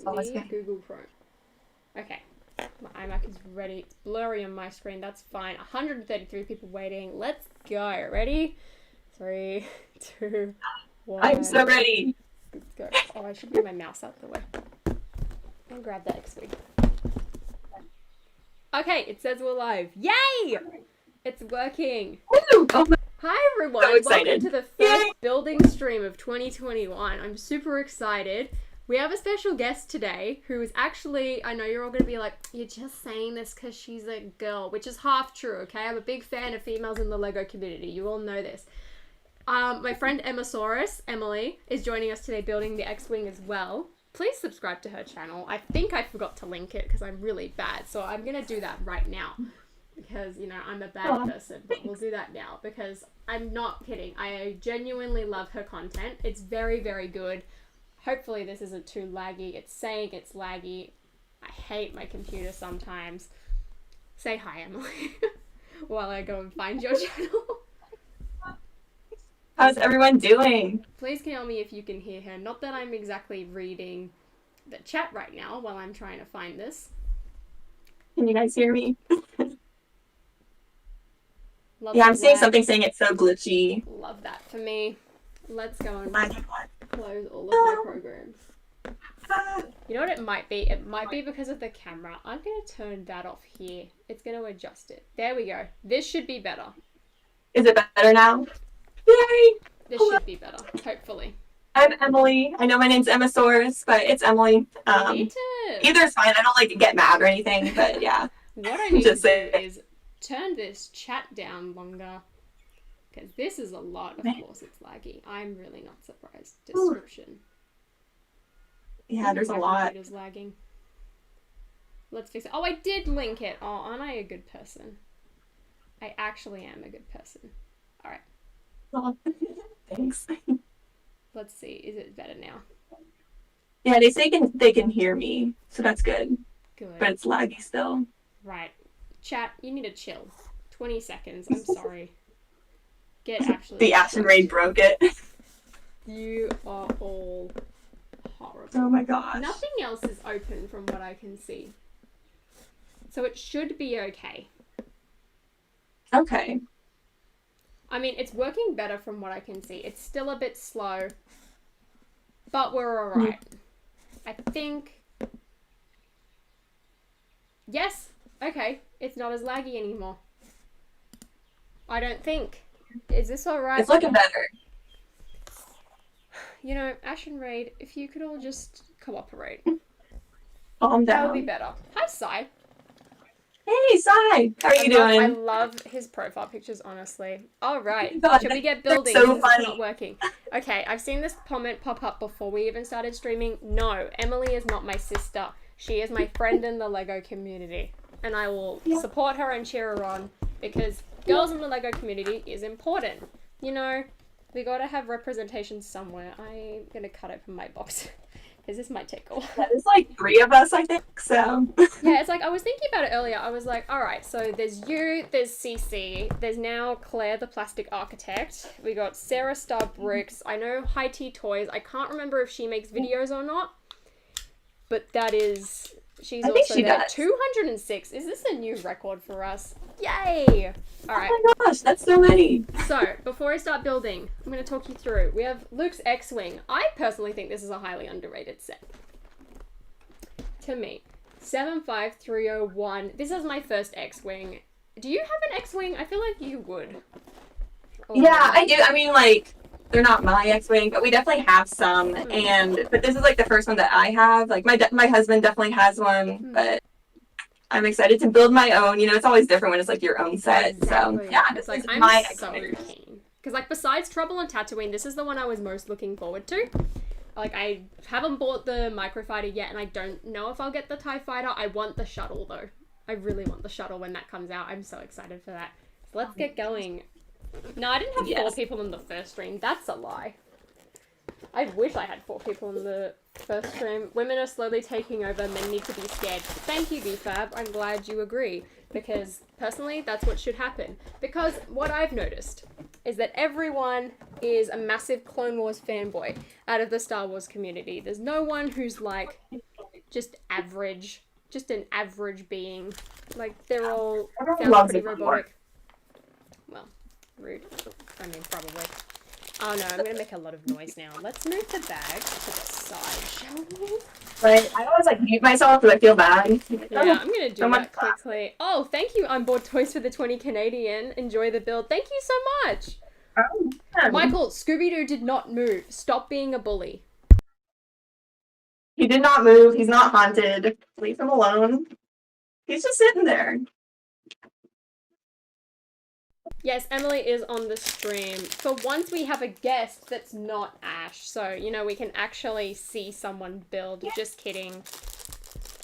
The Google Chrome. Okay. My iMac is ready. It's blurry on my screen. That's fine. 133 people waiting. Let's go. Ready? 3, 2, 1. I'm so ready. Let's go. Oh, I should move my mouse out the way. I'll grab that X-Wing. Okay, it says we're live. Yay! It's working. Woo! Oh my, Hi everyone. so excited. Welcome to the first building stream of 2021. I'm super excited. We have a special guest today who is actually, I know you're all going to be like, you're just saying this because she's a girl, which is half true, okay? I'm a big fan of females in the Lego community. You all know this. My friend Emmasaurus, Emily, is joining us today building the X-Wing as well. Please subscribe to her channel. I think I forgot to link it because I'm really bad. So I'm going to do that right now because, you know, I'm a bad person. But we'll do that now because I'm not kidding. I genuinely love her content. It's very, very good. Hopefully this isn't too laggy. It's saying it's laggy. I hate my computer sometimes. Say hi, Emily, while I go and find your channel. How's everyone doing? Please tell me if you can hear her. Not that I'm exactly reading the chat right now while I'm trying to find this. Can you guys hear me? Lots Yeah, I'm of seeing lag. something saying it's so glitchy. Love that for me. Let's go and close all of my programs. You know what it might be? It might be because of the camera. I'm going to turn that off here. It's going to adjust it. There we go. This should be better. Is it better now? Yay! This should be better, hopefully. I'm Emily. I know my name's Emmasaurus, but it's Emily. You need to... Either is fine. I don't like get mad or anything, but yeah. What I need to do is turn this chat down longer. Because this is a lot. Of course, it's laggy. I'm really not surprised. Description. Yeah, there's a My lot. computer's lagging. Let's fix it. Oh, I did link it. Oh, aren't I a good person? I actually am a good person. All right. Oh, thanks. Let's see. Is it better now? Yeah, they say they can hear me, so that's good. Good. But it's laggy still. Right. Chat, you need to chill. 20 seconds. I'm sorry. Get actually... The acid rain broke it. You are all horrible. Oh my gosh. Nothing else is open from what I can see. So it should be okay. Okay. I mean, it's working better from what I can see. It's still a bit slow, but we're alright. I think... Yes! Okay, it's not as laggy anymore. I don't think. Is this alright? It's looking better. You know, Ash and Raid, if you could all just cooperate. Calm That would down. be better. Hi, Sai. Hey, Sai! How are you doing? I love his profile pictures, honestly. Alright, God, should we get building? so This funny. is not working. Okay, I've seen this comment pop up before we even started streaming. No, Emily is not my sister. She is my friend in the Lego community. And I will support her and cheer her on because girls in the Lego community is important. You know, we gotta have representation somewhere. I'm gonna cut it from my box because this might take a while. There's like 3 of us, I think, so. Yeah, it's like, I was thinking about it earlier. I was like, alright, so there's you, there's CC, there's now Claire the Plastic Architect, we got Sarah Star Bricks, I know High Tea Toys, I can't remember if she makes videos or not, but that is, she's I think also she there. does. 206, is this a new record for us? Yay! Alright. Oh my gosh, that's so many. So, before I start building, I'm going to talk you through. We have Luke's X-Wing. I personally think this is a highly underrated set. To me. 75301. This is my first X-Wing. Do you have an X-Wing? I feel like you would. Or Yeah, I do. I mean, like, they're not my X-Wing, but we definitely have some. But this is like the first one that I have. Like, my husband definitely has one, but I'm excited to build my own. You know, it's always different when it's like your own set. Exactly. So, yeah, It's this like, is I'm my so X-Wing. keen. Because, like, besides Trouble and Tatooine, this is the one I was most looking forward to. Like, I haven't bought the Microfighter yet, and I don't know if I'll get the TIE Fighter. I want the shuttle, though. I really want the shuttle when that comes out. I'm so excited for that. So let's get going. No, I didn't have 4 people in the first stream. That's a lie. I wish I had 4 people in the first stream. Women are slowly taking over. Men need to be scared. Thank you, BFAB. I'm glad you agree. Because, personally, that's what should happen. Because what I've noticed is that everyone is a massive Clone Wars fanboy out of the Star Wars community. There's no one who's like, just average. Just an average being. Like, they're all Everyone loves fancy it more. robotic. Well, rude. I mean, probably. Oh no, I'm gonna make a lot of noise now. Let's move the bag to the side, shall we? Right. I always like mute myself because I feel bad. Yeah, I'm gonna do that quickly. Oh, thank you, Onboard Toys, for the 20 Canadian. Enjoy the build. Thank you so much. Oh, man. Michael, Scooby-Doo did not move. Stop being a bully. He did not move. He's not haunted. Leave him alone. He's just sitting there. Yes, Emily is on the stream. For once, we have a guest that's not Ash. So, you know, we can actually see someone build. Just kidding.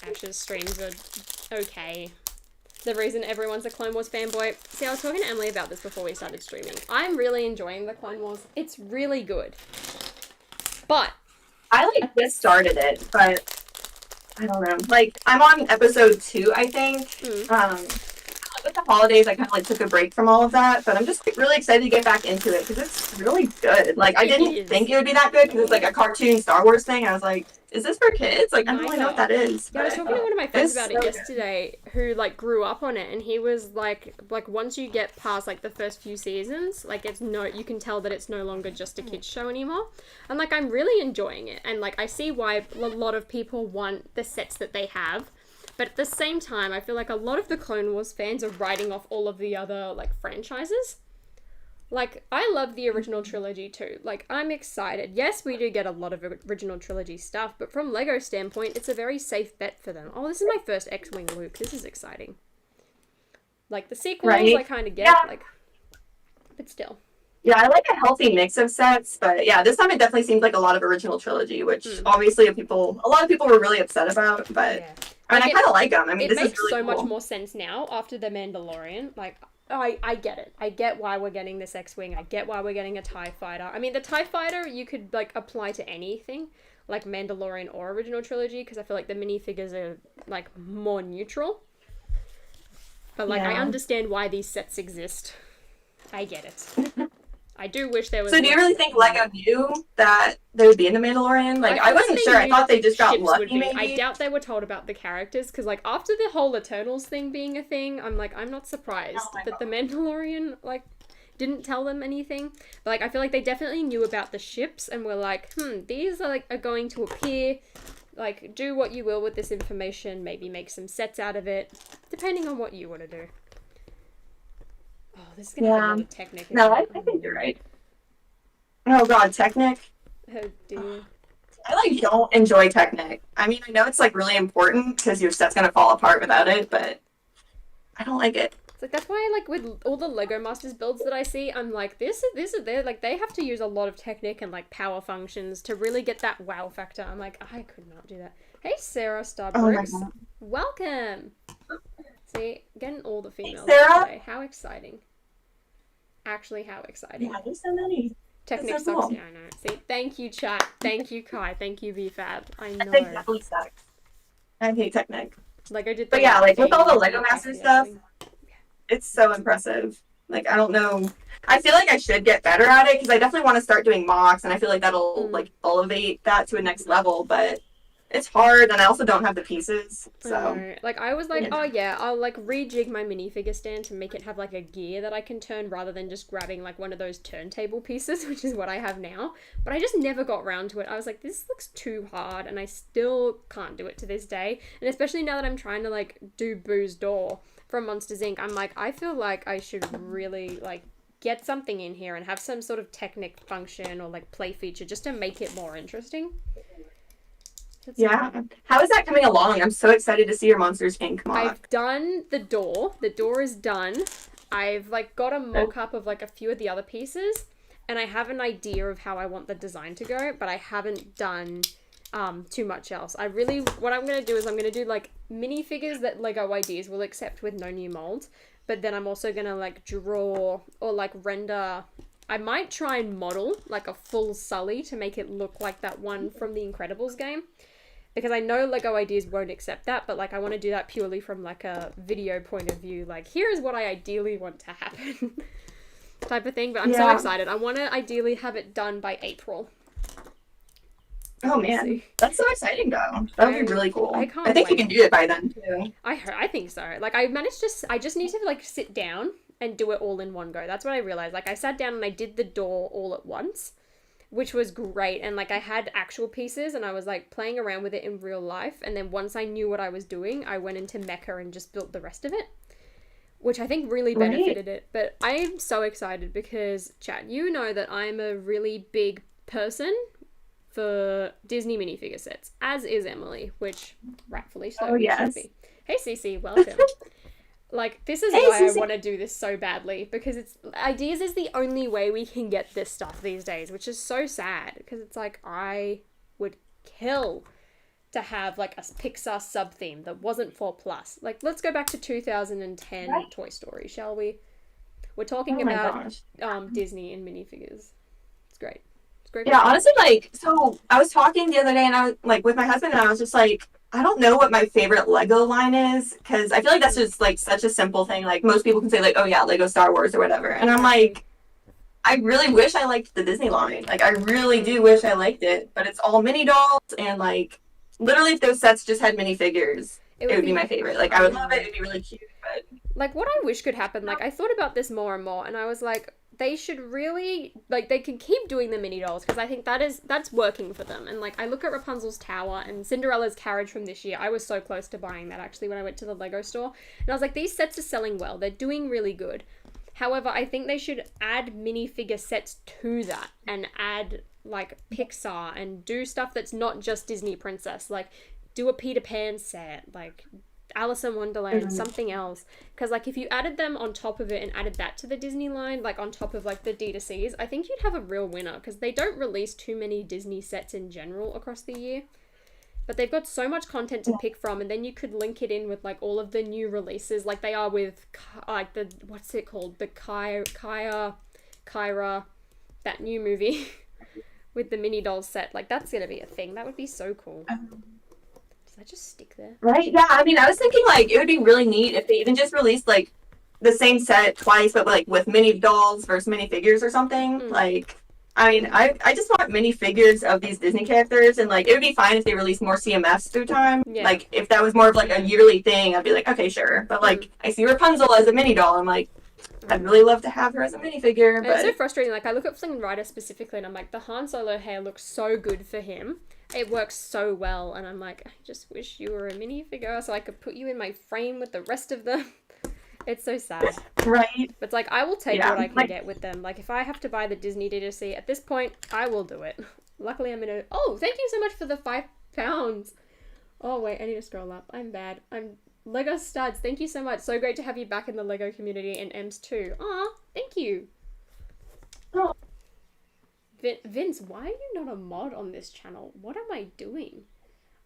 Ash's streams are okay. The reason everyone's a Clone Wars fanboy. See, I was talking to Emily about this before we started streaming. I'm really enjoying the Clone Wars. It's really good. But I like just started it, but I don't know. Like, I'm on episode 2, I think. With the holidays, I kind of like took a break from all of that, but I'm just like, really excited to get back into it because it's really good. Like, I didn't think it would be that good because it's like a cartoon Star Wars thing. I was like, is this for kids? Like, I don't really know what that is. Yeah, I was talking to one of my friends about it yesterday who, like, grew up on it, and he was like, once you get past, like, the first few seasons, like, you can tell that it's no longer just a kid's show anymore. And, like, I'm really enjoying it. And, like, I see why a lot of people want the sets that they have. But at the same time, I feel like a lot of the Clone Wars fans are writing off all of the other, like, franchises. Like, I love the original trilogy too. Like, I'm excited. Yes, we do get a lot of original trilogy stuff, but from LEGO standpoint, it's a very safe bet for them. Oh, this is my first X-Wing Luke. This is exciting. Like, the sequels, I kind of get, like, but still. Yeah, I like a healthy mix of sets, but yeah, this time it definitely seems like a lot of original trilogy, which obviously a lot of people were really upset about, but I mean, I kind of like them. I mean, this is really cool. It makes so much more sense now after The Mandalorian. Like, I get it. I get why we're getting this X-Wing. I get why we're getting a TIE Fighter. I mean, the TIE Fighter, you could, like, apply to anything, like Mandalorian or original trilogy, because I feel like the minifigures are, like, more neutral. But, like, I understand why these sets exist. I get it. I do wish there was... So do you really think LEGO knew that they would be in The Mandalorian? Like, I wasn't sure. I thought they just got lucky, maybe. I doubt they were told about the characters, because, like, after the whole Eternals thing being a thing, I'm like, I'm not surprised that The Mandalorian, like, didn't tell them anything. But, like, I feel like they definitely knew about the ships, and were like, these are, like, are going to appear. Like, do what you will with this information, maybe make some sets out of it, depending on what you want to do. Oh, this is going to have a lot of Technic. No, I think you're right. Oh god, Technic. Oh dear. I, like, don't enjoy Technic. I mean, I know it's, like, really important because your set's gonna fall apart without it, but I don't like it. It's like, that's why, like, with all the Lego Masters builds that I see, I'm like, this is there. Like, they have to use a lot of Technic and, like, power functions to really get that wow factor. I'm like, I could not do that. Hey, Sarah Starbrooks. Oh welcome. See, getting all the females today. How exciting. Actually, how exciting. Yeah, there's so many. Technic so cool. sucks. Yeah, I know. See, thank you, chat. Thank you, Kai. Thank you, VFab. I know. Technic definitely sucks. I hate Technic. Lego did. But yeah, like with all the Lego Master stuff, it's so impressive. Like, I don't know. I feel like I should get better at it because I definitely want to start doing mocks, and I feel like that'll like elevate that to a next level. But it's hard, and I also don't have the pieces. So, like, I was like, oh yeah, I'll like rejig my minifigure stand to make it have like a gear that I can turn rather than just grabbing like one of those turntable pieces, which is what I have now. But I just never got around to it. I was like, this looks too hard, and I still can't do it to this day. And especially now that I'm trying to like do Boo's Door from Monsters Inc., I'm like, I feel like I should really like get something in here and have some sort of Technic function or like play feature just to make it more interesting. Yeah. How is that coming along? I'm so excited to see your Monsters Inc. mock. I've done the door. The door is done. I've like got a mock-up of like a few of the other pieces, and I have an idea of how I want the design to go, but I haven't done too much else. What I'm going to do is I'm going to do like minifigures that Lego Ideas will accept with no new molds, but then I'm also going to like draw or like render. I might try and model like a full Sully to make it look like that one from the Incredibles game. Because I know Lego Ideas won't accept that, but like I want to do that purely from like a video point of view. Like, here's what I ideally want to happen type of thing. But I'm so excited. I want to ideally have it done by April. Oh We'll man, see. that's so exciting though. That would be really cool. I I can't think you wait. can do it by then too. I think so. Like I just need to like sit down and do it all in one go. That's what I realized. Like I sat down and I did the door all at once, which was great. And like I had actual pieces and I was like playing around with it in real life. And then once I knew what I was doing, I went into Mecha and just built the rest of it, which I think really Right. benefited it. But I am so excited because, chat, you know that I'm a really big person for Disney minifigure sets, as is Emily, which rightfully so Oh you should yes. be. Hey Cece, welcome. Like, this is Hey, why I Susie. want to do this so badly, because it's ideas is the only way we can get this stuff these days, which is so sad, because it's like, I would kill to have like a Pixar sub theme that wasn't 4+. Like, let's go back to 2010 Right. Toy Story, shall we? We're Oh talking my about gosh. Disney and minifigures. It's great. It's great for Yeah, kids. honestly, like, so I was talking the other day and I was like with my husband and I was just like, I don't know what my favorite Lego line is because I feel like that's just like such a simple thing. Like most people can say like, oh yeah, Lego Star Wars or whatever. And I'm Exactly. like, I really wish I liked the Disney line. Like I really Mm. do wish I liked it, but it's all mini dolls and like literally if those sets just had minifigures, It it would would be be, my favorite. Like I I would love it. know. It'd be really cute, but Like, what I wish could happen, like, I thought about this more and more, and I was like, they should really, like, they can keep doing the mini dolls, because I think that's working for them. And, like, I look at Rapunzel's tower and Cinderella's carriage from this year. I was so close to buying that, actually, when I went to the Lego store. And I was like, these sets are selling well. They're doing really good. However, I think they should add minifigure sets to that and add, like, Pixar and do stuff that's not just Disney Princess. Like, do a Peter Pan set, like, Alice in Wonderland, something else. Because, like, if you added them on top of it and added that to the Disney line, like, on top of, like, the D2Cs, I think you'd have a real winner. Because they don't release too many Disney sets in general across the year. But they've got so much content to pick from, and then you could link it in with, like, all of the new releases, like they are with, like, the, what's it called? The Kyra, that new movie with the mini doll set. Like, that's gonna be a thing. That would be so cool. Does that just stick there? right? Yeah, I mean, I was thinking like it would be really neat if they even just released like the same set twice, but like with mini dolls versus mini figures or something. Like, I mean, I just want mini figures of these Disney characters, and like it would be fine if they released more CMFs through time. Yeah. Like, if that was more of like a yearly thing, I'd be like, okay, sure. But like, I see Rapunzel as a mini doll. I'm like, I'd really love to have her as a minifigure, And it's so but frustrating. Like, I look at Flynn Rider specifically, and I'm like, the Han Solo hair looks so good for him. It works so well, and I'm like, I just wish you were a minifigure so I could put you in my frame with the rest of them. It's so sad. right. But it's like, I will take Yeah, what I can like- get with them. Like, if I have to buy the Disney D2C at this point, I will do it. Luckily, I'm in a... Oh, thank you so much for the £5. Oh, wait, I need to scroll up. I'm bad. I'm... Lego Studs, thank you so much. So great to have you back in the Lego community, and Ems too. Aw, thank you. Oh. Vince, why are you not a mod on this channel? What am I doing?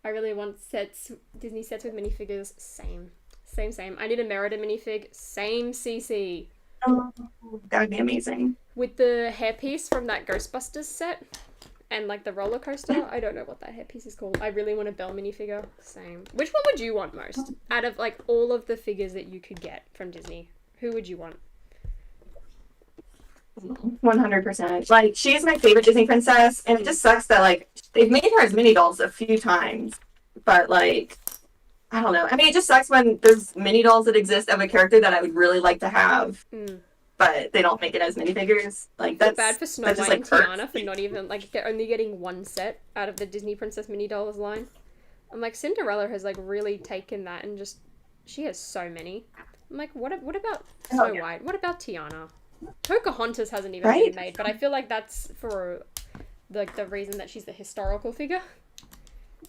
I really want sets, Disney sets with minifigures. Same. Same. I need a Merida minifig. Same CC. Oh, that would be amazing. With the hairpiece from that Ghostbusters set and like the roller coaster. I don't know what that hairpiece is called. I really want a Belle minifigure. Same. Which one would you want most? Out of like all of the figures that you could get from Disney, who would you want? 100%. Like, she's my favorite Disney princess, and it just sucks that, like, they've made her as mini dolls a few times, but, like, I don't know. I mean, it just sucks when there's mini dolls that exist of a character that I would really like to have, but they don't make it as minifigures. Like, that's bad for Snow that White just, and like, Tiana hurts. for not even like only getting one set out of the Disney Princess mini dolls line. I'm like, Cinderella has like really taken that and just she has so many. I'm like, what about Snow yeah. White? What about Tiana? Pocahontas hasn't even Right? been made, but I feel like that's for like the reason that she's the historical figure.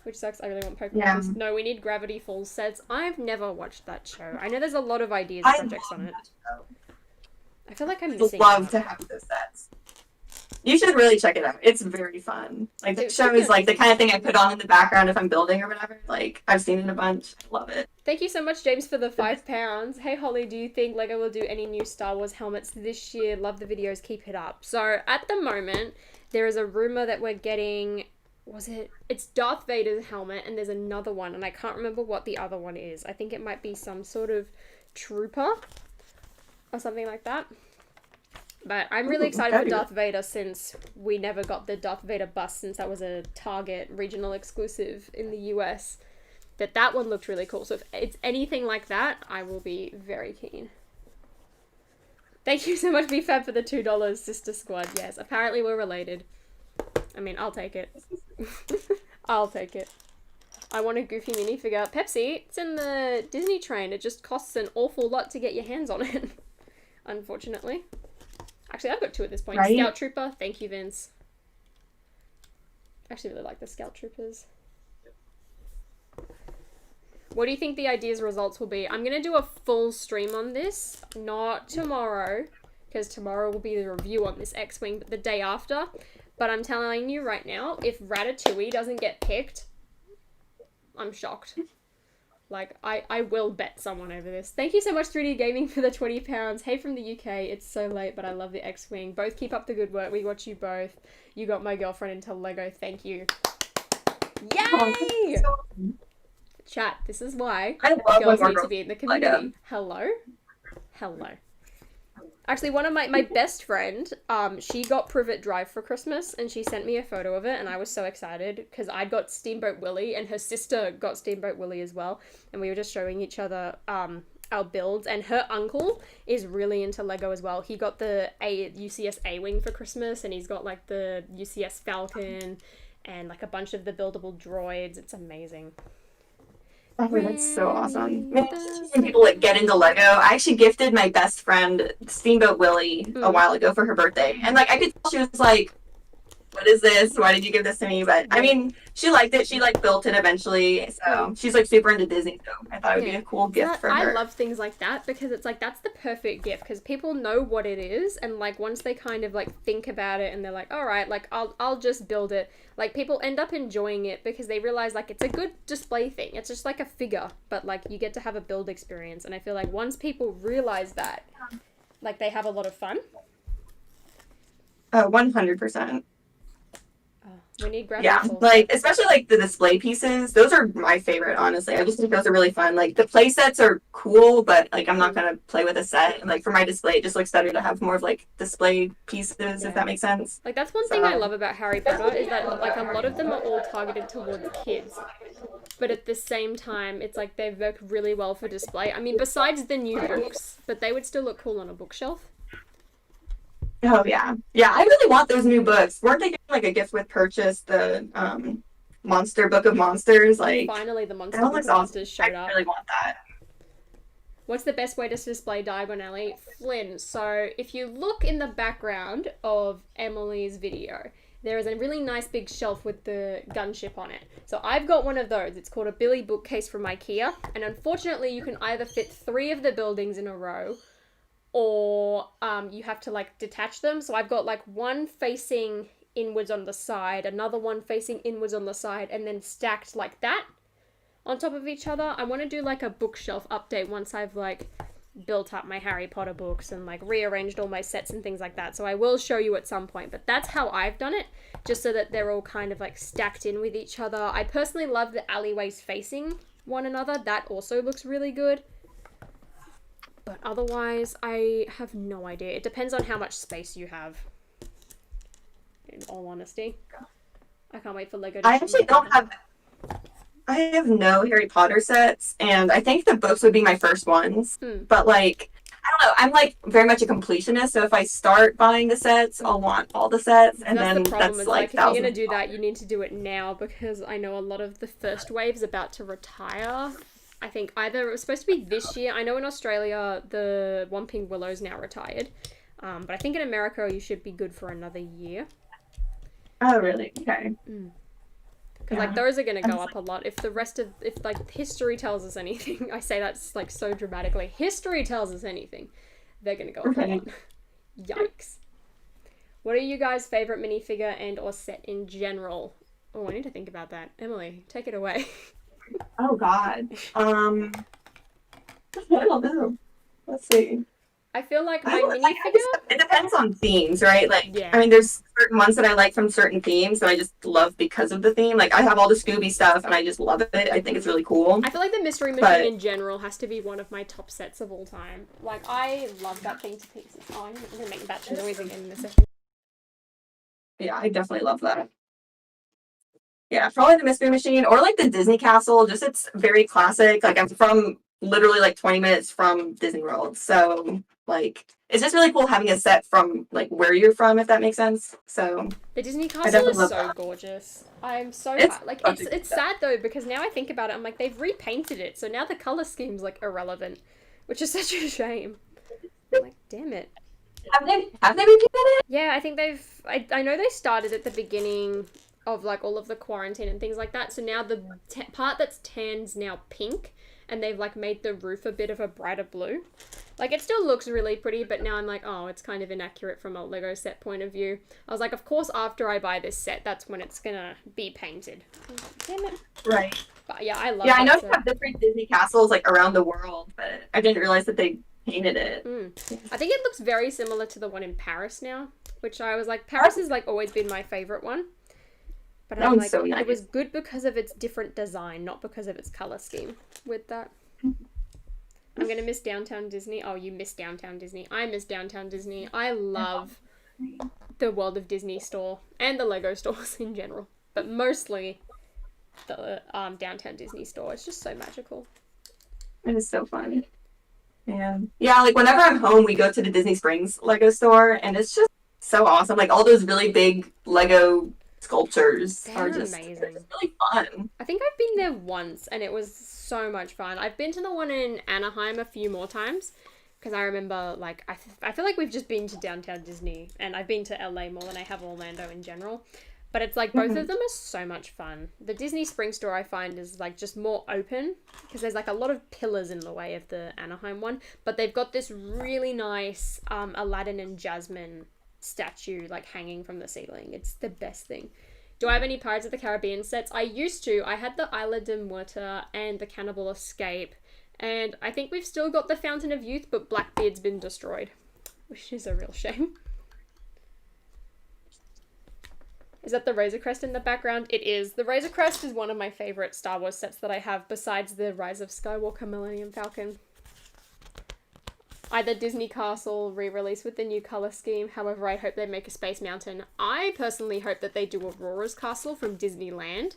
Which sucks. I really want Pocahontas. Yeah. No, we need Gravity Falls sets. I've never watched that show. I know there's a lot of ideas I projects on love it. that show. I feel like I'm I missing love out. to have those sets. You should really check it out. It's very fun. Like, the It show should be is, like, the on kind of thing I put on in the background if I'm building or whatever. Like, I've seen it a bunch. I love it. Thank you so much, James, for the £5. Hey, Holly, do you think Lego will do any new Star Wars helmets this year? Love the videos. Keep it up. So, at the moment, there is a rumor that we're getting... It's Darth Vader's helmet, and there's another one, and I can't remember what the other one is. I think it might be some sort of trooper or something like that. But I'm really excited for that'd be Darth Vader since we never got the Darth Vader bust since that was a Target regional exclusive in the US. That one looked really cool. So if it's anything like that, I will be very keen. Thank you so much, BFAB, for the $2, Sister Squad. Yes, apparently we're related. I mean, I'll take it. I'll take it. I want a Goofy minifigure. Pepsi, it's in the Disney train. It just costs an awful lot to get your hands on it. Unfortunately. Actually, I've got two at this point. Right? Scout Trooper. Thank you, Vince. I actually really like the Scout Troopers. What do you think the ideas results will be? I'm going to do a full stream on this. Not tomorrow, because tomorrow will be the review on this X-Wing, but the day after. But I'm telling you right now, if Ratatouille doesn't get picked, I'm shocked. Like, I will bet someone over this. Thank you so much, 3D Gaming, for the £20. Hey from the UK. It's so late, but I love the X-Wing. Both keep up the good work. We watch you both. You got my girlfriend into Lego. Thank you. Yay! Chat, this is why girls need to be in the community. Lego. Hello? Hello. Actually, one of my best friend, she got Privet Drive for Christmas, and she sent me a photo of it, and I was so excited, because I'd got Steamboat Willie, and her sister got Steamboat Willie as well, and we were just showing each other our builds, and her uncle is really into Lego as well. He got the UCS A-Wing for Christmas, and he's got, like, the UCS Falcon, and, like, a bunch of the buildable droids. It's amazing. Oh, that's so awesome. When people like get into Lego, I actually gifted my best friend Steamboat Willie a while ago for her birthday, and like I could tell she was like, "What is this? Why did you give this to me?" But I mean, she liked it. She like built it eventually, so she's like super into Disney. So I thought it would be a cool gift for her. I love things like that because it's like that's the perfect gift because people know what it is, and like once they kind of like think about it and they're like, all right, like I'll just build it. Like people end up enjoying it because they realize like it's a good display thing. It's just like a figure, but like you get to have a build experience, and I feel like once people realize that, like they have a lot of fun. 100%. We need graphics. Yeah, like especially like the display pieces. Those are my favorite, honestly. I just think those are really fun. Like the play sets are cool, but like I'm not gonna play with a set. And like for my display, it just looks better to have more of like display pieces, if that makes sense. Like that's one thing I love about Harry Potter is that like a lot of them are all targeted towards kids, but at the same time, it's like they work really well for display. I mean, besides the new books, but they would still look cool on a bookshelf. Oh yeah, yeah. I really want those new books. Weren't they getting like a gift with purchase? The Monster Book of Monsters. Like finally, the Monster Book of Monsters showed up. I really want that. What's the best way to display Diagon Alley? Flynn. So if you look in the background of Emily's video, there is a really nice big shelf with the gunship on it. So I've got one of those. It's called a Billy bookcase from IKEA, and unfortunately, you can either fit 3 of the buildings in a row, or you have to like detach them. So I've got like one facing inwards on the side, another one facing inwards on the side, and then stacked like that on top of each other. I want to do like a bookshelf update once I've like built up my Harry Potter books and like rearranged all my sets and things like that. So I will show you at some point, but that's how I've done it, just so that they're all kind of like stacked in with each other. I personally love the alleyways facing one another. That also looks really good. But otherwise, I have no idea. It depends on how much space you have. In all honesty. I can't wait for Lego to I actually don't have... I have no Harry Potter sets, and I think the books would be my first ones. But, like, I don't know. I'm, like, very much a completionist, so if I start buying the sets, I'll want all the sets, and that's then the problem. that's, like if you're going to do that, you need to do it now, because I know a lot of the first wave's about to retire. I think either it was supposed to be this year. I know in Australia, the Whomping Willow's now retired. But I think in America, you should be good for another year. Oh, really? Okay. Because, like, those are going to go up a lot. If like, history tells us anything, I say that's, like, so dramatically. History tells us anything. They're going to go up a lot. Yikes. What are you guys' favorite minifigure and or set in general? Oh, I need to think about that. Emily, take it away. Oh God. I don't know. Let's see. I feel like my I minifigure. it depends on themes, right? Like, Yeah. I mean, there's certain ones that I like from certain themes that I just love because of the theme. Like, I have all the Scooby stuff, and I just love it. I think it's really cool. I feel like the Mystery Machine in general has to be one of my top sets of all time. Like, I love that thing to pieces. Oh, I'm going to make batch noise again in a second. Yeah, I definitely love that. Yeah, probably the Mystery Machine or like the Disney Castle. Just it's very classic. Like I'm from literally like 20 minutes from Disney World, so like it's just really cool having a set from like where you're from, if that makes sense. So the Disney I Castle definitely is love so that. gorgeous. I'm so It's like fun to it's do that. sad though because now I think about it, I'm like they've repainted it, so now the color scheme's like irrelevant, which is such a shame. I'm like, damn it. Have they repeated it? Yeah, I think they've. I know they started at the beginning of like all of the quarantine and things like that. So now the part that's tan's now pink, and they've like made the roof a bit of a brighter blue. Like it still looks really pretty, but now I'm like, oh, it's kind of inaccurate from a Lego set point of view. I was like, of course, after I buy this set, that's when it's gonna be painted. Damn it. Right. But yeah, I love. Yeah, I know that you set. have different Disney castles like around the world, but I didn't realize that they painted it. I think it looks very similar to the one in Paris now, which I was like, Paris has like always been my favorite one. But That I'm one's like, so nice. it was good because of its different design, not because of its color scheme. With that, I'm gonna miss Downtown Disney. Oh, you miss Downtown Disney. I miss Downtown Disney. I love the World of Disney store and the Lego stores in general, but mostly the Downtown Disney store. It's just so magical. It is so fun. Yeah, like whenever I'm home, we go to the Disney Springs Lego store, and it's just so awesome. Like all those really big Lego sculptures are just Amazing. it's really fun. I think I've been there once and it was so much fun. I've been to the one in Anaheim a few more times because I remember like I feel like we've just been to Downtown Disney and I've been to LA more than I have Orlando in general. But it's like both of them are so much fun. The Disney Spring store I find is like just more open because there's like a lot of pillars in the way of the Anaheim one, but they've got this really nice Aladdin and Jasmine statue like hanging from the ceiling. It's the best thing. Do I have any Pirates of the Caribbean sets? I used to. I had the Isla de Muerta and the Cannibal Escape, and I think we've still got the Fountain of Youth, but Blackbeard's been destroyed, which is a real shame. Is that the Razor Crest in the background? It is. The Razor Crest is one of my favorite Star Wars sets that I have besides the Rise of Skywalker Millennium Falcon. Either Disney Castle re-release with the new color scheme. However, I hope they make a Space Mountain. I personally hope that they do Aurora's Castle from Disneyland.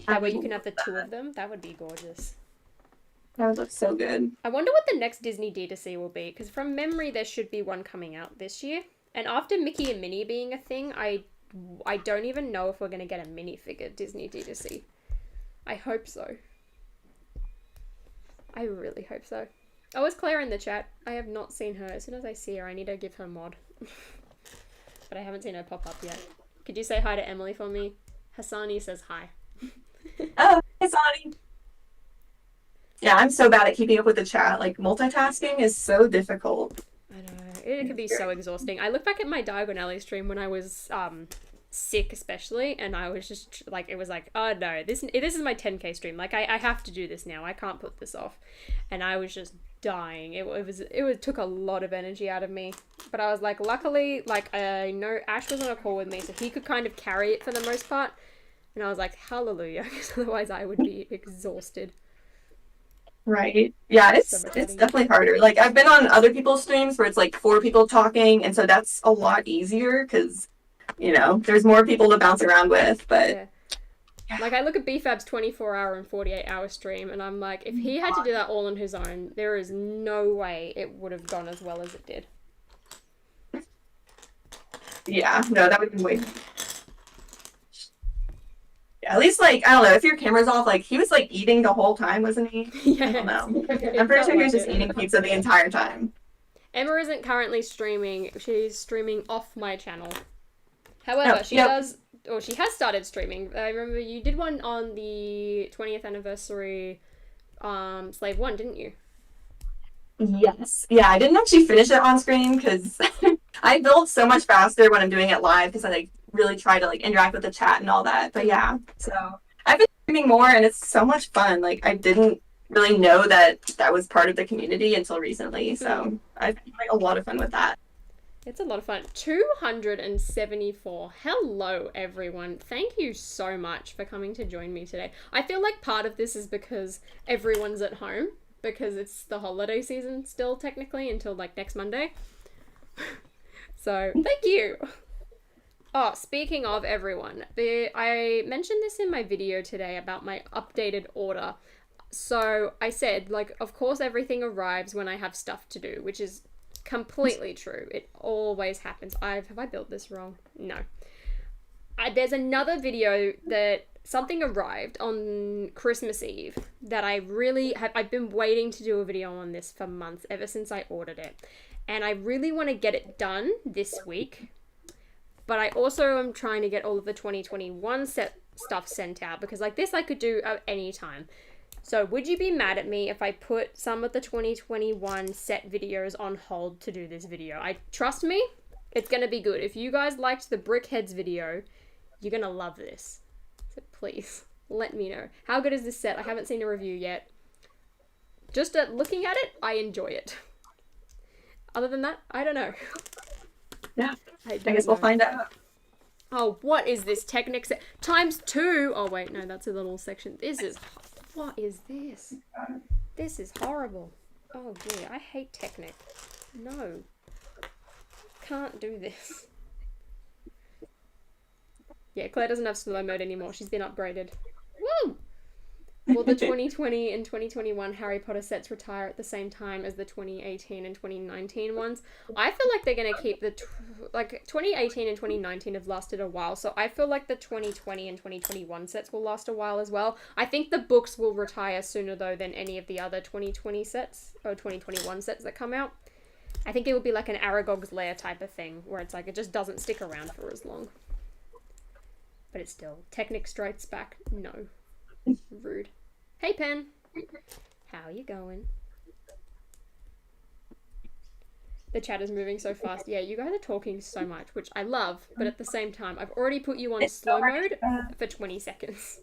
That way you can have the two of them. That would be gorgeous. That would look so good. I wonder what the next Disney D2C will be, because from memory there should be one coming out this year. And after Mickey and Minnie being a thing, I don't even know if we're going to get a minifigure Disney D2C. I hope so. I really hope so. Oh, is Claire in the chat? I have not seen her. As soon as I see her, I need to give her mod. But I haven't seen her pop up yet. Could you say hi to Emily for me? Hassani says hi. Oh, hey, Sonny. Yeah, I'm so bad at keeping up with the chat. Like, multitasking is so difficult. I know. It can be so exhausting. I look back at my Diagon Alley stream when I was sick especially, and I was just like, it was like, oh no, this is my 10k stream. Like, I have to do this now. I can't put this off. And I was just dying. It took a lot of energy out of me. But I was like, luckily, like, I know Ash was on a call with me, so he could kind of carry it for the most part. And I was like, hallelujah, because otherwise I would be exhausted. Right. Yeah, it's So much definitely harder. Like I've been on other people's streams where it's like 4 people talking, and so that's a lot easier because there's more people to bounce around with. But yeah. Like I look at BFAB's 24-hour and 48-hour stream, and I'm like, if he had to do that all on his own, there is no way it would have gone as well as it did. Yeah, no, that would be way. Yeah, at least, like, I don't know, if your camera's off, like, he was, like, eating the whole time, wasn't he? Yeah. I don't know. I'm pretty sure he was just eating pizza the entire time. Emma isn't currently streaming. She's streaming off my channel. However, she has started streaming. I remember you did one on the 20th anniversary Slave 1, didn't you? Yes. Yeah, I didn't actually finish it on screen because I build so much faster when I'm doing it live because I, like, really try to, like, interact with the chat and all that. But yeah, so I've been streaming more and it's so much fun. Like, I didn't really know that that was part of the community until recently. So I've had like a lot of fun with that. It's a lot of fun. 274. Hello, everyone. Thank you so much for coming to join me today. I feel like part of this is because everyone's at home, because it's the holiday season still, technically, until like next Monday. So, thank you. Oh, speaking of everyone, I mentioned this in my video today about my updated order. So, I said, like, of course everything arrives when I have stuff to do, which is completely true. It always happens. Have I built this wrong? No. There's another video that something arrived on Christmas Eve that I've been waiting to do a video on this for months, ever since I ordered it. And I really want to get it done this week. But I also am trying to get all of the 2021 stuff sent out, because like this I could do at any time. So would you be mad at me if I put some of the 2021 set videos on hold to do this video? Trust me, it's going to be good. If you guys liked the Brickheads video, you're going to love this. So please, let me know. How good is this set? I haven't seen a review yet. Just looking at it, I enjoy it. Other than that, I don't know. Yeah, I guess we'll find out. Oh, what is this Technic set? ×2! Oh wait, no, that's a little section. What is this? This is horrible. Oh dear, I hate Technic. No. Can't do this. Yeah, Claire doesn't have slow mode anymore. She's been upgraded. Woo! Will the 2020 and 2021 Harry Potter sets retire at the same time as the 2018 and 2019 ones? I feel like they're going to keep 2018 and 2019 have lasted a while, so I feel like the 2020 and 2021 sets will last a while as well. I think the books will retire sooner, though, than any of the other 2020 sets, or 2021 sets that come out. I think it will be like an Aragog's Lair type of thing, where it's like it just doesn't stick around for as long. But it's still, Technic strikes back. No. Rude. Hey, Pen. How you going? The chat is moving so fast. Yeah, you guys are talking so much, which I love, but at the same time, I've already put you on slow mode for 20 seconds.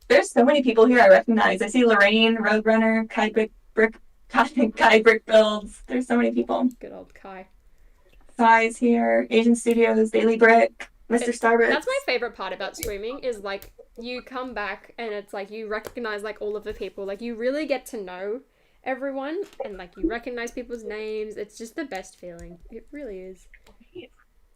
There's so many people here I recognize. I see Lorraine, Roadrunner, Kai Brick Builds. There's so many people. Good old Kai. Sai's here. Asian Studios, Daily Brick, Mr. Starbucks. That's my favorite part about streaming, is like you come back and it's like you recognize like all of the people. Like you really get to know everyone and like you recognize people's names. It's just the best feeling. It really is.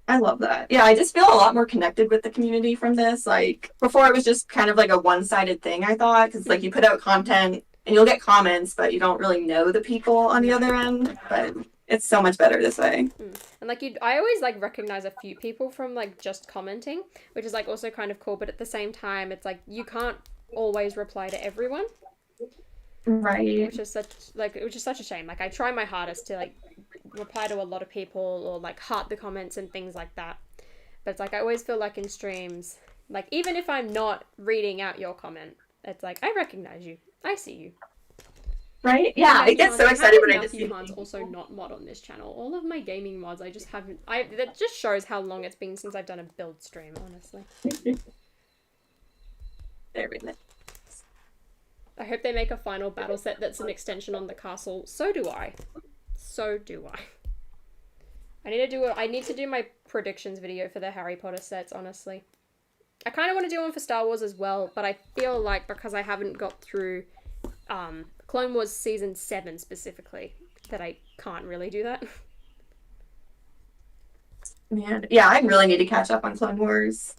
I love that. Yeah, I just feel a lot more connected with the community from this. Like before it was just kind of like a one-sided thing, I thought, because like you put out content and you'll get comments, but you don't really know the people on the other end. But it's so much better this way. And like I always like recognize a few people from like just commenting, which is like also kind of cool, but at the same time it's like you can't always reply to everyone. Right. Which is such a shame. Like I try my hardest to like reply to a lot of people or like heart the comments and things like that. But it's like I always feel like in streams, like even if I'm not reading out your comment, it's like I recognize you. I see you. Right? Yeah, I get so excited when I just see mods also not mod on this channel. All of my gaming mods, I just haven't. That just shows how long it's been since I've done a build stream, honestly. There we go. I hope they make a final battle set that's an extension on the castle. So do I. So do I. I need to do my predictions video for the Harry Potter sets, honestly. I kind of want to do one for Star Wars as well, but I feel like because I haven't got through Clone Wars Season 7 specifically, that I can't really do that. Man, yeah, I really need to catch up on Clone Wars.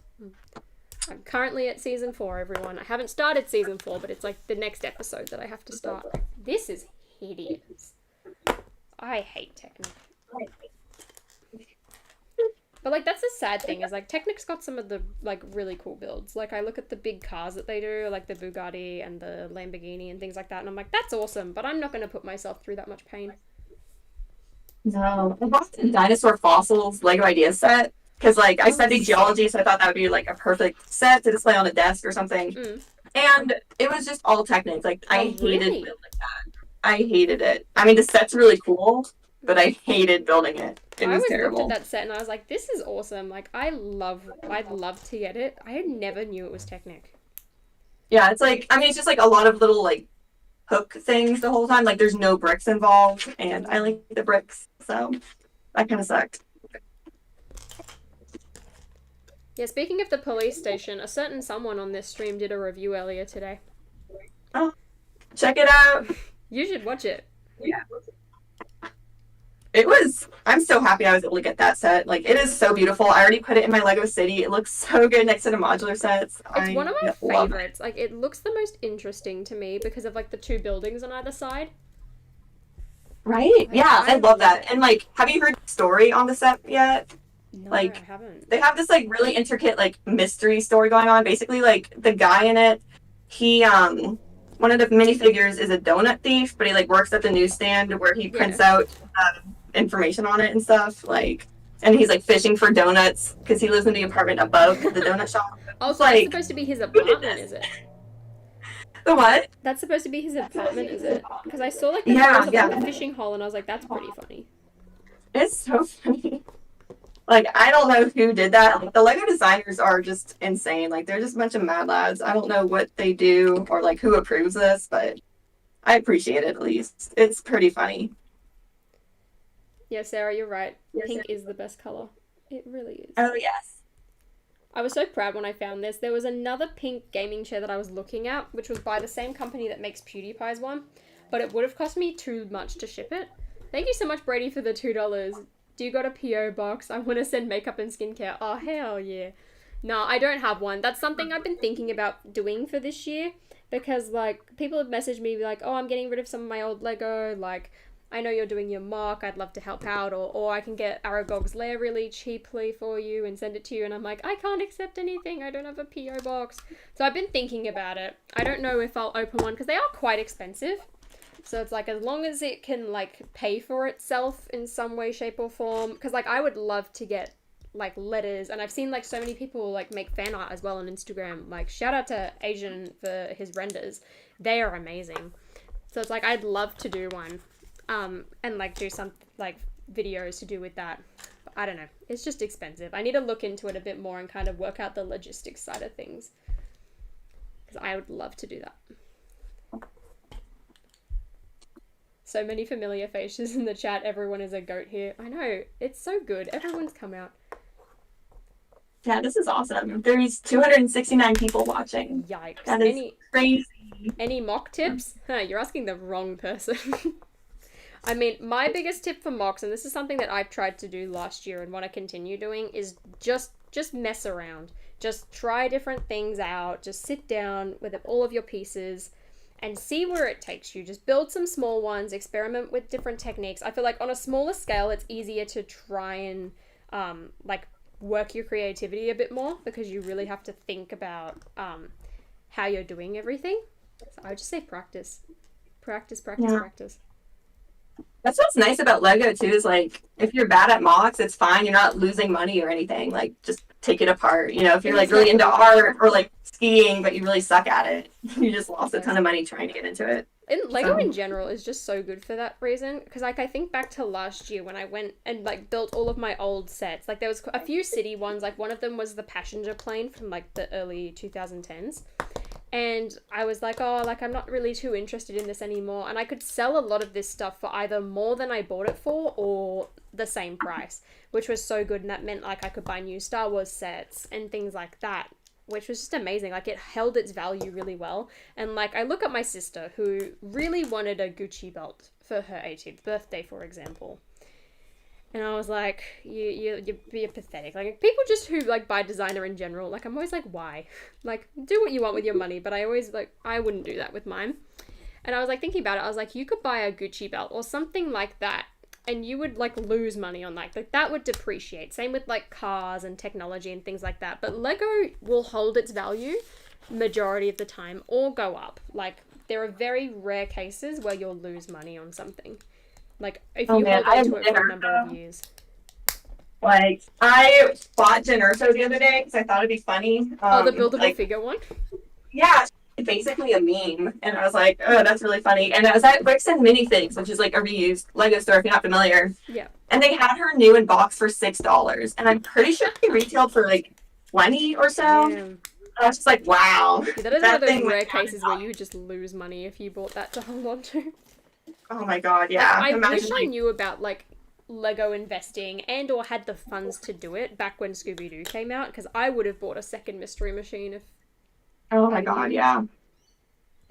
I'm currently at Season 4, everyone. I haven't started Season 4, but it's like the next episode that I have to start. This is hideous. I hate Technic. But like that's the sad thing, is like Technic's got some of the like really cool builds. Like I look at the big cars that they do, like the Bugatti and the Lamborghini and things like that, and I'm like, that's awesome, but I'm not going to put myself through that much pain. No, I bought the Dinosaur Fossils Lego Ideas set because like I studied geology, so I thought that would be like a perfect set to display on a desk or something. And it was just all Technic. Like I hated building that. I hated it. I mean, the set's really cool, but I hated building it. It was terrible. I looked at that set and I was like, this is awesome. Like, I'd love to get it. I never knew it was Technic. Yeah, it's like, I mean, it's just like a lot of little, like, hook things the whole time. Like there's no bricks involved, and I like the bricks, so that kind of sucked. Yeah, speaking of the police station, a certain someone on this stream did a review earlier today. Oh, check it out. You should watch it. Yeah. I'm so happy I was able to get that set. Like, it is so beautiful. I already put it in my Lego City. It looks so good next to the modular sets. It's one of my favorites. Like, it looks the most interesting to me because of, like, the two buildings on either side. Right? Yeah, I love that. And, like, have you heard the story on the set yet? No, like, I haven't. They have this, like, really intricate, like, mystery story going on. Basically, like, the guy in it, he, one of the minifigures is a donut thief, but he, like, works at the newsstand where he prints out information on it and stuff, like, and he's, like, fishing for donuts because he lives in the apartment above the donut shop. Oh, so that's supposed to be his apartment, is it? The what? That's supposed to be his apartment, is it? Because I saw, like, the photos of like, a fishing hole, and I was like, that's pretty funny. It's so funny. Like, I don't know who did that. Like, the Lego designers are just insane. Like, they're just a bunch of mad lads. I don't know what they do or, like, who approves this, but I appreciate it, at least. It's pretty funny. Yeah, Sarah, you're right. Pink is the best color. It really is. Oh, yes. I was so proud when I found this. There was another pink gaming chair that I was looking at, which was by the same company that makes PewDiePie's one, but it would have cost me too much to ship it. Thank you so much, Brady, for the $2. Do you got a P.O. box? I want to send makeup and skincare. Oh, hell yeah. No, I don't have one. That's something I've been thinking about doing for this year, because, like, people have messaged me, like, oh, I'm getting rid of some of my old Lego, like, I know you're doing your mock, I'd love to help out, or I can get Aragog's lair really cheaply for you and send it to you, and I'm like, I can't accept anything, I don't have a P.O. box. So I've been thinking about it. I don't know if I'll open one, because they are quite expensive. So it's like, as long as it can, like, pay for itself in some way, shape, or form, because, like, I would love to get, like, letters, and I've seen, like, so many people, like, make fan art as well on Instagram. Like, shout out to Asian for his renders. They are amazing. So it's like, I'd love to do one. And, like, do some, like, videos to do with that. But I don't know. It's just expensive. I need to look into it a bit more and kind of work out the logistics side of things. Because I would love to do that. So many familiar faces in the chat. Everyone is a goat here. I know. It's so good. Everyone's come out. Yeah, this is awesome. There's 269 people watching. Yikes. That is crazy. Any mock tips? You're asking the wrong person. I mean, my biggest tip for mocks, and this is something that I've tried to do last year and want to continue doing, is just mess around. Just try different things out. Just sit down with all of your pieces and see where it takes you. Just build some small ones, experiment with different techniques. I feel like on a smaller scale, it's easier to try and, like, work your creativity a bit more, because you really have to think about how you're doing everything. So I would just say practice. Practice. That's what's nice about Lego too, is like, if you're bad at mocks, it's fine. You're not losing money or anything. Like, just take it apart. You know, if you're like really into art or like skiing, but you really suck at it, you just lost a ton of money trying to get into it. And Lego in general is just so good for that reason. Because, like, I think back to last year when I went and, like, built all of my old sets. Like, there was a few city ones. Like, one of them was the passenger plane from, like, the early 2010s. And I was like, oh, like, I'm not really too interested in this anymore. And I could sell a lot of this stuff for either more than I bought it for or the same price, which was so good. And that meant, like, I could buy new Star Wars sets and things like that, which was just amazing. Like, it held its value really well. And, like, I look at my sister, who really wanted a Gucci belt for her 18th birthday, for example. And I was like, you're pathetic. Like, people just who, like, buy designer in general, like, I'm always like, why? Like, do what you want with your money, but I always, like, I wouldn't do that with mine. And I was, like, thinking about it. I was like, you could buy a Gucci belt or something like that, and you would, like, lose money on that. Like, that would depreciate. Same with, like, cars and technology and things like that. But Lego will hold its value majority of the time or go up. Like, there are very rare cases where you'll lose money on something. Like, if you hold on to it for a number of years. Like, I bought Generto the other day because I thought it'd be funny. The buildable figure one? Yeah, basically a meme. And I was like, oh, that's really funny. And I was at Bricks and Minifigs, which is like a reused Lego store if you're not familiar. Yeah. And they had her new in box for $6. And I'm pretty sure she retailed for like 20 or so. Damn. I was just like, wow. Yeah, that is one That of those thing rare went down cases where you would just lose money if you bought that to hold on to. Oh my god, yeah. I Imagine, wish I knew about like Lego investing and or had the funds to do it back when Scooby Doo came out, because I would have bought a second mystery machine if oh my I god, knew. yeah.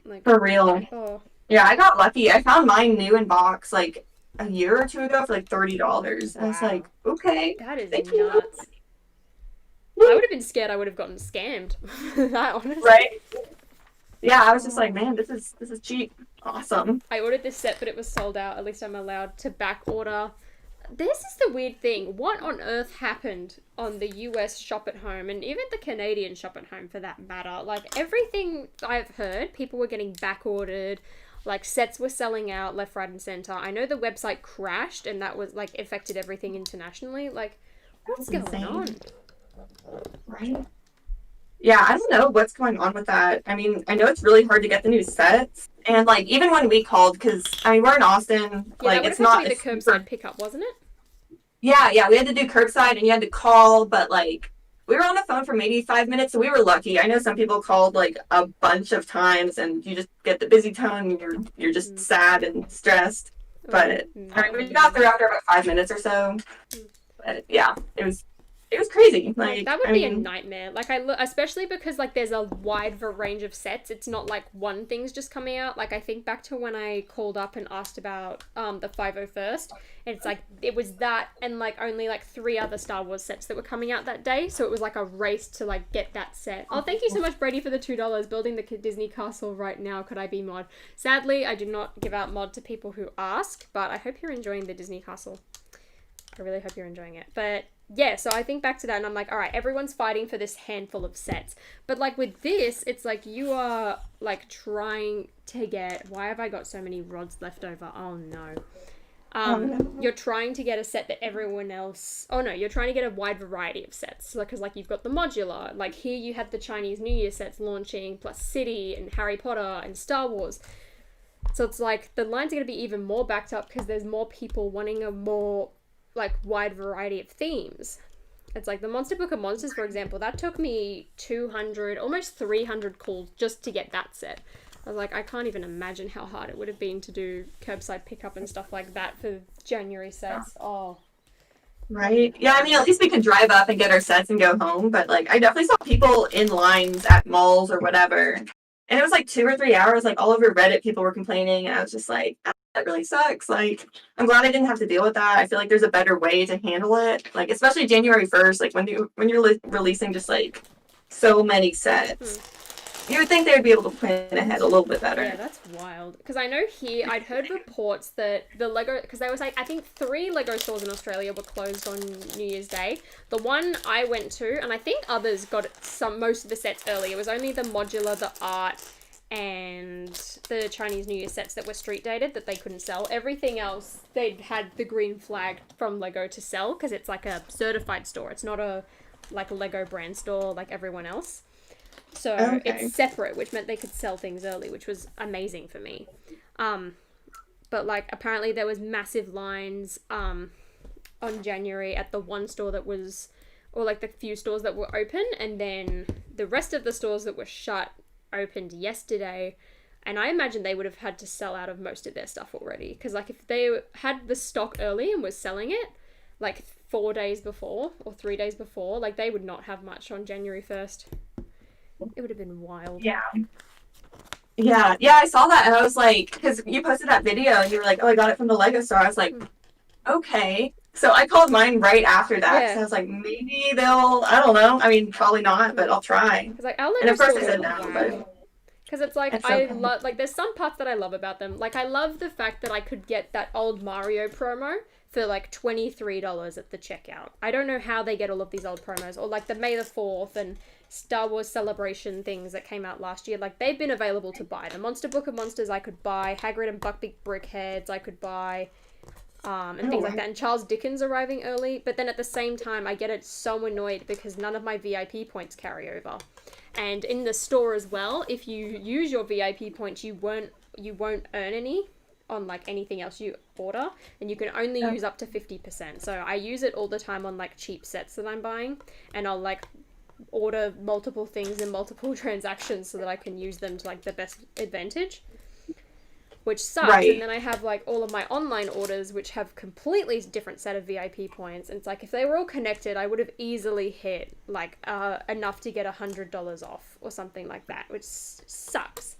Like, For real. oh, Yeah, I got lucky. I found mine new in box like a year or two ago for like $30. And I was wow. like, okay, That is thank you. nuts. I would have been scared I would have gotten scammed. That honestly. Right? Yeah, I was just like, man, this is cheap. Awesome. I ordered this set, but it was sold out. At least I'm allowed to back order. This is the weird thing. What on earth happened on the US shop at home, and even the Canadian shop at home for that matter? Like, everything I've heard, people were getting back ordered. Like, sets were selling out left, right, and center. I know the website crashed, and that was like affected everything internationally. Like, what's That's going on? Right? Yeah, I don't know what's going on with that. I mean, I know it's really hard to get the new sets. And like even when we called, because I mean we're in Austin, Yeah, like that would it's have had not to be a the super curbside pickup, wasn't it? yeah, we had to do curbside and you had to call, but like we were on the phone for maybe 5 minutes, so we were lucky. I know some people called like a bunch of times and you just get the busy tone and you're just sad and stressed. But I mean, we got through after about 5 minutes or so. But yeah, it was crazy. Like that would I be a mean, nightmare. Like especially because like there's a wide range of sets. It's not like one thing's just coming out. Like I think back to when I called up and asked about the 501st, and it's like it was that and like only like 3 other Star Wars sets that were coming out that day. So it was like a race to like get that set. Oh, thank you so much, Brady, for the $2. Building the Disney castle right now. Could I be mod? Sadly, I do not give out mod to people who ask, but I hope you're enjoying the Disney castle. I really hope you're enjoying it. But yeah, so I think back to that and I'm like, all right, everyone's fighting for this handful of sets. But like with this, it's like you are like trying to get, why have I got so many rods left over? Oh no. You're trying to get a set that everyone else, oh no, you're trying to get a wide variety of sets. Because like you've got the modular, like here you have the Chinese New Year sets launching, plus City and Harry Potter and Star Wars. So it's like the lines are going to be even more backed up because there's more people wanting a more like wide variety of themes. It's like the Monster Book of Monsters, for example, that took me 200, almost 300 calls just to get that set. I was like, I can't even imagine how hard it would have been to do curbside pickup and stuff like that for January sets. Oh. right? Yeah, I mean, at least we could drive up and get our sets and go home. But like, I definitely saw people in lines at malls or whatever, and it was like 2 or 3 hours. Like all over Reddit, people were complaining, and I was just like, that really sucks. Like, I'm glad I didn't have to deal with that. I feel like there's a better way to handle it. Like, especially January 1st, like when you're releasing just like so many sets. You would think they would be able to plan ahead a little bit better. Yeah, that's wild. Because I know here, I'd heard reports that the Lego, because there was like, I think 3 Lego stores in Australia were closed on New Year's Day. The one I went to, and I think others got most of the sets early. It was only the modular, the art, and the Chinese New Year sets that were street dated that they couldn't sell. Everything else, they'd had the green flag from Lego to sell, because it's like a certified store. It's not a Lego brand store like everyone else. So it's separate, which meant they could sell things early, which was amazing for me. But like apparently there was massive lines on January at the one store that was, or like the few stores that were open, and then the rest of the stores that were shut opened yesterday. And I imagine they would have had to sell out of most of their stuff already, because like if they had the stock early and was selling it like 4 days before or 3 days before, like they would not have much on January 1st. It would have been wild. Yeah, I saw that and I was like, because you posted that video and you were like, oh, I got it from the Lego store. I was like, okay. So I called mine right after that because I was like, maybe they'll, I don't know. I mean, probably not, but I'll try. Like, and of course they said no, but... Because it's like, I love, like, there's some parts that I love about them. Like, I love the fact that I could get that old Mario promo for like $23 at the checkout. I don't know how they get all of these old promos, or like the May the 4th and Star Wars Celebration things that came out last year. Like, they've been available to buy. The Monster Book of Monsters I could buy, Hagrid and Buckbeak Brickheads I could buy, and things like that. And Charles Dickens arriving early, but then at the same time I get it so annoyed because none of my VIP points carry over. And in the store as well, if you use your VIP points, you won't earn any on like anything else you order, and you can only use up to 50%. So I use it all the time on like cheap sets that I'm buying, and I'll like order multiple things in multiple transactions so that I can use them to like the best advantage, which sucks. Right. And then I have like all of my online orders, which have completely different set of VIP points. And it's like, if they were all connected, I would have easily hit like enough to get $100 off or something like that, which sucks.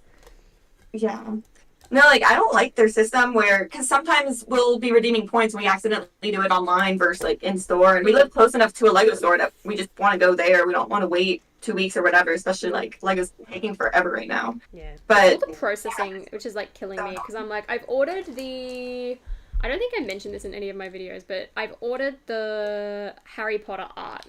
Yeah. No, like, I don't like their system where, because sometimes we'll be redeeming points when we accidentally do it online versus, like, in store. And we live close enough to a Lego store that we just want to go there. We don't want to wait 2 weeks or whatever, especially, like, Lego's taking forever right now. Yeah. But all the processing, which is, like, killing me, because I'm like, I've ordered the... I don't think I mentioned this in any of my videos, but I've ordered the Harry Potter art.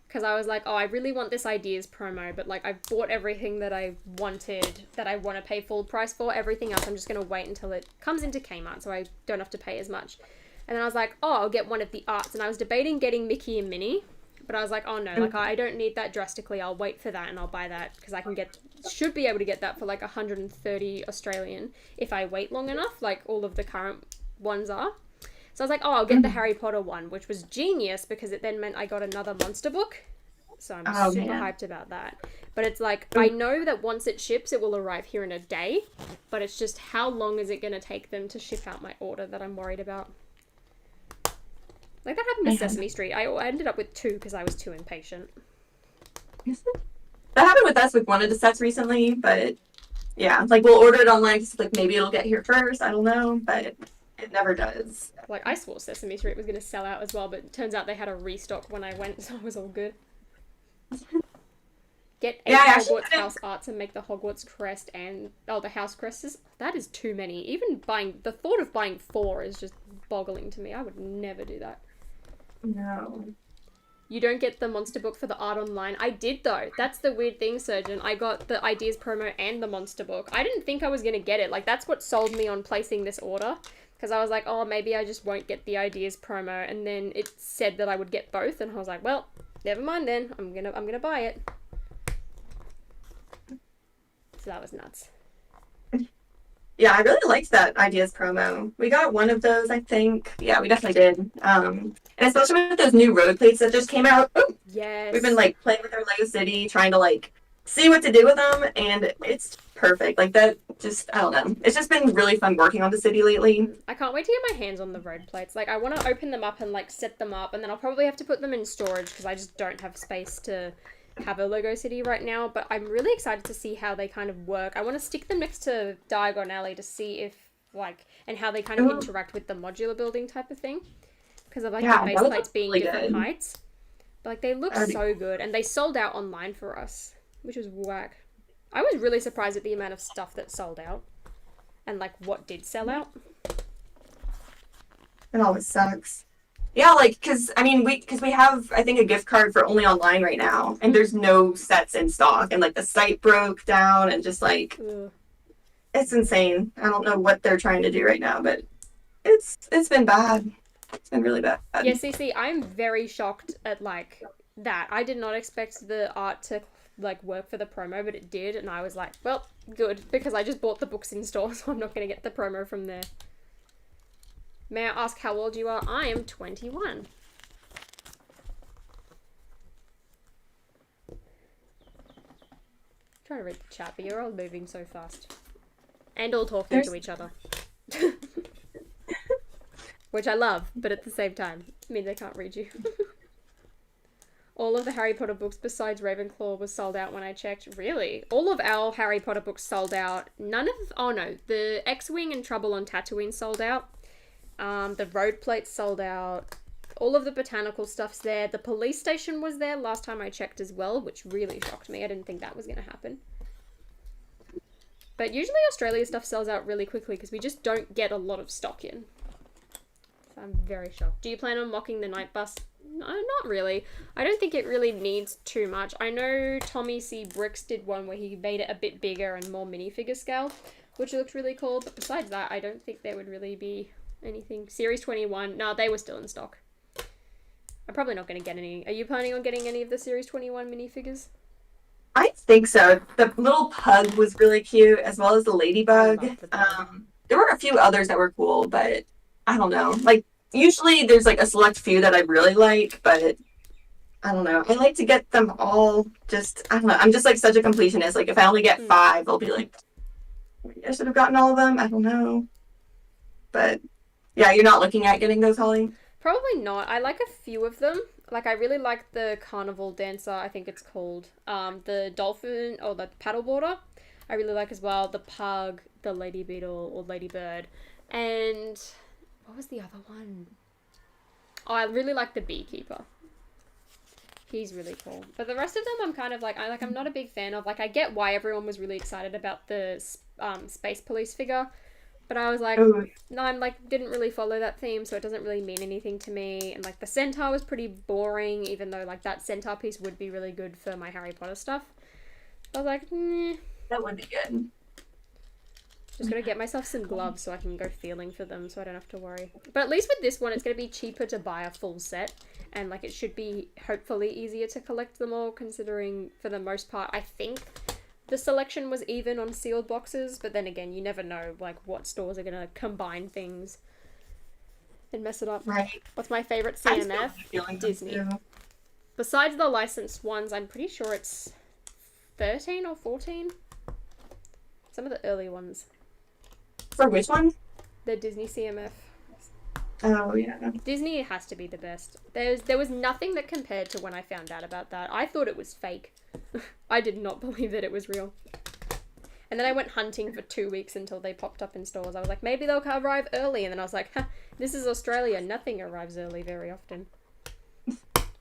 Because I was like, oh, I really want this Ideas promo, but, like, I've bought everything that I wanted, that I want to pay full price for. Everything else, I'm just going to wait until it comes into Kmart, so I don't have to pay as much. And then I was like, oh, I'll get one of the arts. And I was debating getting Mickey and Minnie, but I was like, oh, no, like, I don't need that drastically. I'll wait for that, and I'll buy that, because I can should be able to get that for, like, 130 Australian if I wait long enough, like all of the current ones are. So I was like, oh, I'll get the Harry Potter one, which was genius because it then meant I got another monster book. So I'm super hyped about that. But it's like, I know that once it ships, it will arrive here in a day. But it's just how long is it going to take them to ship out my order that I'm worried about. Like, that happened to Sesame Street. I ended up with 2 because I was too impatient. that happened with us with one of the sets recently, but yeah, like, we'll order it online, like, maybe it'll get here first. I don't know, but... it never does. Like, I swore Sesame Street was going to sell out as well, but it turns out they had a restock when I went, so it was all good. Get 8 Hogwarts house arts and make the Hogwarts crest and... oh, the house crest is... that is too many. Even buying... the thought of buying 4 is just boggling to me. I would never do that. No. You don't get the monster book for the art online. I did, though. That's the weird thing, Surgeon. I got the Ideas promo and the monster book. I didn't think I was going to get it. Like, that's what sold me on placing this order. Because I was like, oh, maybe I just won't get the Ideas promo. And then it said that I would get both. And I was like, well, never mind then. I'm gonna buy it. So that was nuts. Yeah, I really liked that Ideas promo. We got one of those, I think. Yeah, we definitely did. And especially with those new road plates that just came out. Ooh, yes. We've been, like, playing with our Lego City, trying to, like, see what to do with them. And it's perfect. Like, that just, I don't know. It's just been really fun working on the city lately. I can't wait to get my hands on the road plates. Like, I want to open them up and, like, set them up. And then I'll probably have to put them in storage because I just don't have space to have a Lego City right now. But I'm really excited to see how they kind of work. I want to stick them next to Diagon Alley to see if, like, and how they kind of interact with the modular building type of thing. Because of, like, the base plates being really different heights. But, like, they look so good. And they sold out online for us, which was whack. I was really surprised at the amount of stuff that sold out. And, like, what did sell out. It always sucks. Yeah, like, because we have, I think, a gift card for only online right now. And there's no sets in stock. And, like, the site broke down and just, like, it's insane. I don't know what they're trying to do right now, but it's been bad. It's been really bad. Yeah, see, I'm very shocked at, like, that. I did not expect the art to... like, work for the promo, but it did, and I was like, well, good, because I just bought the books in store, so I'm not going to get the promo from there. May I ask how old you are? I am 21. I'm trying to read the chat, but you're all moving so fast. And all talking to each other. Which I love, but at the same time, it means I can't read you. All of the Harry Potter books besides Ravenclaw was sold out when I checked. Really? All of our Harry Potter books sold out. None of... oh no. The X-Wing and Trouble on Tatooine sold out. The road plates sold out. All of the botanical stuff's there. The police station was there last time I checked as well, which really shocked me. I didn't think that was going to happen. But usually Australia stuff sells out really quickly because we just don't get a lot of stock in. So I'm very shocked. Do you plan on mocking the night bus? No, not really. I don't think it really needs too much. I know Tommy C. Bricks did one where he made it a bit bigger and more minifigure scale, which looked really cool. But besides that, I don't think there would really be anything. Series 21, no, they were still in stock. I'm probably not going to get any. Are you planning on getting any of the Series 21 minifigures? I think so. The little pug was really cute, as well as the ladybug. There were a few others that were cool, but I don't know. Like, usually there's like a select few that I really like, but I don't know. I like to get them all just, I don't know. I'm just like such a completionist. Like if I only get 5, I'll be like, I should have gotten all of them. I don't know. But yeah, you're not looking at getting those, Holly? Probably not. I like a few of them. Like I really like the carnival dancer, I think it's called. The dolphin or the paddleboarder, I really like as well. The pug, the lady beetle or ladybird, and what was the other one? Oh, I really like the beekeeper. He's really cool. But the rest of them, I'm kind of like, I'm not a big fan of. Like, I get why everyone was really excited about the space police figure, but I was like, Oh, no, I'm like, didn't really follow that theme, so it doesn't really mean anything to me. And like, the centaur was pretty boring, even though like that centaur piece would be really good for my Harry Potter stuff. I was like, that would be good. just gotta get myself some gloves so I can go feeling for them, so I don't have to worry. But at least with this one, it's gonna be cheaper to buy a full set, and like it should be hopefully easier to collect them all, considering for the most part, I think the selection was even on sealed boxes, but then again, you never know like what stores are gonna combine things and mess it up. Right. What's my favorite I still CMF? have a feeling Disney. too. Besides the licensed ones, I'm pretty sure it's 13 or 14. Some of the early ones. For which one? The Disney CMF. Oh, yeah. Disney has to be the best. There was nothing that compared to when I found out about that. I thought it was fake. I did not believe that it was real. And then I went hunting for 2 weeks until they popped up in stores. I was like, maybe they'll arrive early. And then I was like, this is Australia. Nothing arrives early very often.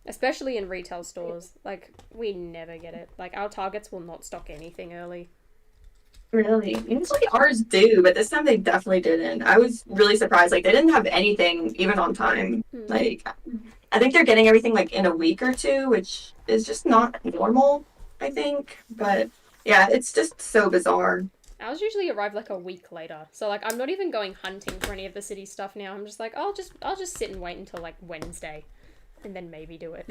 Especially in retail stores. Like, we never get it. Like, our Targets will not stock anything early. Really? Usually ours do, but this time they definitely didn't. I was really surprised. Like, they didn't have anything even on time. Like, I think they're getting everything, like, in a week or two, which is just not normal, I think. But, yeah, it's just so bizarre. Ours usually arrive, like, a week later. So, like, I'm not even going hunting for any of the city stuff now. I'm just like, I'll just sit and wait until, like, Wednesday. And then maybe do it.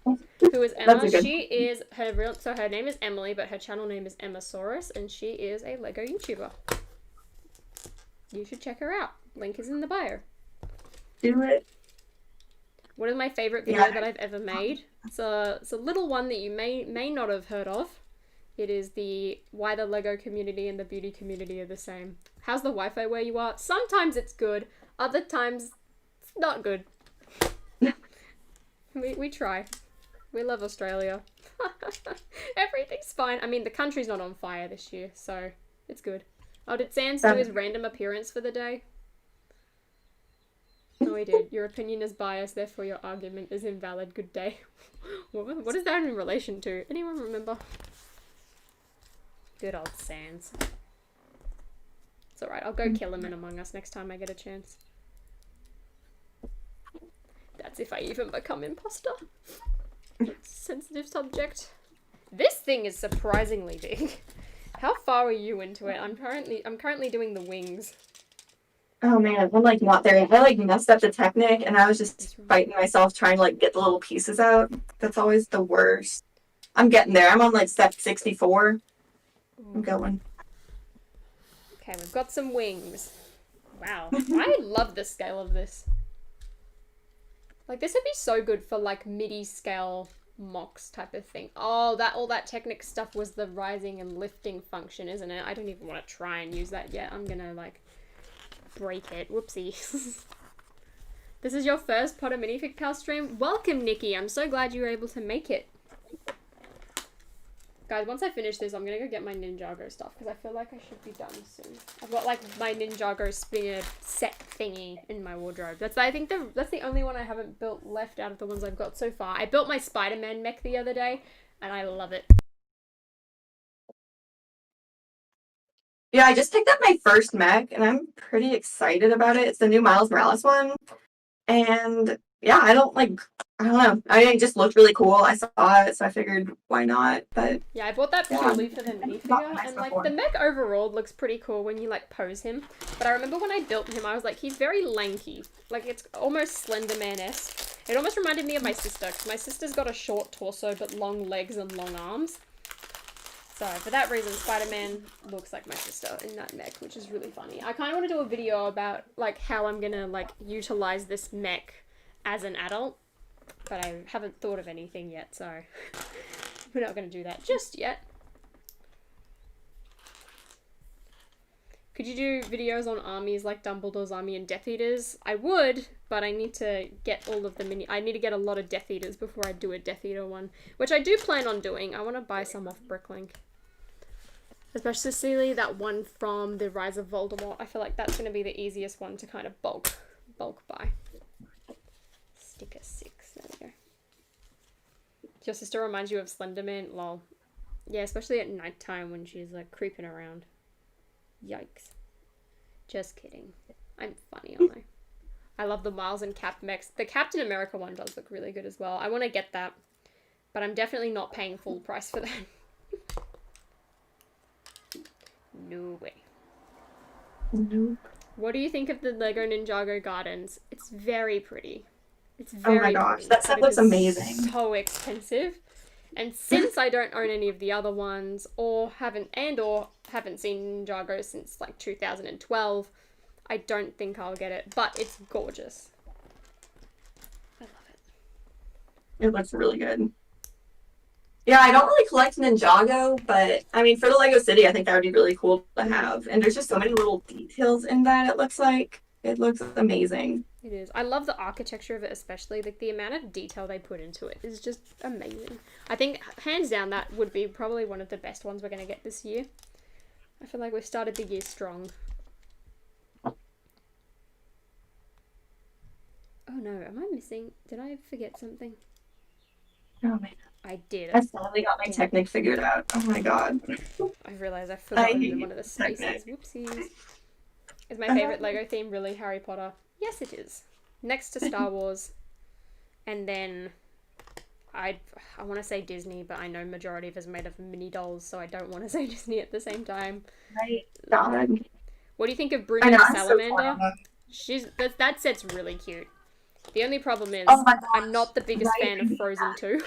Who is Emma? She is her name is Emily, but her channel name is Emmasaurus, and she is a Lego YouTuber. You should check her out. Link is in the bio. Do it. What is my favorite video that I've ever made? It's a little one that you may not have heard of. It is the why the Lego community and the beauty community are the same. How's the Wi-Fi where you are? Sometimes it's good, other times it's not good. We try. We love Australia. Everything's fine. I mean, the country's not on fire this year, so it's good. Oh, did Sans do his random appearance for the day? No, he did. Your opinion is biased, therefore your argument is invalid. Good day. What is that in relation to? Anyone remember? Good old Sans. It's alright. I'll go kill him in Among Us next time I get a chance. That's if I even become imposter. Sensitive subject. This thing is surprisingly big. How far are you into it? I'm currently doing the wings. Oh man, I'm like not there. I like messed up the Technic and I was just fighting myself trying to like get the little pieces out. That's always the worst. I'm getting there. I'm on like step 64. I'm going. Okay, we've got some wings. Wow. I love the scale of this. Like, this would be so good for, like, MIDI scale mocks type of thing. Oh, all that Technic stuff was the rising and lifting function, isn't it? I don't even want to try and use that yet. I'm gonna, like, break it. Whoopsie. This is your first Potter Minifig Pal stream? Welcome, Nikki. I'm so glad you were able to make it. Guys, once I finish this, I'm gonna go get my Ninjago stuff, because I feel like I should be done soon. I've got, like, my Ninjago spinner set thingy in my wardrobe. I think that's the only one I haven't built left out of the ones I've got so far. I built my Spider-Man mech the other day, and I love it. Yeah, I just picked up my first mech, and I'm pretty excited about it. It's the new Miles Morales one. And, yeah, I don't know. It just looked really cool. I saw it, so I figured, why not? But yeah, I bought that purely for the minifigure, and like the mech overall looks pretty cool when you like pose him. But I remember when I built him, I was like, he's very lanky. Like, it's almost Slenderman-esque. It almost reminded me of my sister, because my sister's got a short torso but long legs and long arms. So for that reason, Spider-Man looks like my sister in that mech, which is really funny. I kind of want to do a video about like how I'm gonna like utilize this mech as an adult. But I haven't thought of anything yet, so we're not going to do that just yet. Could you do videos on armies like Dumbledore's army and Death Eaters? I would, but I need to get all of the I need to get a lot of Death Eaters before I do a Death Eater one, which I do plan on doing. I want to buy some off Bricklink. Especially that one from the Rise of Voldemort. I feel like that's going to be the easiest one to kind of bulk buy. Sticker 6. There we go. Your sister reminds you of Slenderman? Lol. Yeah, especially at nighttime when she's like creeping around. Yikes. Just kidding. I'm funny, aren't I? I love the Miles and Cap mechs. The Captain America one does look really good as well. I want to get that, but I'm definitely not paying full price for that. No way. Nope. What do you think of the Lego Ninjago Gardens? It's very pretty. It's very Oh my gosh, pretty, that set looks amazing. So expensive. And since I don't own any of the other ones, or haven't seen Ninjago since like 2012, I don't think I'll get it. But it's gorgeous. I love it. It looks really good. Yeah, I don't really collect Ninjago, but I mean, for the Lego City, I think that would be really cool to have. And there's just so many little details in that, it looks like. It looks amazing. It is. I love the architecture of it, especially. Like, the amount of detail they put into it is just amazing. I think, hands down, that would be probably one of the best ones we're going to get this year. I feel like we've started the year strong. Oh no, am I missing? Did I forget something? Oh man. I did. I finally got my Technic figured out. Oh my god. I realized I forgot one of the spaces. Whoopsies. Is my favorite Lego theme really Harry Potter? Yes, it is. Next to Star Wars. And then I want to say Disney, but I know majority of it is made of mini dolls, so I don't want to say Disney at the same time. Right. God. What do you think of Bruno the Salamander? That set's really cute. The only problem is I'm not the biggest fan of Frozen 2.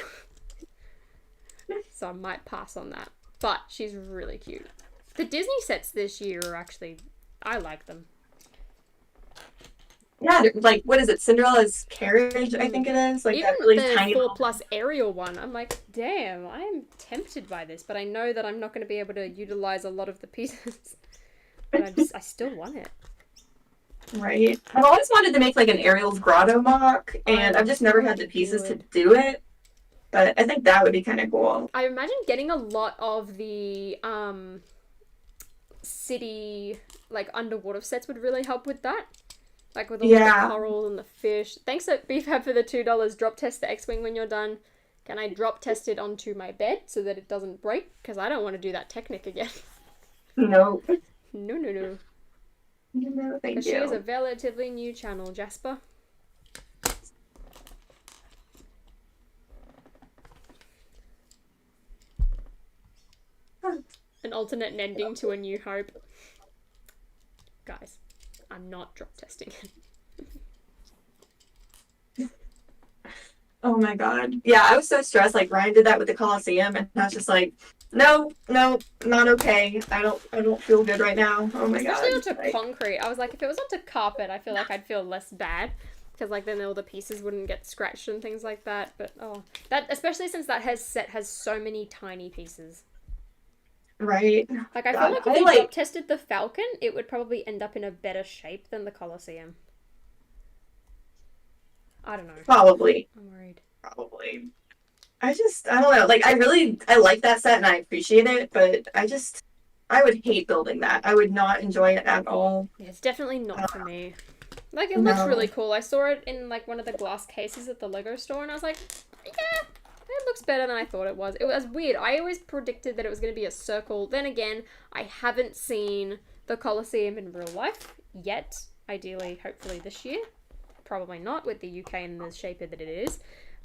So I might pass on that. But she's really cute. The Disney sets this year are actually, I like them. Yeah, like, what is it? Cinderella's Carriage, I think it is. Like, even that really the tiny 4+ Ariel one, I'm like, damn, I'm tempted by this, but I know that I'm not going to be able to utilize a lot of the pieces. But I still want it. Right. I've always wanted to make like an Ariel's Grotto mock, and I've just never had the pieces to do it. But I think that would be kind of cool. I imagine getting a lot of the city, like, underwater sets would really help with that. Like, with all the coral and the fish. Thanks at BFAB for the $2. Drop test the X-Wing when you're done. Can I drop test it onto my bed so that it doesn't break? Because I don't want to do that Technic again. No. No. No, thank you. She is a relatively new channel, Jasper. An alternate ending to A New Hope. Guys, I'm not drop testing it. Oh my god. Yeah, I was so stressed. Like, Ryan did that with the Coliseum, and I was just like, no, not okay. I don't feel good right now. Oh my god. Especially onto concrete. I was like, if it was onto carpet, I feel like I'd feel less bad. Because, like, then all the pieces wouldn't get scratched and things like that. But, that, especially since that set has so many tiny pieces. Right. Like, I feel like if you drop tested the Falcon, it would probably end up in a better shape than the Colosseum. I don't know. Probably. I'm worried. Probably. I don't know. Like, I like that set and I appreciate it, but I would hate building that. I would not enjoy it at all. Yeah, it's definitely not for me. Like, it looks really cool. I saw it in, like, one of the glass cases at the Lego store, and I was like, yeah, it looks better than I thought it was. It was weird. I always predicted that it was going to be a circle. Then again, I haven't seen the Colosseum in real life yet. Ideally, hopefully this year. Probably not with the UK and the shape that it is.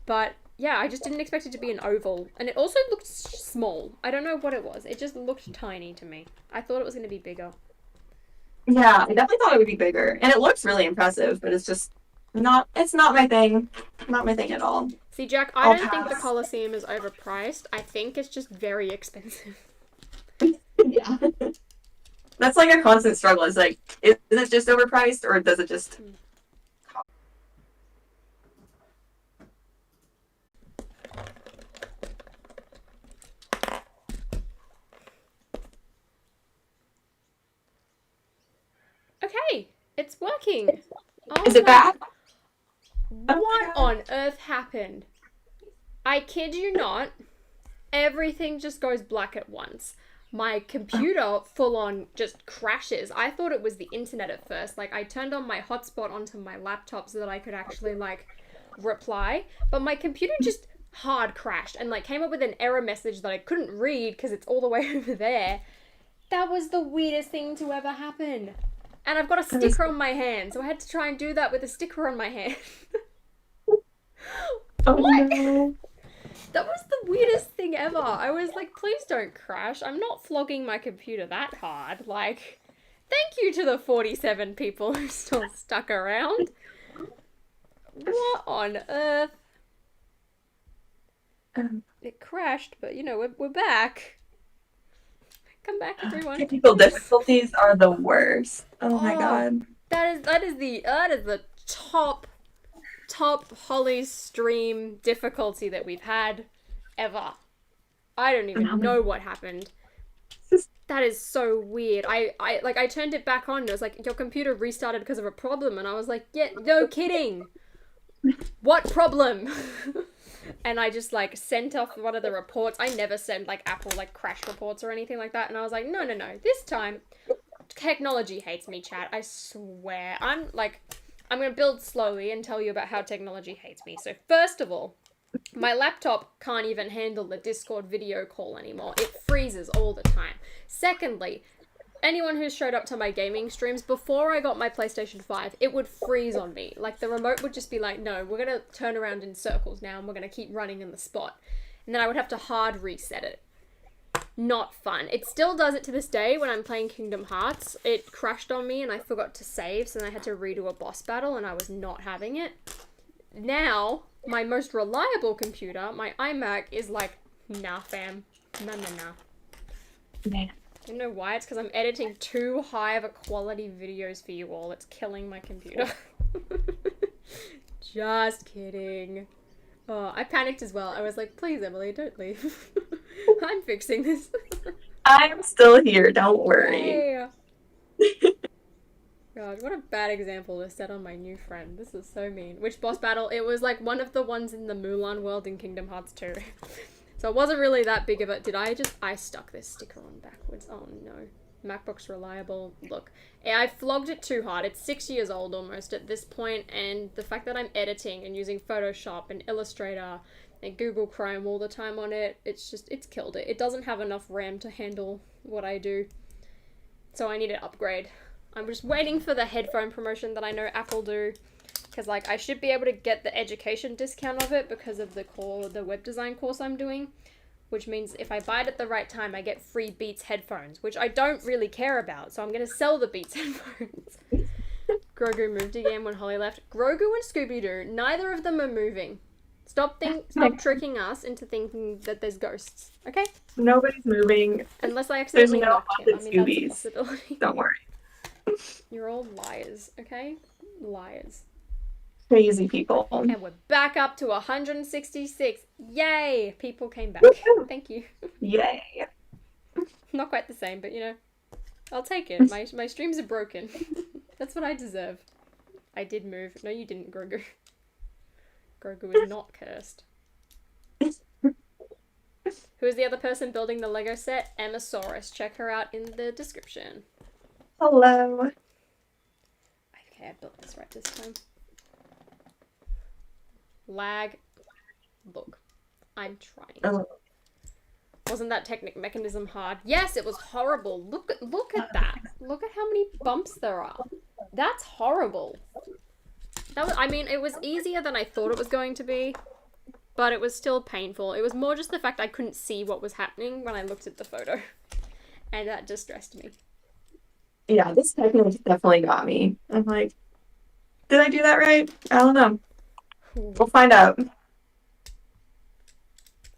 But yeah, I just didn't expect it to be an oval. And it also looked small. I don't know what it was. It just looked tiny to me. I thought it was going to be bigger. Yeah, I definitely thought it would be bigger. And it looks really impressive, but it's just it's not my thing. Not my thing at all. See, Jack, I don't think the Colosseum is overpriced. I think it's just very expensive. Yeah. That's like a constant struggle. It's like, is it just overpriced or does it just... Okay, it's working. Oh Is it my- back? What on earth happened? I kid you not. Everything just goes black at once. My computer full on just crashes. I thought it was the internet at first. Like, I turned on my hotspot onto my laptop so that I could actually, like, reply. But my computer just hard crashed and, like, came up with an error message that I couldn't read because it's all the way over there. That was the weirdest thing to ever happen. And I've got a sticker on my hand, so I had to try and do that with a sticker on my hand. Oh What? no. That was the weirdest thing ever. I was like, please don't crash. I'm not flogging my computer that hard. Like, thank you to the 47 people who still stuck around. What on earth? It crashed, but you know, we're back. Come back, everyone. Technical difficulties are the worst. Oh my god. That is the top Holly stream difficulty that we've had ever. I don't even know what happened. That is so weird. I turned it back on and it was like, your computer restarted because of a problem, and I was like, yeah, no kidding. What problem? And I just like sent off one of the reports. I never send like Apple like crash reports or anything like that, and I was like, no, this time technology hates me, chat. I swear. I'm gonna build slowly and tell you about how technology hates me. So first of all, my laptop can't even handle the Discord video call anymore. It freezes all the time. Secondly, anyone who's showed up to my gaming streams, before I got my PlayStation 5, it would freeze on me. Like, the remote would just be like, no, we're gonna turn around in circles now and we're gonna keep running in the spot. And then I would have to hard reset it. Not fun. It still does it to this day when I'm playing Kingdom Hearts. It crashed on me and I forgot to save, so then I had to redo a boss battle and I was not having it. Now, my most reliable computer, my iMac, is like, nah fam. Nah. Man. You know why? It's because I'm editing too high of a quality videos for you all. It's killing my computer. Just kidding. Oh, I panicked as well. I was like, please, Emily, don't leave. I'm fixing this. I'm still here, don't worry. Hey. God, what a bad example to set on my new friend. This is so mean. Which boss battle? It was like one of the ones in the Mulan world in Kingdom Hearts 2. So it wasn't really that big of a... I stuck this sticker on backwards. Oh no. MacBook's reliable. Look, I flogged it too hard. It's 6 years old almost at this point, and the fact that I'm editing and using Photoshop and Illustrator and Google Chrome all the time on it, it's killed it. It doesn't have enough RAM to handle what I do. So I need to upgrade. I'm just waiting for the headphone promotion that I know Apple do. Because, like, I should be able to get the education discount of it because of the web design course I'm doing. Which means if I buy it at the right time, I get free Beats headphones, which I don't really care about. So I'm going to sell the Beats headphones. Grogu moved again when Holly left. Grogu and Scooby-Doo, neither of them are moving. Stop tricking us into thinking that there's ghosts, okay? Nobody's moving. Unless I accidentally There's no knocked him. I mean, that's a Scoobies. possibility. Don't worry. You're all liars, okay? Liars. Crazy people. And we're back up to 166. Yay! People came back. Woo-hoo. Thank you. Yay. Not quite the same, but you know, I'll take it. My streams are broken. That's what I deserve. I did move. No, you didn't, Grogu. Grogu is not cursed. Who is the other person building the Lego set? Emmasaurus. Check her out in the description. Hello. Okay, I built this right this time. Lag. Look, I'm trying. Oh. Wasn't that technic mechanism hard? Yes, it was horrible. Look at that. Look at how many bumps there are. That's horrible. I mean, it was easier than I thought it was going to be, but it was still painful. It was more just the fact I couldn't see what was happening when I looked at the photo, and that distressed me. Yeah, this technique definitely got me. I'm like, did I do that right? I don't know. We'll find out.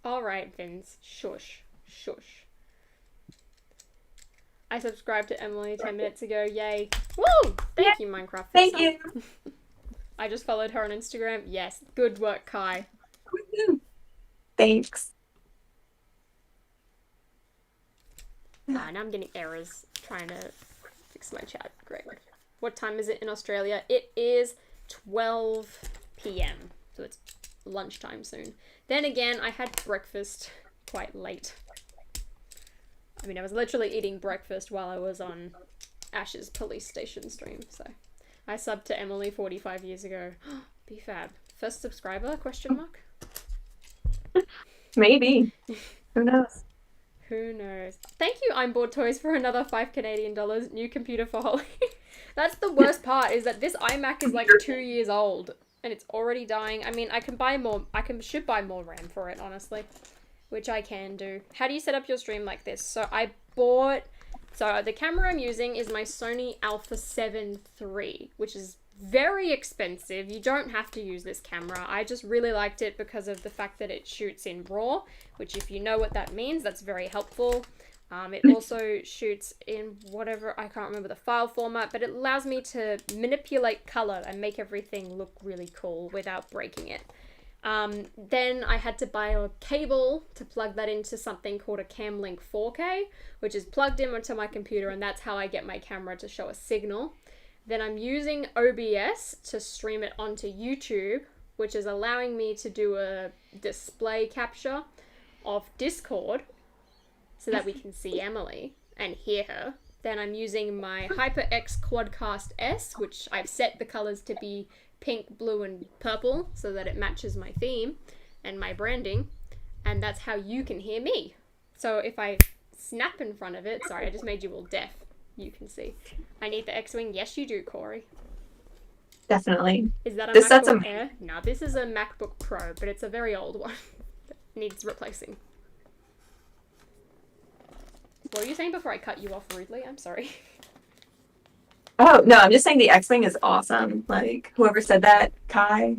All right, Vince. Shush. I subscribed to Emily 10 minutes ago. Yay. Woo! Thank you, Minecraft. Thank you. I just followed her on Instagram. Yes. Good work, Kai. Thanks. Now I'm getting errors trying to fix my chat. Great. What time is it in Australia? It is 12 p.m. So it's lunchtime soon. Then again, I had breakfast quite late. I mean, I was literally eating breakfast while I was on Ash's police station stream, so I subbed to Emily 45 years ago. Be fab. First subscriber, question mark? Maybe. Who knows? Who knows? Thank you, I'm Bored Toys, for another $5 Canadian. New computer for Holly. That's the worst part, is that this iMac is like 2 years old and it's already dying. I mean, I should buy more RAM for it, honestly, which I can do. How do you set up your stream like this? So the camera I'm using is my Sony Alpha 7 III, which is very expensive. You don't have to use this camera. I just really liked it because of the fact that it shoots in RAW, which, if you know what that means, that's very helpful. It also shoots in whatever, I can't remember the file format, but it allows me to manipulate color and make everything look really cool without breaking it. Then I had to buy a cable to plug that into something called a CamLink 4K, which is plugged in onto my computer, and that's how I get my camera to show a signal. Then I'm using OBS to stream it onto YouTube, which is allowing me to do a display capture of Discord so that we can see Emily and hear her. Then I'm using my HyperX Quadcast S, which I've set the colors to be pink, blue, and purple so that it matches my theme and my branding, and that's how you can hear me. So if I snap in front of it, sorry, I just made you all deaf. You can see. I need the X-Wing. Yes, you do, Corey. Definitely. Is that a MacBook Air? No, this is a MacBook Pro, but it's a very old one. Needs replacing. What were you saying before I cut you off rudely? I'm sorry. Oh, no, I'm just saying the X-Wing is awesome. Like, whoever said that, Kai,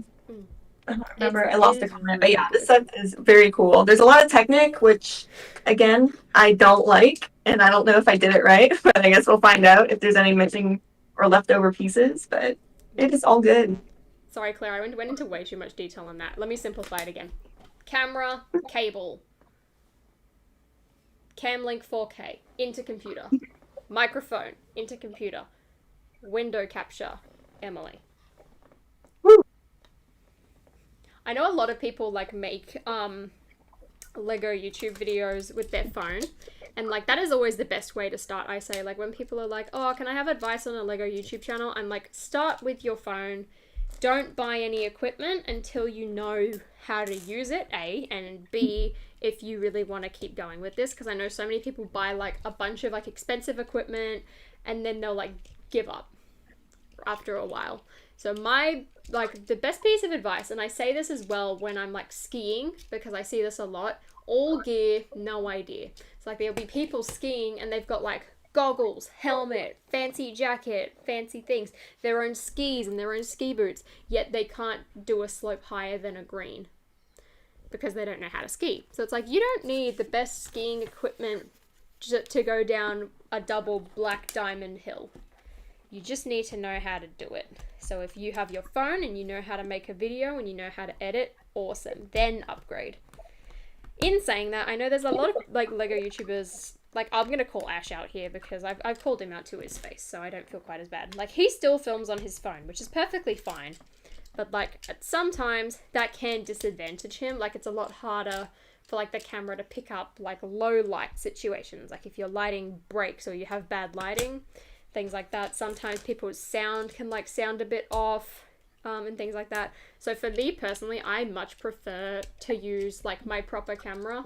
I don't remember. I lost the comment. But yeah, this set is very cool. There's a lot of Technic, which, again, I don't like. And I don't know if I did it right. But I guess we'll find out if there's any missing or leftover pieces. But it is all good. Sorry, Claire. I went into way too much detail on that. Let me simplify it again. Camera, cable. CamLink 4K, into computer. Microphone, into computer. Window capture, Emily. Woo. I know a lot of people like make Lego YouTube videos with their phone, and like that is always the best way to start. I say, like, when people are like, oh, can I have advice on a Lego YouTube channel? I'm like, start with your phone. Don't buy any equipment until you know how to use it, A, and B, if you really want to keep going with this, because I know so many people buy like a bunch of like expensive equipment and then they'll like give up after a while. So the best piece of advice, and I say this as well when I'm like skiing, because I see this a lot, all gear, no idea. It's like there'll be people skiing and they've got like goggles, helmet, fancy jacket, fancy things, their own skis and their own ski boots, yet they can't do a slope higher than a green because they don't know how to ski. So it's like, you don't need the best skiing equipment to go down a double black diamond hill. You just need to know how to do it. So if you have your phone and you know how to make a video and you know how to edit, awesome. Then upgrade. In saying that, I know there's a lot of like Lego YouTubers, like I'm going to call Ash out here because I've called him out to his face, so I don't feel quite as bad. Like, he still films on his phone, which is perfectly fine. But like sometimes that can disadvantage him. Like, it's a lot harder for like the camera to pick up like low light situations. Like if your lighting breaks or you have bad lighting, things like that. Sometimes people's sound can like sound a bit off, and things like that. So for me personally, I much prefer to use like my proper camera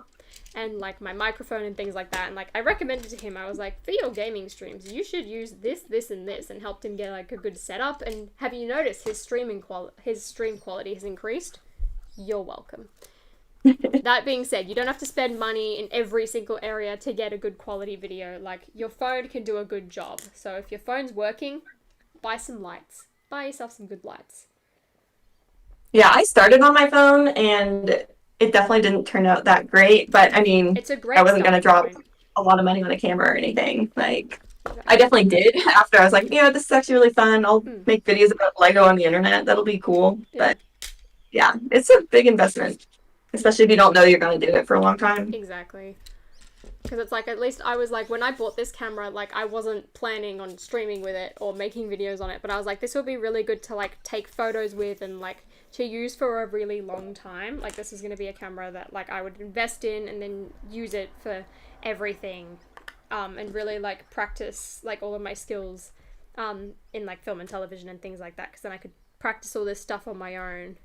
and like my microphone and things like that. And like I recommended to him, I was like, for your gaming streams, you should use this, this, and this, and helped him get like a good setup. And have you noticed his stream quality has increased? You're welcome. That being said, you don't have to spend money in every single area to get a good quality video. Like, your phone can do a good job. So if your phone's working, buy some lights. Buy yourself some good lights. Yeah, I started on my phone and it definitely didn't turn out that great. But I mean, it's a great I wasn't going to drop point. A lot of money on a camera or anything. Like, I definitely did after I was like, this is actually really fun. I'll make videos about Lego on the internet. That'll be cool. Yeah. But yeah, it's a big investment, especially if you don't know you're going to do it for a long time. Exactly. Because it's like, at least I was like, when I bought this camera, like I wasn't planning on streaming with it or making videos on it, but I was like, this would be really good to like take photos with and like to use for a really long time. Like this is going to be a camera that like I would invest in and then use it for everything, and really like practice like all of my skills in like film and television and things like that, because then I could practice all this stuff on my own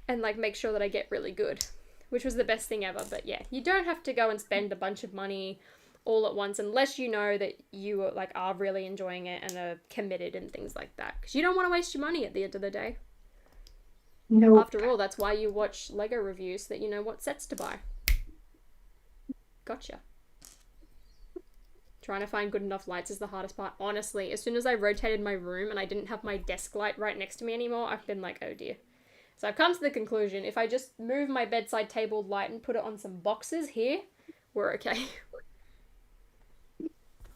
and like make sure that I get really good, which was the best thing ever. But yeah, you don't have to go and spend a bunch of money all at once unless you know that you like are really enjoying it and are committed and things like that, because you don't want to waste your money at the end of the day. Nope. After all, that's why you watch Lego reviews, so that you know what sets to buy. Gotcha. Trying to find good enough lights is the hardest part. Honestly, as soon as I rotated my room and I didn't have my desk light right next to me anymore, I've been like, oh dear. So I've come to the conclusion, if I just move my bedside table light and put it on some boxes here, we're okay.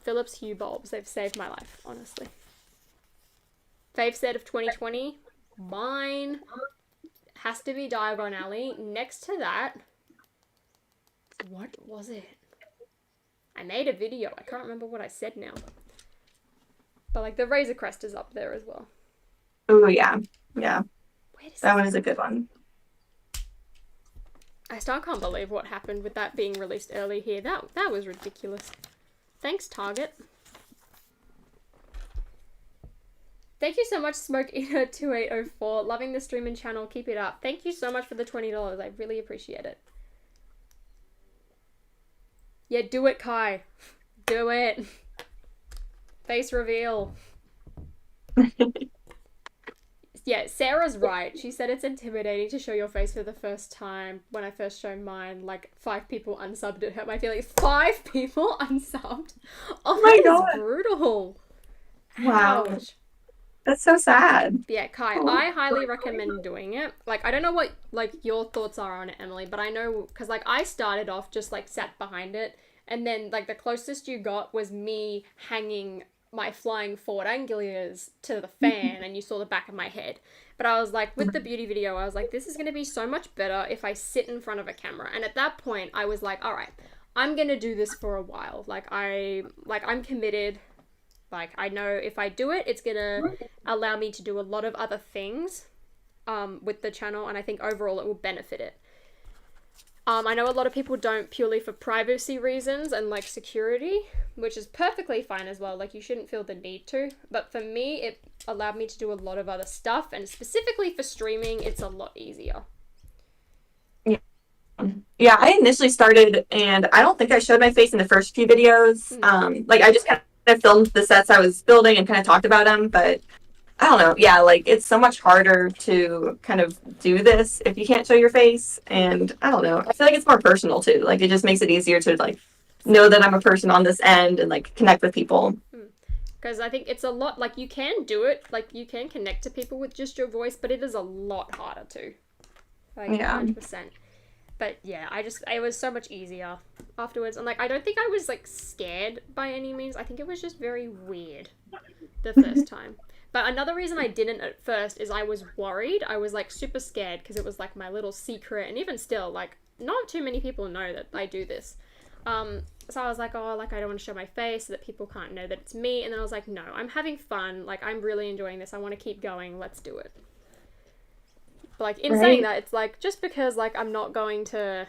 Philips Hue bulbs, they've saved my life, honestly. Fave set of 2020, mine has to be Diagon Alley. Next to that, what was it? I made a video. I can't remember what I said now. But like the Razor Crest is up there as well. Oh yeah. Yeah. That one is a good one. I still can't believe what happened with that being released early here. That was ridiculous. Thanks, Target. Thank you so much, Smoke Eater 2804. Loving the stream and channel. Keep it up. Thank you so much for the $20. I really appreciate it. Yeah, do it, Kai. Do it. Face reveal. Yeah, Sarah's right. She said it's intimidating to show your face for the first time. When I first showed mine, like 5 people unsubbed. It hurt my feelings. 5 people unsubbed? Oh my God. That's brutal. Wow. Ouch. That's so sad. Yeah, Kai, I highly recommend doing it. Like, I don't know what, like, your thoughts are on it, Emily, but I know, because, like, I started off just, like, sat behind it, and then, like, the closest you got was me hanging my flying forward anguliers to the fan, and you saw the back of my head. But I was like, with the beauty video, I was like, this is going to be so much better if I sit in front of a camera. And at that point, I was like, all right, I'm going to do this for a while. I'm committed. Like, I know if I do it, it's going to allow me to do a lot of other things with the channel, and I think overall it will benefit it. I know a lot of people don't purely for privacy reasons and, like, security, which is perfectly fine as well. Like, you shouldn't feel the need to. But for me, it allowed me to do a lot of other stuff, and specifically for streaming, it's a lot easier. Yeah, I initially started, and I don't think I showed my face in the first few videos. Like, I just kind of filmed the sets I was building and kind of talked about them, but I don't know. Yeah, like, it's so much harder to kind of do this if you can't show your face, and I don't know. I feel like it's more personal, too. Like, it just makes it easier to, like, know that I'm a person on this end and, like, connect with people. Because I think it's a lot, like, you can do it, like, you can connect to people with just your voice, but it is a lot harder, too. Like, yeah. 100%. But yeah, it was so much easier afterwards. And like, I don't think I was like scared by any means. I think it was just very weird the first time. But another reason I didn't at first is I was worried. I was like super scared because it was like my little secret. And even still, like, not too many people know that I do this. So I was like, oh, like, I don't want to show my face so that people can't know that it's me. And then I was like, no, I'm having fun. Like, I'm really enjoying this. I want to keep going. Let's do it. But, like, in saying that, it's, like, just because, like, I'm not going to,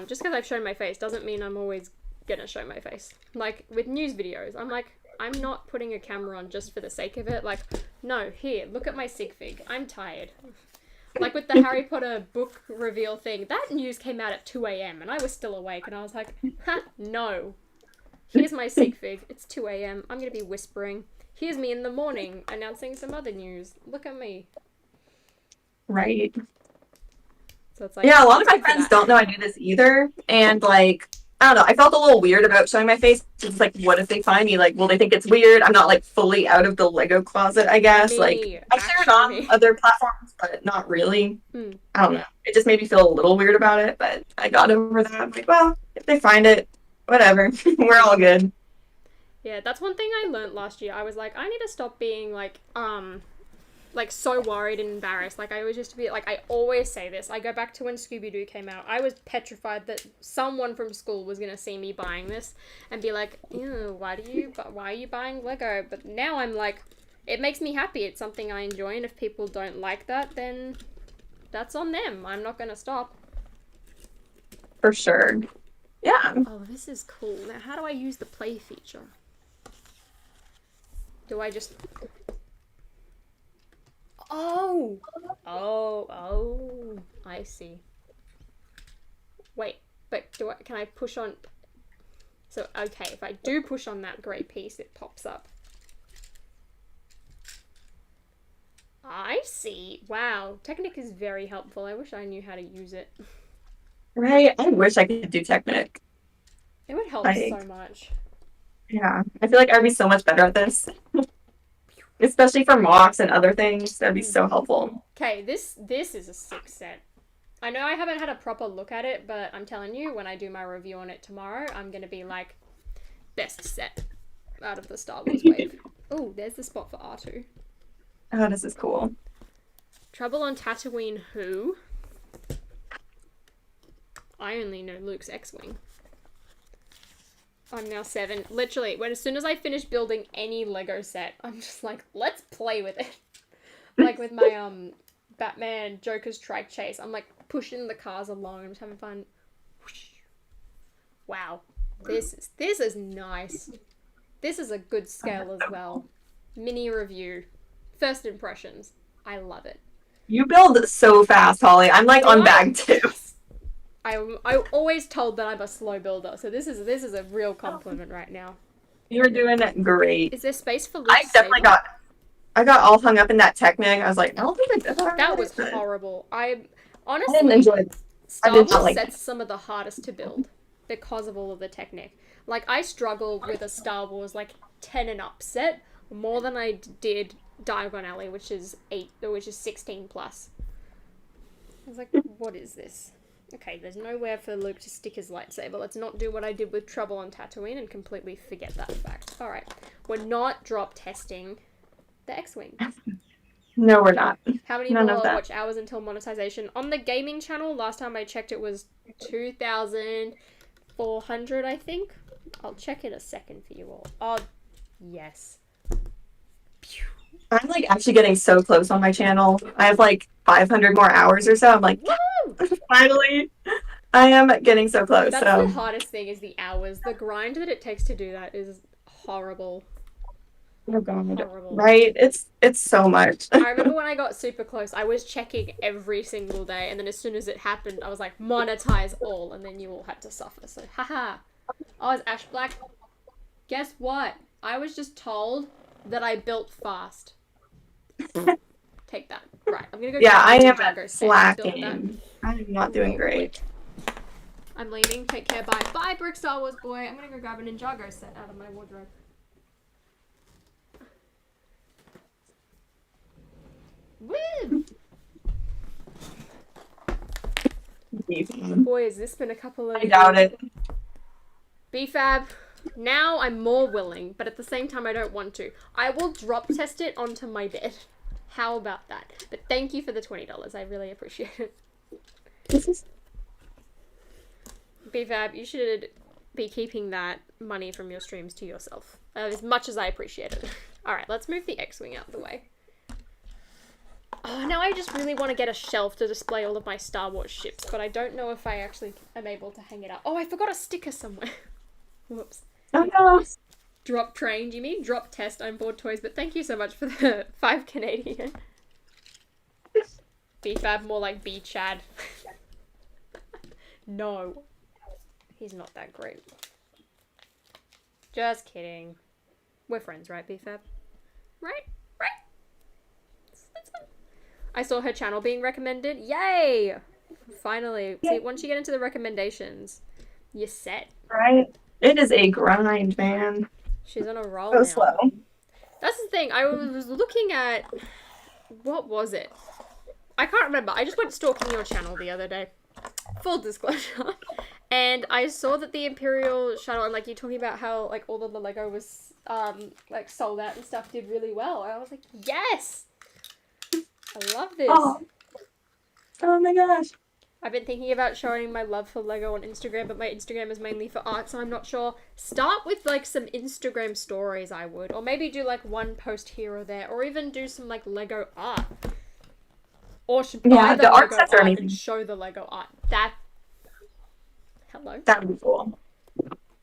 just because I've shown my face doesn't mean I'm always gonna show my face. Like, with news videos, I'm like, I'm not putting a camera on just for the sake of it. Like, no, here, look at my sig fig. I'm tired. Like, with the Harry Potter book reveal thing, that news came out at 2 a.m. and I was still awake, and I was like, ha, no. Here's my sig fig. It's 2 a.m. I'm gonna be whispering. Here's me in the morning announcing some other news. Look at me. Right. So it's like, yeah, a lot of my friends don't know I do this either. And, like, I don't know, I felt a little weird about showing my face. It's like, what if they find me? Like, will they think it's weird? I'm not, like, fully out of the Lego closet, I guess. Like, I share it on other platforms, but not really. I don't know. It just made me feel a little weird about it, but I got over that. I'm like, well, if they find it, whatever. We're all good. Yeah, that's one thing I learned last year. I was like, I need to stop being, like, like so worried and embarrassed. Like I always used to be like, I always say this. I go back to when Scooby-Doo came out. I was petrified that someone from school was gonna see me buying this and be like, ew, why are you buying Lego? But now I'm like, it makes me happy. It's something I enjoy, and if people don't like that, then that's on them. I'm not gonna stop. For sure. Yeah. Oh, this is cool. Now, how do I use the play feature? Do I just... Oh! Oh, I see. Wait, but can I push on... So, okay, if I do push on that grey piece, it pops up. I see. Wow, Technic is very helpful. I wish I knew how to use it. Right? I wish I could do Technic. It would help so much. Yeah, I feel like I'd be so much better at this. Especially for mocks and other things, that'd be so helpful. Okay, this is a sick set. I know I haven't had a proper look at it, but I'm telling you, when I do my review on it tomorrow, I'm gonna be like, best set out of the Star Wars wave. Oh, there's the spot for R2. Oh, this is cool. Trouble on Tatooine who? I only know Luke's X-Wing. I'm now 7. Literally, as soon as I finish building any Lego set, I'm just like, let's play with it. Like with my Batman Joker's trike chase, I'm like pushing the cars along. I'm just having fun. Wow, this is nice. This is a good scale as well. Mini review, first impressions. I love it. You build so fast, Holly. I'm like on bag 2. I always told that I'm a slow builder, so this is a real compliment right now. You're doing great. Is there space for I definitely I got all hung up in that Technic. I was like, I don't think I did that. That was horrible. I honestly didn't enjoy it. Star Wars sets some of the hardest to build because of all of the Technic. Like I struggled with a Star Wars like 10 and up set more than I did Diagon Alley, which is 16 plus. I was like, what is this? Okay, there's nowhere for Luke to stick his lightsaber. Let's not do what I did with Trouble on Tatooine and completely forget that fact. Alright, we're not drop testing the X-Wing. No, we're not. How many more watch hours until monetization? On the gaming channel, last time I checked it was 2,400, I think. I'll check in a second for you all. Oh, yes. I'm like actually getting so close on my channel. I have like 500 more hours or so. I'm like, finally, I am getting so close. That's the hardest thing is the hours. The grind that it takes to do that is horrible. Oh god. Horrible. Right? It's so much. I remember when I got super close, I was checking every single day, and then as soon as it happened, I was like, monetize all, and then you all had to suffer. So, haha. Oh, it's Ash Black. Guess what? I was just told that I built fast. Take that. Right, I'm gonna go. Yeah, I am slacking. I'm not doing great. I'm leaving. Take care. Bye. Bye, Brick Star Wars boy. I'm gonna go grab a Ninjago set out of my wardrobe. Woo! Boy, has this been a couple of... I doubt it. BFAB, now I'm more willing, but at the same time I don't want to. I will drop test it onto my bed. How about that? But thank you for the $20. I really appreciate it. BFAB, you should be keeping that money from your streams to yourself. As much as I appreciate it. Alright, let's move the X-Wing out of the way. Oh, now I just really want to get a shelf to display all of my Star Wars ships, but I don't know if I actually am able to hang it up. Oh, I forgot a sticker somewhere. Whoops. Oh no. Drop train, do you mean? Drop test, I'm bored toys, but thank you so much for the 5 Canadian. BFAB, more like B-Chad. No. He's not that great. Just kidding. We're friends, right, BFAB? Right? Right? That's fun. I saw her channel being recommended. Yay! Finally. Yay. See, once you get into the recommendations, you're set. Right? It is a grind, man. She's on a roll so now. Slow. That's the thing. I was looking at... What was it? I can't remember. I just went stalking your channel the other day. Full disclosure. And I saw that the Imperial Shuttle, and like you're talking about how like all of the Lego was like sold out and stuff, did really well. And I was like, yes! I love this. Oh my gosh. I've been thinking about showing my love for Lego on Instagram, but my Instagram is mainly for art, so I'm not sure. Start with like some Instagram stories, I would. Or maybe do like one post here or there, or even do some like Lego art. Or should buy the art Lego sets are art amazing. and show the Lego art. Hello? That would be cool.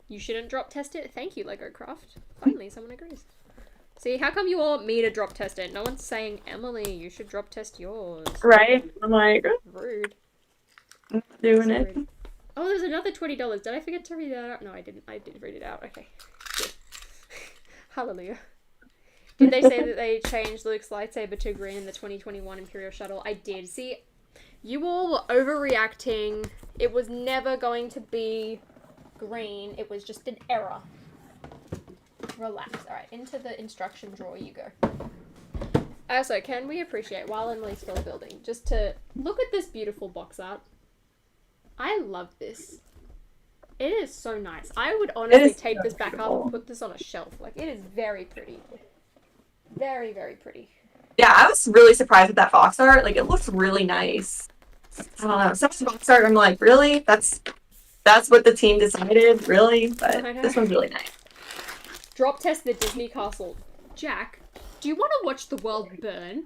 You shouldn't drop test it? Thank you, Lego Craft. Finally, someone agrees. See, how come you all want me to drop test it? No one's saying, Emily, you should drop test yours. Right? I'm like, rude. I'm not doing So it. rude. Oh, there's another $20. Did I forget to read that out? No, I didn't. I did read it out. Okay. Good. Hallelujah. Did they say that they changed Luke's lightsaber to green in the 2021 Imperial Shuttle? I did. See, you all were overreacting. It was never going to be green. It was just an error. Relax. Alright, into the instruction drawer you go. Also, can we appreciate, while Emily's still building, just to look at this beautiful box art. I love this. It is so nice. I would honestly take this back up and put this on a shelf. Like, it is very pretty. Very, very pretty. Yeah, I was really surprised with that box art. Like, it looks really nice. I don't know. Some of the box art, I'm like, really? That's what the team decided? Really? But this one's really nice. Drop test the Disney castle. Jack, do you want to watch the world burn?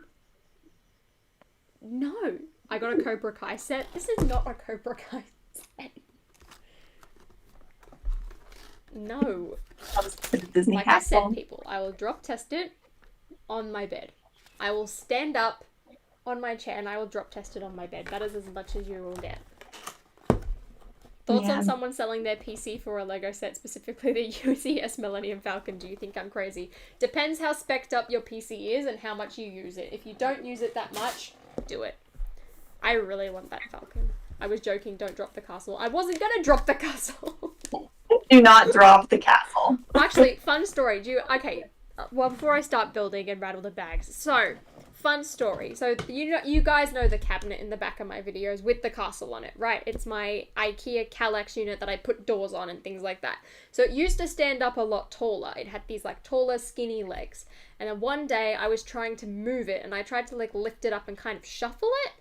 No. I got a Cobra Kai set. This is not a Cobra Kai set. No. Disney like castle. I said, people, I will drop test it on my bed. I will stand up on my chair and I will drop test it on my bed. That is as much as you will get. Thoughts on someone selling their PC for a Lego set, specifically the UCS Millennium Falcon? Do you think I'm crazy? Depends how spec'd up your PC is and how much you use it. If you don't use it that much, do it. I really want that Falcon. I was joking, don't drop the castle. I wasn't gonna drop the castle. Do not drop the castle. Actually, fun story. Okay, well, before I start building and rattle the bags. So, fun story. So, you guys know the cabinet in the back of my videos with the castle on it, right? It's my IKEA Kallax unit that I put doors on and things like that. So, it used to stand up a lot taller. It had these, like, taller, skinny legs. And then one day, I was trying to move it, and I tried to, like, lift it up and kind of shuffle it.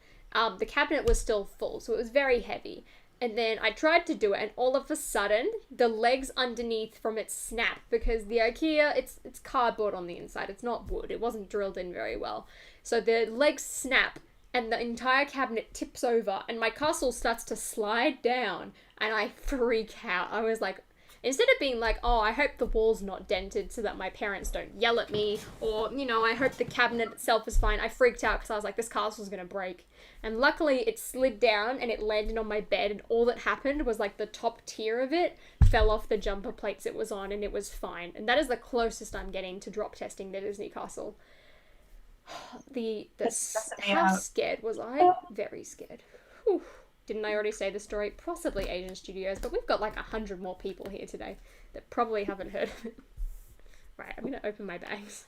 The cabinet was still full, so it was very heavy. And then I tried to do it, and all of a sudden, the legs underneath from it snapped, because the IKEA, it's cardboard on the inside, it's not wood, it wasn't drilled in very well. So the legs snap, and the entire cabinet tips over, and my castle starts to slide down, and I freak out. I was like, instead of being like, oh, I hope the wall's not dented so that my parents don't yell at me, or, you know, I hope the cabinet itself is fine, I freaked out because I was like, this castle's gonna break. And luckily it slid down and it landed on my bed, and all that happened was like the top tier of it fell off the jumper plates it was on, and it was fine. And that is the closest I'm getting to drop testing the Disney castle. How scared was I? Very scared. Whew. Didn't I already say the story? Possibly Asian Studios, but we've got like 100 more people here today that probably haven't heard of it. Right, I'm gonna open my bags.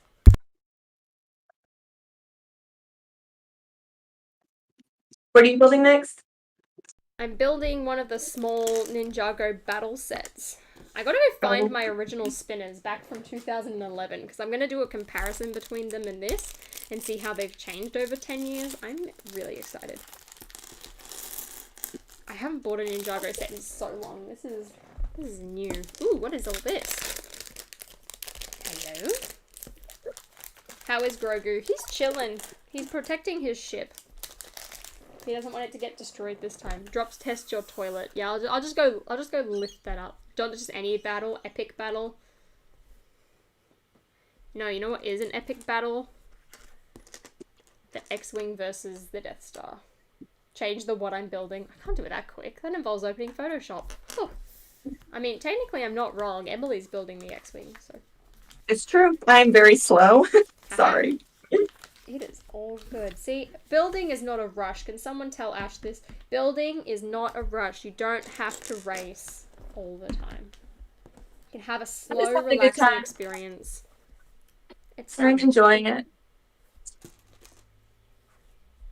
What are you building next? I'm building one of the small Ninjago battle sets. I gotta go find my original spinners back from 2011, because I'm gonna do a comparison between them and this and see how they've changed over 10 years. I'm really excited. I haven't bought a Ninjago set in so long. This is new. Ooh, what is all this? Hello? How is Grogu? He's chilling. He's protecting his ship. He doesn't want it to get destroyed this time. Drops test your toilet. Yeah, I'll just go lift that up. Don't just any battle, epic battle. No, you know what is an epic battle? The X-Wing versus the Death Star. Change the what I'm building. I can't do it that quick. That involves opening Photoshop. Oh. I mean, technically I'm not wrong. Emily's building the X-Wing, so. It's true. I'm very slow. Sorry. It is all good. See, building is not a rush. Can someone tell Ash this? Building is not a rush. You don't have to race all the time. You can have a slow, relaxing experience. I'm enjoying it.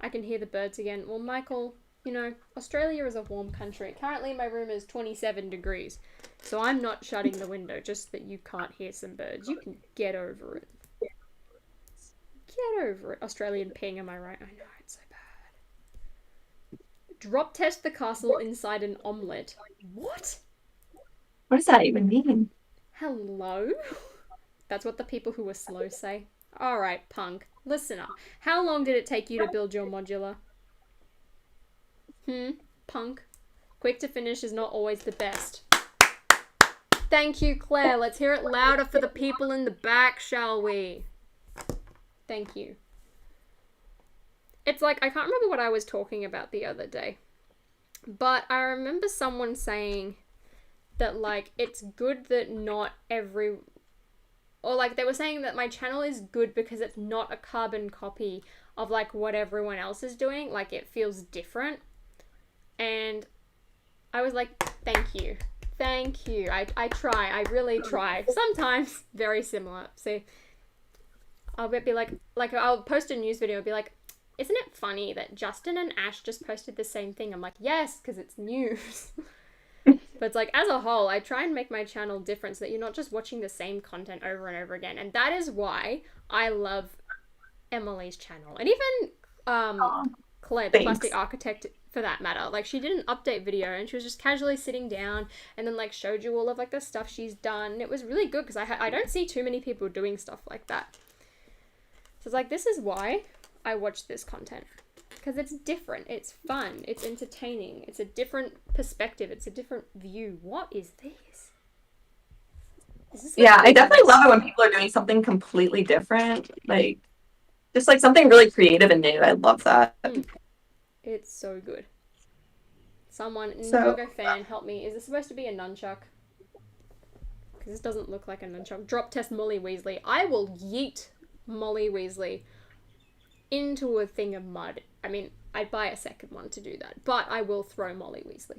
I can hear the birds again. Well, Michael, you know, Australia is a warm country. Currently my room is 27 degrees. So I'm not shutting the window just that you can't hear some birds. You can get over it. Get over it. Australian ping, am I right? I know, it's so bad. Drop test the castle inside an omelette. What? What does that even mean? Hello? That's what the people who are slow say. Alright, punk. Listen up. How long did it take you to build your modular? Punk? Quick to finish is not always the best. Thank you, Claire. Let's hear it louder for the people in the back, shall we? Thank you. It's like, I can't remember what I was talking about the other day, but I remember someone saying that, like, it's good that not every... Or, like, they were saying that my channel is good because it's not a carbon copy of, like, what everyone else is doing. Like, it feels different. And I was like, thank you. Thank you. I try. I really try. Sometimes very similar. See, I'll be like I'll post a news video and be like, isn't it funny that Justin and Ash just posted the same thing? I'm like, yes, because it's news. But it's like, as a whole, I try and make my channel different so that you're not just watching the same content over and over again. And that is why I love Emily's channel. And even Claire, the plastic architect, for that matter. Like, she did an update video and she was just casually sitting down and then, like, showed you all of, like, the stuff she's done. And it was really good because I don't see too many people doing stuff like that. So it's like, this is why I watch this content. Because it's different, it's fun, it's entertaining, it's a different perspective, it's a different view. What is this? Yeah, I definitely love it when people are doing something completely different. Like, just like something really creative and new. I love that. It's so good. Someone, Ninjago fan, help me. Is this supposed to be a nunchuck? Because this doesn't look like a nunchuck. Drop test Molly Weasley. I will yeet Molly Weasley into a thing of mud. I mean, I'd buy a second one to do that, but I will throw Molly Weasley.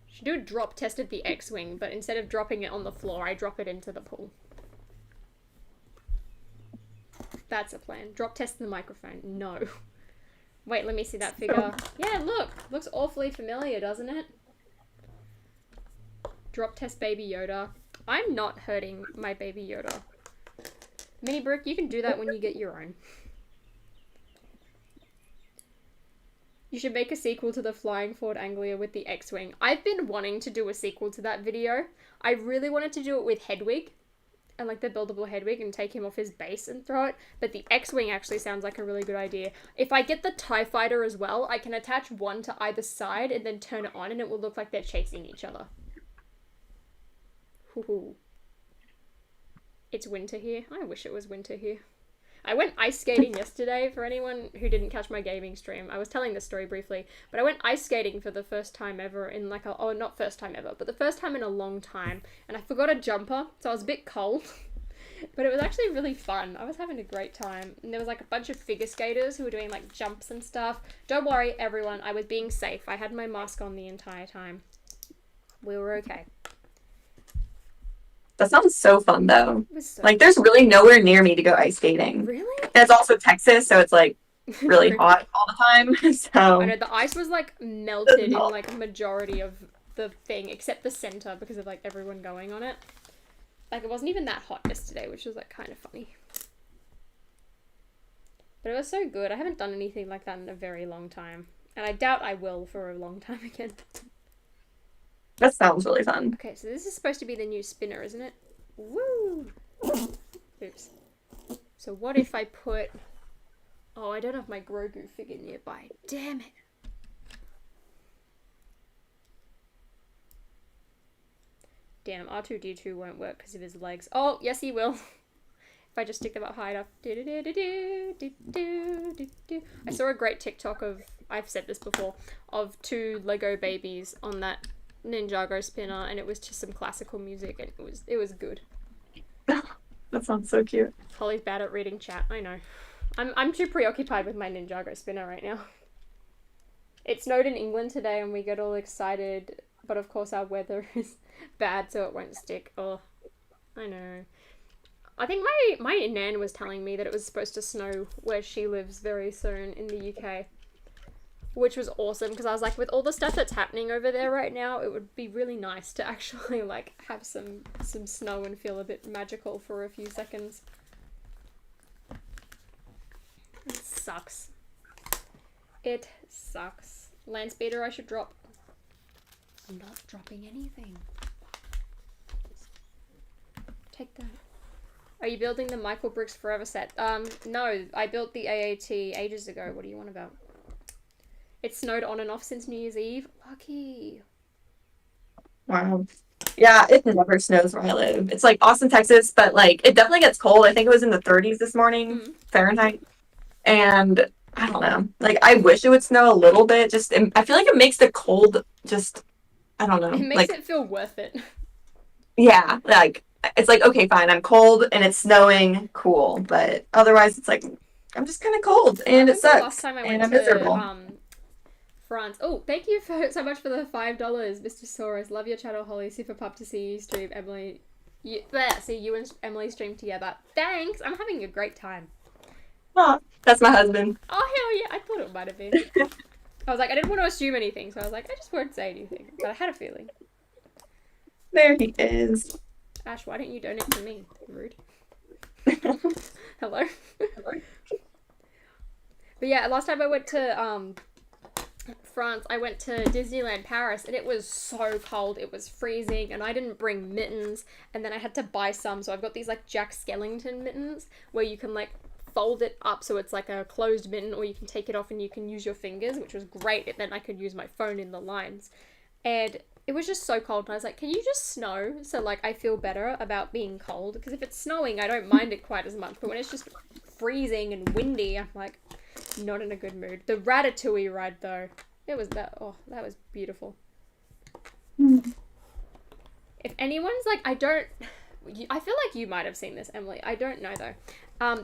Should do a drop test of the X-Wing, but instead of dropping it on the floor, I drop it into the pool. That's a plan. Drop test the microphone. No. Wait, let me see that figure. Yeah, look! Looks awfully familiar, doesn't it? Drop test Baby Yoda. I'm not hurting my Baby Yoda. Mini Brick, you can do that when you get your own. You should make a sequel to the Flying Ford Anglia with the X-Wing. I've been wanting to do a sequel to that video. I really wanted to do it with Hedwig. And like the buildable Hedwig and take him off his base and throw it. But the X-Wing actually sounds like a really good idea. If I get the TIE Fighter as well, I can attach one to either side and then turn it on and it will look like they're chasing each other. Hoo-hoo. It's winter here. I wish it was winter here. I went ice skating yesterday, for anyone who didn't catch my gaming stream. I was telling this story briefly, but I went ice skating for the first time ever in like a... Oh, not first time ever, but the first time in a long time. And I forgot a jumper, so I was a bit cold. But it was actually really fun. I was having a great time. And there was like a bunch of figure skaters who were doing like jumps and stuff. Don't worry, everyone. I was being safe. I had my mask on the entire time. We were okay. That sounds so fun, though. So like, there's really nowhere near me to go ice skating. Really? And it's also Texas, so it's, like, really hot all the time, so... I know, the ice was, like, melted in, like, a majority of the thing, except the center, because of, like, everyone going on it. Like, it wasn't even that hot yesterday, which was, like, kind of funny. But it was so good. I haven't done anything like that in a very long time. And I doubt I will for a long time again. That sounds really fun. Okay, so this is supposed to be the new spinner, isn't it? Woo! Oops. So what if I put... Oh, I don't have my Grogu figure nearby. Damn it. Damn, R2-D2 won't work because of his legs. Oh, yes he will. If I just stick them up high enough. I saw a great TikTok of... I've said this before. Of 2 Lego babies on that Ninjago spinner, and it was just some classical music, and it was good. That sounds so cute. Holly's bad at reading chat. I know. I'm too preoccupied with my Ninjago spinner right now. It snowed in England today, and we get all excited, but of course our weather is bad, so it won't stick. Oh, I know. I think my nan was telling me that it was supposed to snow where she lives very soon in the UK. which was awesome because I was like, with all the stuff that's happening over there right now, it would be really nice to actually like have some snow and feel a bit magical for a few seconds. It sucks. It sucks. Land speeder I should drop. I'm not dropping anything. Take that. Are you building the Michael Bricks Forever set? No, I built the AAT ages ago. What do you want about? It snowed on and off since New Year's Eve. Lucky. Wow. Yeah, it never snows where I live. It's like Austin, Texas, but like it definitely gets cold. I think it was in the 30s this morning, Fahrenheit. And I don't know. Like I wish it would snow a little bit. Just I feel like it makes the cold just I don't know. It makes it feel worth it. Yeah, like it's like okay, fine. I'm cold and it's snowing, cool. But otherwise, it's like I'm just kind of cold and it sucks. Last time I and went I'm to miserable. France. Oh, thank you so much for the $5, Mr. Soros. Love your channel, Holly. Super pumped to see you stream, Emily. See you and Emily stream together. Thanks. I'm having a great time. Oh, that's my husband. Oh hell yeah! I thought it might have been. I was like, I didn't want to assume anything, so I was like, I just won't say anything. But I had a feeling. There he is. Ash, why don't you donate to me? Rude. Hello. But yeah, last time I went to France, I went to Disneyland Paris, and it was so cold. It was freezing, and I didn't bring mittens, and then I had to buy some. So I've got these like Jack Skellington mittens where you can like fold it up so it's like a closed mitten, or you can take it off and you can use your fingers, which was great. And then I could use my phone in the lines, and it was just so cold. And I was like, can you just snow so like I feel better about being cold? Because if it's snowing, I don't mind it quite as much, but when it's just freezing and windy, I'm like not in a good mood. The Ratatouille ride though, it was that was beautiful. If anyone's like, I feel like you might have seen this, Emily. I don't know though.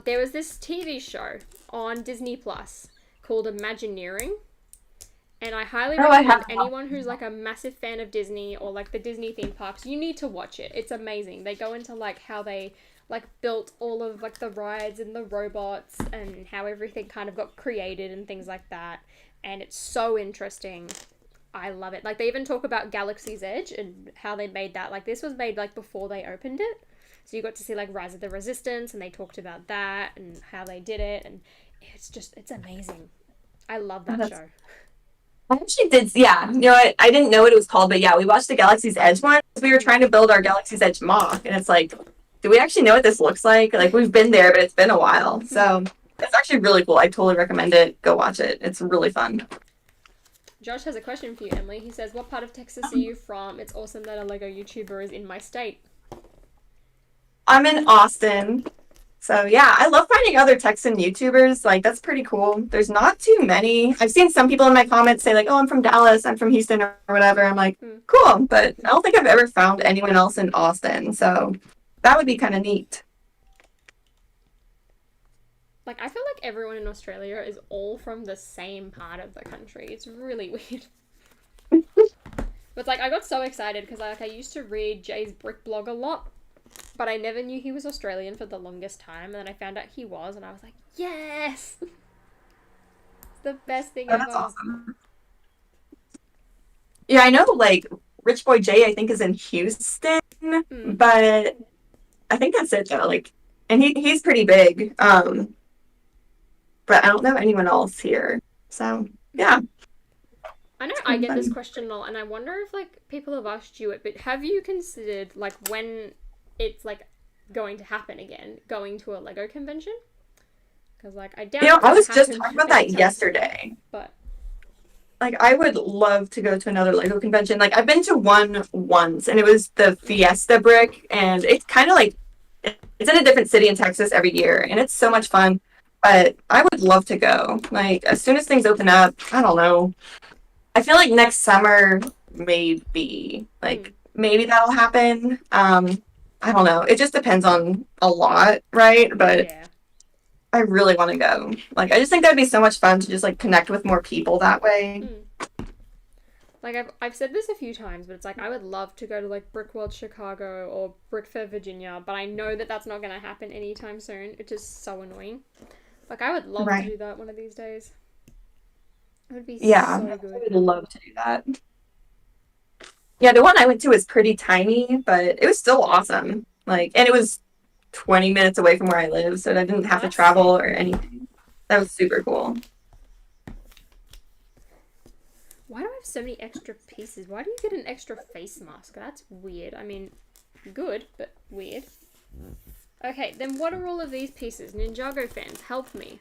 There was this TV show on Disney Plus called Imagineering, and I highly recommend anyone who's like a massive fan of Disney or like the Disney theme parks, you need to watch it. It's amazing. They go into like how they like built all of like the rides and the robots and how everything kind of got created and things like that. And it's so interesting. I love it. Like they even talk about Galaxy's Edge and how they made that. Like this was made like before they opened it. So you got to see like Rise of the Resistance, and they talked about that and how they did it, and it's amazing. I love that show. I actually did, yeah. You know what? I didn't know what it was called, but yeah, we watched the Galaxy's Edge one. We were trying to build our Galaxy's Edge mock, and it's like, do we actually know what this looks like? Like we've been there, but it's been a while. So it's actually really cool. I totally recommend it. Go watch it. It's really fun. Josh has a question for you, Emily. He says, what part of Texas are you from? It's awesome that a Lego YouTuber is in my state. I'm in Austin. So yeah, I love finding other Texan YouTubers. Like that's pretty cool. There's not too many. I've seen some people in my comments say like, oh, I'm from Dallas, I'm from Houston or whatever. I'm like, cool. But I don't think I've ever found anyone else in Austin. So that would be kind of neat. Like, I feel like everyone in Australia is all from the same part of the country. It's really weird. But it's like, I got so excited because I used to read Jay's Brick blog a lot, but I never knew he was Australian for the longest time, and then I found out he was, and I was like, yes! It's the best thing ever. That's awesome. Yeah, I know, like, Rich Boy Jay, I think, is in Houston, but I think that's it, though. Like, and he's pretty big. But I don't know anyone else here. So, yeah. I know I get this question a lot, and I wonder if, like, people have asked you it, but have you considered, like, when it's, like, going to happen again, going to a Lego convention? Because, like, I doubt I was just talking about that yesterday. But like, I would love to go to another Lego convention. Like, I've been to one once, and it was the Fiesta Brick, and it's kind of like, it's in a different city in Texas every year, and it's so much fun. But I would love to go. Like, as soon as things open up, I don't know. I feel like next summer, maybe. Like, maybe that'll happen. I don't know. It just depends on a lot, right? But yeah. I really want to go. Like, I just think that'd be so much fun to just, like, connect with more people that way. Like, I've said this a few times, but it's like, I would love to go to, like, Brick World Chicago or Brick Fair Virginia, but I know that that's not going to happen anytime soon. It's just so annoying. Like, I would love to do that one of these days. It would be Yeah, so I good. would love to do that. Yeah, the one I went to was pretty tiny, but it was still awesome. Like, and it was 20 minutes away from where I live, so I didn't Oh, have to that's travel sick. or anything. That was super cool. Why do I have so many extra pieces? Why do you get an extra face mask? That's weird. I mean, good, but weird. Okay, then what are all of these pieces? Ninjago fans, help me.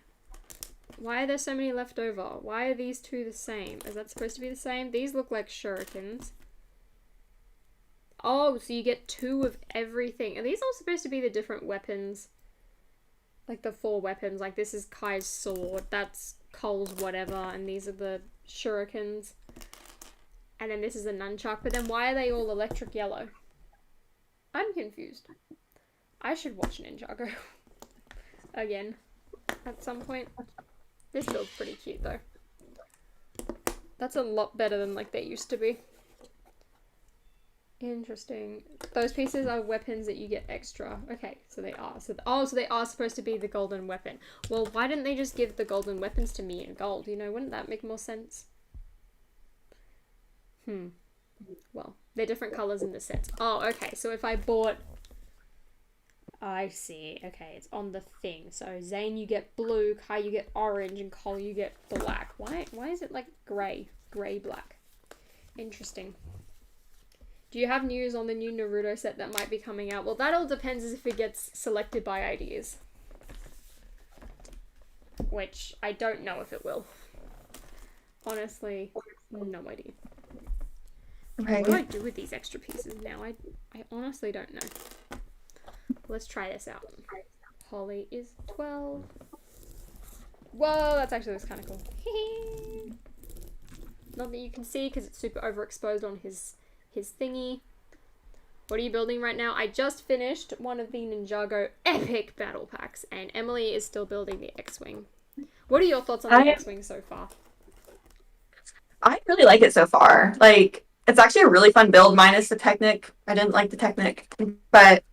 Why are there so many left over? Why are these two the same? Is that supposed to be the same? These look like shurikens. Oh, so you get 2 of everything. Are these all supposed to be the different weapons? Like the 4 weapons. Like this is Kai's sword. That's Cole's whatever. And these are the shurikens. And then this is a nunchuck. But then why are they all electric yellow? I'm confused. I should watch Ninjago again at some point. This build's pretty cute though. That's a lot better than like they used to be. Interesting. Those pieces are weapons that you get extra. Okay, so they are. So they are supposed to be the golden weapon. Well, why didn't they just give the golden weapons to me in gold? You know, wouldn't that make more sense? Well, they're different colors in the sets. Oh, okay. So if I bought... I see. Okay, it's on the thing. So Zane, you get blue. Kai, you get orange. And Cole, you get black. Why is it like grey? Grey-black. Interesting. Do you have news on the new Naruto set that might be coming out? Well, that all depends as if it gets selected by ideas. Which I don't know if it will. Honestly, no idea. Okay. What do I do with these extra pieces now? I honestly don't know. Let's try this out. Holly is 12. Whoa, that's actually looks kind of cool. Not that you can see because it's super overexposed on his thingy. What are you building right now? I just finished one of the Ninjago epic battle packs, and Emily is still building the X-Wing. What are your thoughts on the X-Wing so far? I really like it so far. Like, it's actually a really fun build, minus the Technic. I didn't like the Technic, but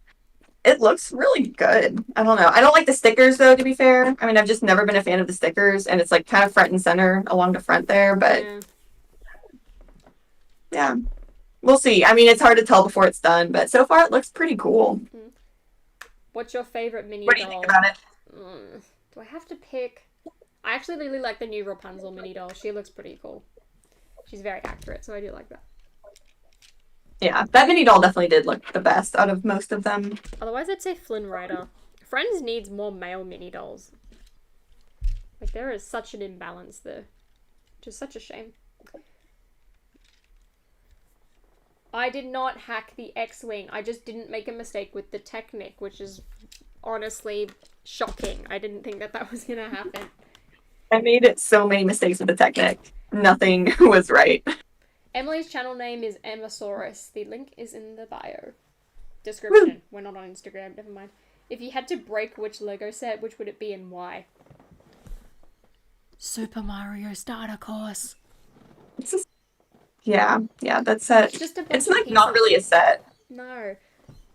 it looks really good. I don't know. I don't like the stickers, though, to be fair. I mean, I've just never been a fan of the stickers, and it's like kind of front and center along the front there, but yeah. We'll see. I mean, it's hard to tell before it's done, but so far it looks pretty cool. What's your favorite mini doll? What do you think about it? Do I have to pick? I actually really like the new Rapunzel mini doll. She looks pretty cool. She's very accurate, so I do like that. Yeah, that mini doll definitely did look the best out of most of them. Otherwise, I'd say Flynn Rider. Friends needs more male mini dolls. Like, there is such an imbalance there. Which is such a shame. I did not hack the X-Wing. I just didn't make a mistake with the Technic, which is honestly shocking. I didn't think that was going to happen. I made so many mistakes with the Technic. Nothing was right. Emily's channel name is Emmasaurus. The link is in the bio. Description. Woo. We're not on Instagram, never mind. If you had to break which Lego set, which would it be and why? Super Mario Starter Course. Yeah, that's set. It's just a bunch it's of like pieces. Not really a set. No.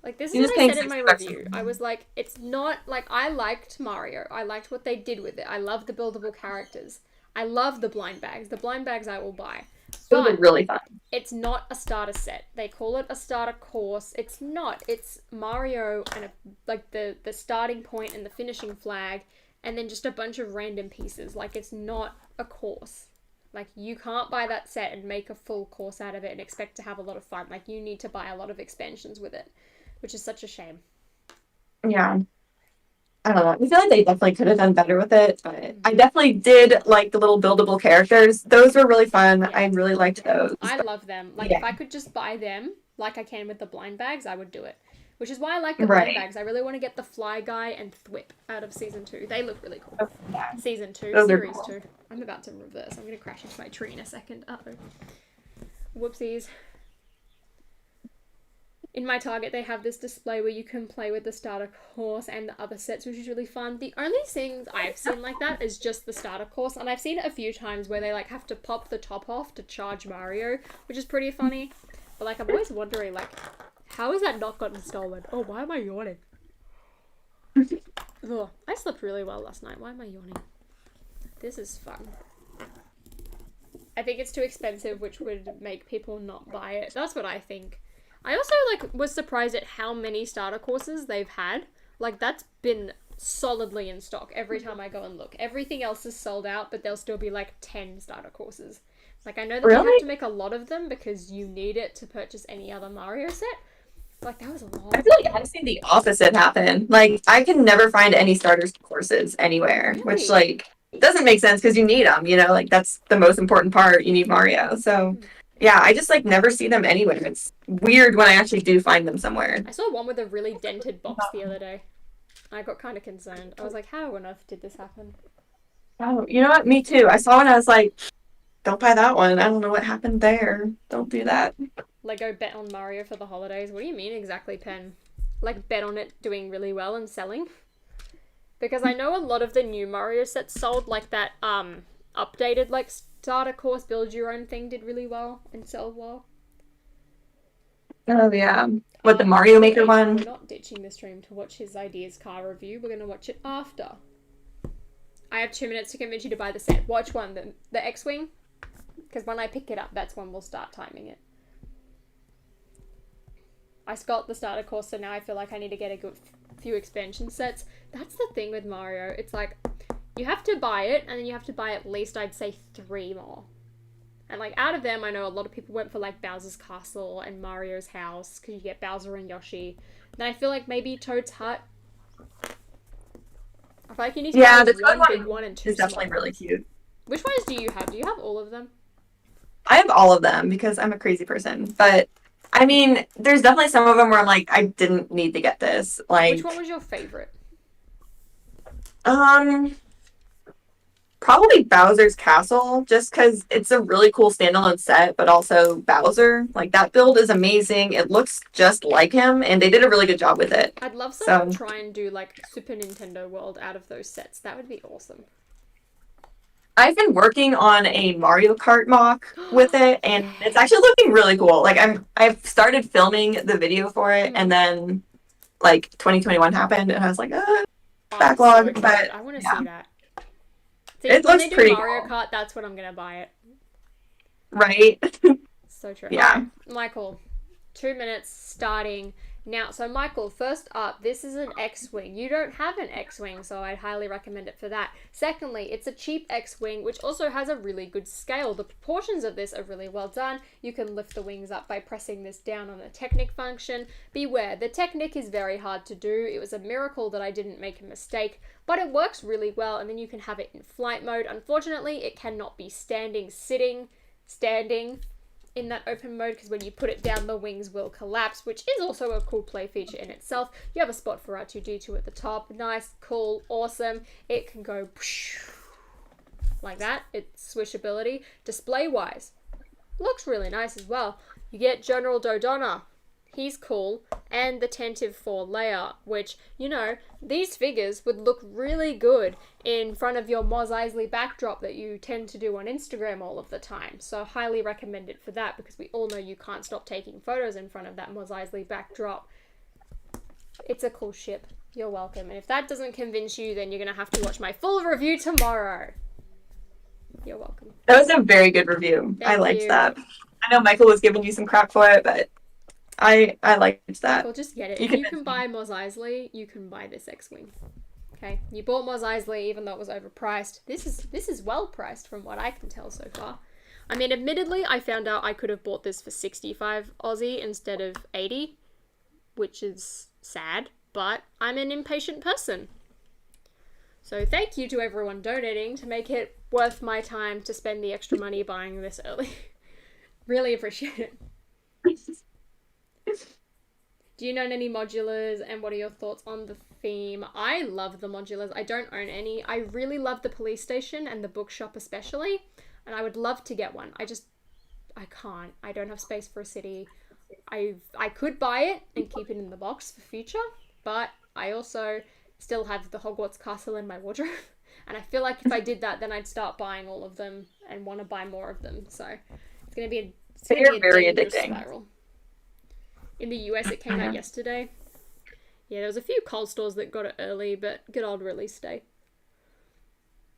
Like, this is what I said in my review. I was like, it's not, like, I liked Mario. I liked what they did with it. I love the buildable characters. I love the blind bags. The blind bags I will buy. Those are really fun. It's not a starter set. They call it a starter course. It's not. It's Mario and the starting point and the finishing flag, and then just a bunch of random pieces. Like, it's not a course. Like, you can't buy that set and make a full course out of it and expect to have a lot of fun. Like, you need to buy a lot of expansions with it, which is such a shame. Yeah. I don't know. I feel like they definitely could have done better with it, but I definitely did like the little buildable characters. Those were really fun. Yeah. I really liked those. I love them. Like, if I could just buy them like I can with the blind bags, I would do it. Which is why I like the blind bags. I really want to get the Fly Guy and Thwip out of Season 2. They look really cool. Oh, yeah. Season 2, those Series cool. 2. I'm about to reverse. I'm going to crash into my tree in a second. Uh-oh. Whoopsies. In my Target, they have this display where you can play with the starter course and the other sets, which is really fun. The only things I've seen like that is just the starter course, and I've seen it a few times where they like have to pop the top off to charge Mario, which is pretty funny. But like, I'm always wondering, like, how has that not gotten stolen? Oh, why am I yawning? Ugh, I slept really well last night. Why am I yawning? This is fun. I think it's too expensive, which would make people not buy it. That's what I think. I also was surprised at how many starter courses they've had. Like, that's been solidly in stock every time I go and look. Everything else is sold out, but there'll still be 10 starter courses. Like, I know that they have to make a lot of them because you need it to purchase any other Mario set. That was a lot. I feel like I've seen the opposite happen. Like, I can never find any starter courses anywhere, which doesn't make sense because you need them, that's the most important part. You need Mario. So yeah, I just never see them anywhere. It's weird when I actually do find them somewhere. I saw one with a really dented box the other day. I got kind of concerned. I was like, how on earth did this happen? Oh, you know what? Me too. I saw one, I was like, don't buy that one. I don't know what happened there. Don't do that. Lego bet on Mario for the holidays. What do you mean exactly, Pen? Bet on it doing really well and selling? Because I know a lot of the new Mario sets sold, that updated starter course build your own thing did really well and sell well. Oh yeah. What, the Mario Maker one? We're not ditching the stream to watch his Ideas car review. We're going to watch it after. I have 2 minutes to convince you to buy the set. Watch one, the X-Wing. Because when I pick it up, that's when we'll start timing it. I got the starter course, so now I feel like I need to get a good few expansion sets. That's the thing with Mario. It's you have to buy it, and then you have to buy at least, I'd say, 3 more. And out of them, I know a lot of people went for Bowser's Castle and Mario's house, because you get Bowser and Yoshi. Then I feel maybe Toad's Hut. I feel like you need to buy the one Toad big one and 2 is definitely really cute. Which ones do you have? Do you have all of them? I have all of them because I'm a crazy person. But, I mean, there's definitely some of them where I'm I didn't need to get this. Which one was your favorite? Probably Bowser's Castle, just because it's a really cool standalone set, but also Bowser. That build is amazing. It looks just like him, and they did a really good job with it. I'd love someone to try and do Super Nintendo World out of those sets. That would be awesome. I've been working on a Mario Kart mock with it, and it's actually looking really cool. I've started filming the video for it, and then 2021 happened, and I was backlog. So but I want to see that. See, it looks pretty Mario cool. Kart, that's when I'm gonna buy it. Right? So true. Yeah. Right, Michael, 2 minutes starting now. So Michael, first up, this is an X-Wing. You don't have an X-Wing, so I'd highly recommend it for that. Secondly, it's a cheap X-Wing, which also has a really good scale. The proportions of this are really well done. You can lift the wings up by pressing this down on the Technic function. Beware, the Technic is very hard to do. It was a miracle that I didn't make a mistake, but it works really well, and then you can have it in flight mode. Unfortunately, it cannot be standing, sitting, standing in that open mode, because when you put it down, the wings will collapse, which is also a cool play feature in itself. You have a spot for R2-D2 at the top. Nice, cool, awesome. It can go like that. It's swishability. Display-wise, looks really nice as well. You get General Dodonna. He's cool. And the Tentive 4 layer, which, these figures would look really good in front of your Mos Eisley backdrop that you tend to do on Instagram all of the time. So highly recommend it for that, because we all know you can't stop taking photos in front of that Mos Eisley backdrop. It's a cool ship. You're welcome. And if that doesn't convince you, then you're going to have to watch my full review tomorrow. You're welcome. That was a very good review. I liked that. I know Michael was giving you some crap for it, but I liked that. Michael, just get it. If you can buy Mos Eisley, you can buy this X-Wing. Okay, you bought Mos Eisley even though it was overpriced. This is well priced from what I can tell so far. I mean, admittedly, I found out I could have bought this for 65 Aussie instead of 80, which is sad, but I'm an impatient person. So thank you to everyone donating to make it worth my time to spend the extra money buying this early. Really appreciate it. Do you own any modulars, and what are your thoughts on the theme? I love the modulars. I don't own any. I really love the police station and the bookshop especially, and I would love to get one. I can't. I don't have space for a city. I could buy it and keep it in the box for future, but I also still have the Hogwarts castle in my wardrobe, and I feel like if I did that, then I'd start buying all of them and want to buy more of them. So it's going to be a very dangerous addicting spiral. In the US, it came out yesterday. Yeah, there was a few Coles stores that got it early, but good old release day.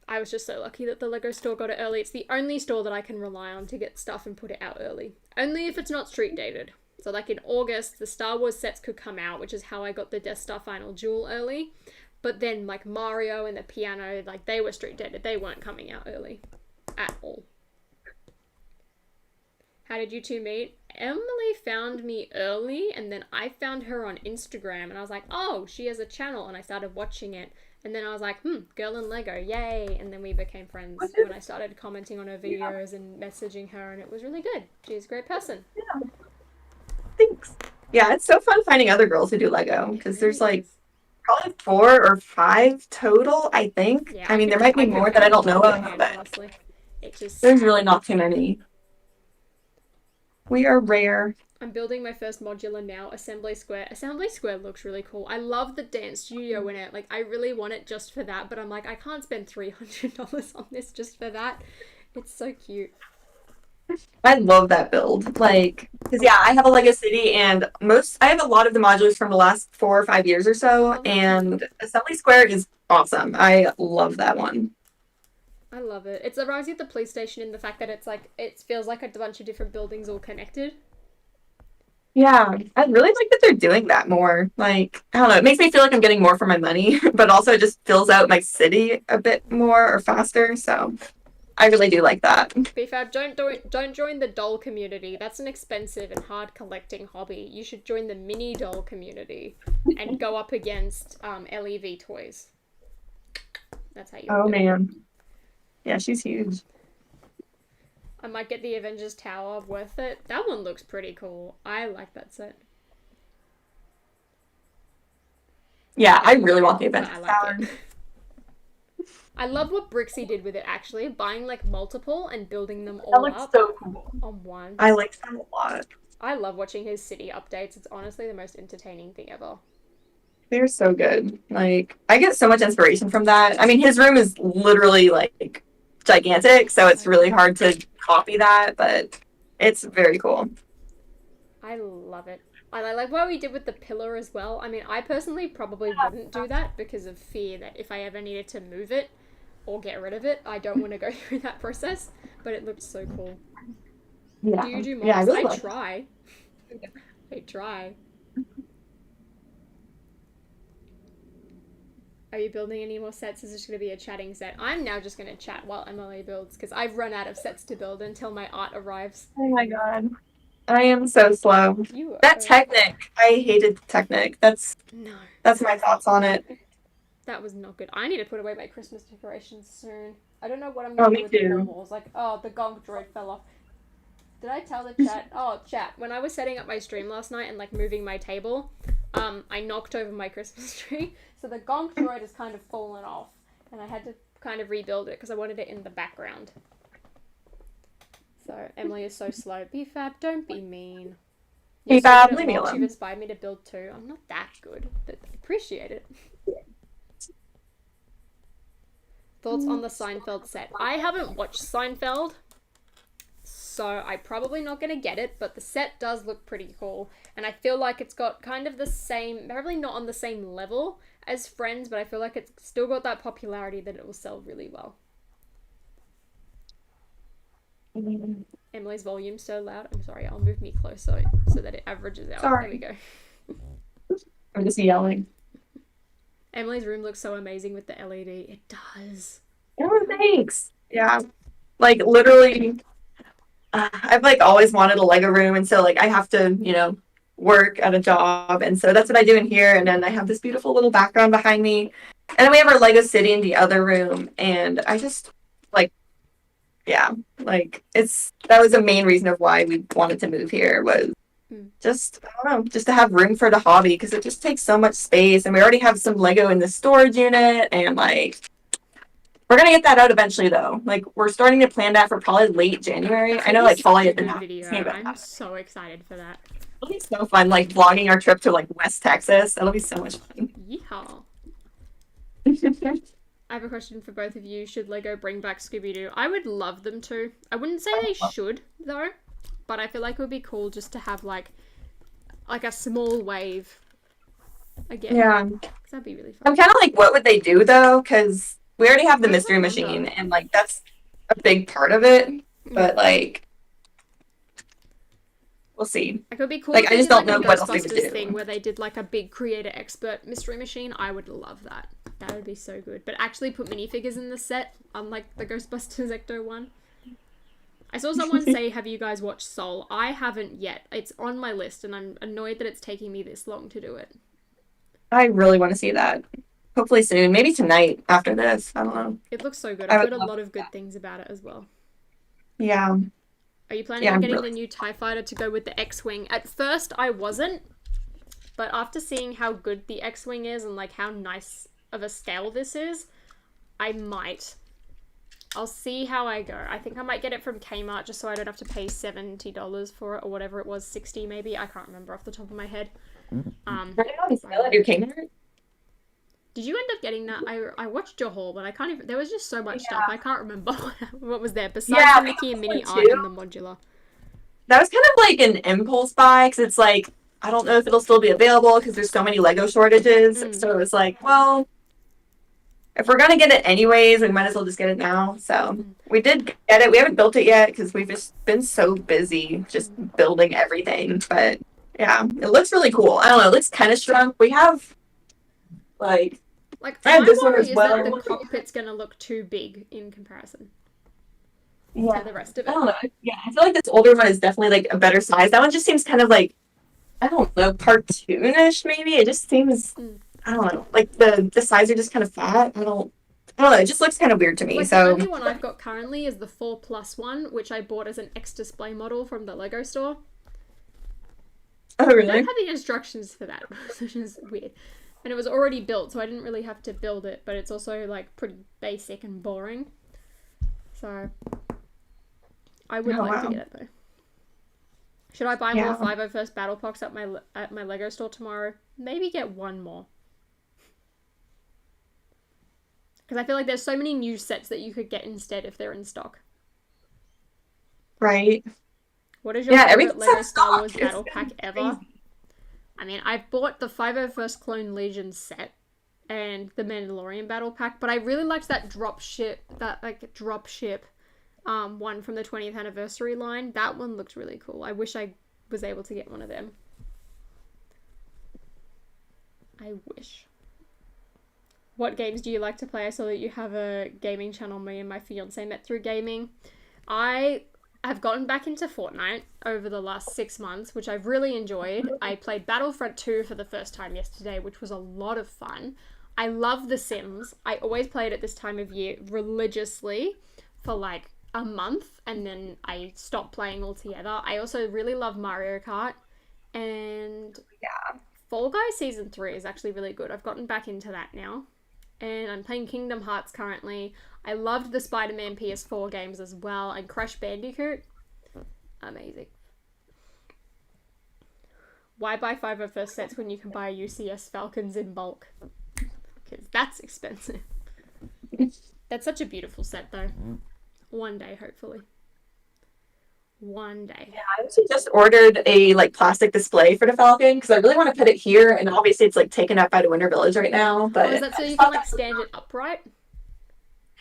I was just so lucky that the Lego store got it early. It's the only store that I can rely on to get stuff and put it out early. Only if it's not street dated. So like in August, the Star Wars sets could come out, which is how I got the Death Star Final Duel early. But then like Mario and the piano, like they were street dated. They weren't coming out early at all. How did you two meet? Emily found me early, and then I found her on Instagram, and I was like, oh, she has a channel, and I started watching it. And then I was like, girl in Lego, yay. And then we became friends when I started commenting on her videos and messaging her, and it was really good. She's a great person. Yeah. Thanks. Yeah, it's so fun finding other girls who do Lego, because there's like probably 4 or 5 total, I think. Yeah, I mean, there might be more that I don't know of, but honestly. There's really not too many. We are rare. I'm building my first modular now, Assembly Square. Assembly Square looks really cool. I love the dance studio in it. Like, I really want it just for that, but I'm like, I can't spend $300 on this just for that. It's so cute. I love that build. Like, because yeah, I have a Lego City, and I have a lot of the modulars from the last 4 or 5 years or so, and Assembly Square is awesome. I love that one. I love it. It reminds me of the police station in the fact that it's like, it feels like a bunch of different buildings all connected. Yeah, I really like that they're doing that more. Like, I don't know, it makes me feel like I'm getting more for my money, but also it just fills out my city a bit more or faster, so I really do like that. BFAB, don't join the doll community. That's an expensive and hard collecting hobby. You should join the mini doll community and go up against LEV toys. That's how you do man. Yeah, she's huge. I might get the Avengers Tower. Worth it. That one looks pretty cool. I like that set. Yeah, I really want the Avengers Tower. I love what Brixie did with it, actually. Buying, like, multiple and building them all up. That looks so cool. On one. I like that a lot. I love watching his city updates. It's honestly the most entertaining thing ever. They're so good. Like, I get so much inspiration from that. I mean, his room is literally, like, gigantic, so it's really hard to copy that, but it's very cool. I love it. I like what we did with the pillar as well. I mean, I personally probably wouldn't do that because of fear that if I ever needed to move it or get rid of it, I don't want to go through that process, but it looked so cool. Yeah. Do you do mobs? Yeah, I try. I try. Are you building any more sets? Is this going to be a chatting set? I'm now just going to chat while Emily builds because I've run out of sets to build until my art arrives. Oh my god. I am so slow. That Technic, I hated Technic. That's my thoughts on it. That was not good. I need to put away my Christmas decorations soon. I don't know what I'm going to do with the walls. Like, the gonk droid fell off. Did I tell the chat? Chat. When I was setting up my stream last night and like moving my table, I knocked over my Christmas tree. So the gonk droid has kind of fallen off. And I had to kind of rebuild it because I wanted it in the background. So Emily is so slow. BFAB, don't be mean. BFAB, leave me alone. You've inspired me to build too. I'm not that good, but I appreciate it. Thoughts on the Seinfeld set? I haven't watched Seinfeld, so I'm probably not going to get it, but the set does look pretty cool. And I feel like it's got kind of the same, probably not on the same level as Friends, but I feel like it's still got that popularity that it will sell really well. Emily's volume's so loud. I'm sorry, I'll move me closer so that it averages out. Sorry. There we go. I'm just yelling. Emily's room looks so amazing with the LED. It does. Oh, thanks. Yeah. Like, literally, I've, like, always wanted a Lego room, and so, like, I have to, work at a job, and so that's what I do in here, and then I have this beautiful little background behind me, and then we have our Lego City in the other room, and I just, like, yeah, like, that was the main reason of why we wanted to move here, was just, I don't know, just to have room for the hobby, because it just takes so much space, and we already have some Lego in the storage unit, and, like, we're gonna get that out eventually, though. Like, we're starting to plan that for probably late January. I know, like, Holly had been asking about that. I'm so excited for that. It'll be so fun, like, vlogging our trip to, like, West Texas. That'll be so much fun. Yeehaw. I have a question for both of you. Should Lego bring back Scooby-Doo? I would love them to. I wouldn't say they should, though. But I feel like it would be cool just to have, like a small wave again. Yeah. That'd be really fun. I'm kind of like, what would they do, though? Because We already have the I mystery wonder. machine, and like that's a big part of it. But like, we'll see. It would be cool Like, if I they just did don't like a know what else they would Ghostbusters thing do. where they did like a big creator expert mystery machine. I would love that. That would be so good. But actually put minifigures in the set, unlike the Ghostbusters Ecto one. I saw someone say, have you guys watched Soul? I haven't yet. It's on my list, and I'm annoyed that it's taking me this long to do it. I really want to see that. Hopefully soon. Maybe tonight after this. I don't know. It looks so good. I I've would heard a love lot of good that. things about it as well. Yeah. Are you planning Yeah, on I'm getting really. the new TIE fighter to go with the X-Wing? At first, I wasn't, but after seeing how good the X-Wing is and like how nice of a scale this is, I might. I'll see how I go. I think I might get it from Kmart just so I don't have to pay $70 for it or whatever it was, 60 maybe. I can't remember off the top of my head. Right now, on sale at your Kmart? Did you end up getting that? I watched your haul, but I can't even. There was just so much stuff. I can't remember what was there besides Yeah, the we Mickey and got Minnie one art too. and the modular. That was kind of like an impulse buy because it's like I don't know if it'll still be available because there's so many Lego shortages. So it was like, well, if we're gonna get it anyways, we might as well just get it now. So we did get it. We haven't built it yet because we've just been so busy just building everything. But yeah, it looks really cool. I don't know. It looks kind of shrunk. We have like Like I have my this one worry as is that well. the cockpit's gonna look too big in comparison Yeah, to the rest of I it. don't know. Yeah, I feel like this older one is definitely like a better size. That one just seems kind of like I don't know, cartoonish maybe. It just seems I don't know, like the sides are just kind of fat. I don't know. It just looks kind of weird to me. Like the So only one I've got currently is the 4+ one, which I bought as an X display model from the Lego store. oh I don't really? have the instructions for that, which is weird. And it was already built, so I didn't really have to build it, but it's also like pretty basic and boring. So I would Oh like to wow. get it though. Should I buy more Yeah. 501st Battle Packs at my Lego store tomorrow? Maybe get one more. Because I feel like there's so many new sets that you could get instead if they're in stock. Right. What is your Yeah, favorite everything's Lego out of Star stock. Wars It's battle pack been ever? crazy. I mean, I've bought the 501st Clone Legion set and the Mandalorian battle pack, but I really liked that drop ship one from the 20th anniversary line. That one looked really cool. I wish I was able to get one of them. I wish. What games do you like to play? I saw that you have a gaming channel. Me and my fiance met through gaming. I have gotten back into Fortnite over the last 6 months, which I've really enjoyed. I played Battlefront 2 for the first time yesterday, which was a lot of fun. I love The Sims. I always play it at this time of year religiously for like a month, and then I stopped playing altogether. I also really love Mario Kart, and Yeah. Fall Guys Season 3 is actually really good. I've gotten back into that now. And I'm playing Kingdom Hearts currently. I loved the Spider-Man PS4 games as well, and Crash Bandicoot. Amazing. Why buy 501st sets when you can buy UCS Falcons in bulk? Because that's expensive. That's such a beautiful set though. One day, hopefully. One day. Yeah, I actually just ordered a like plastic display for the Falcon because I really want to put it here, and obviously it's like taken up by the Winter Village right now. Oh, But is that I so just you can thought like that was stand it upright?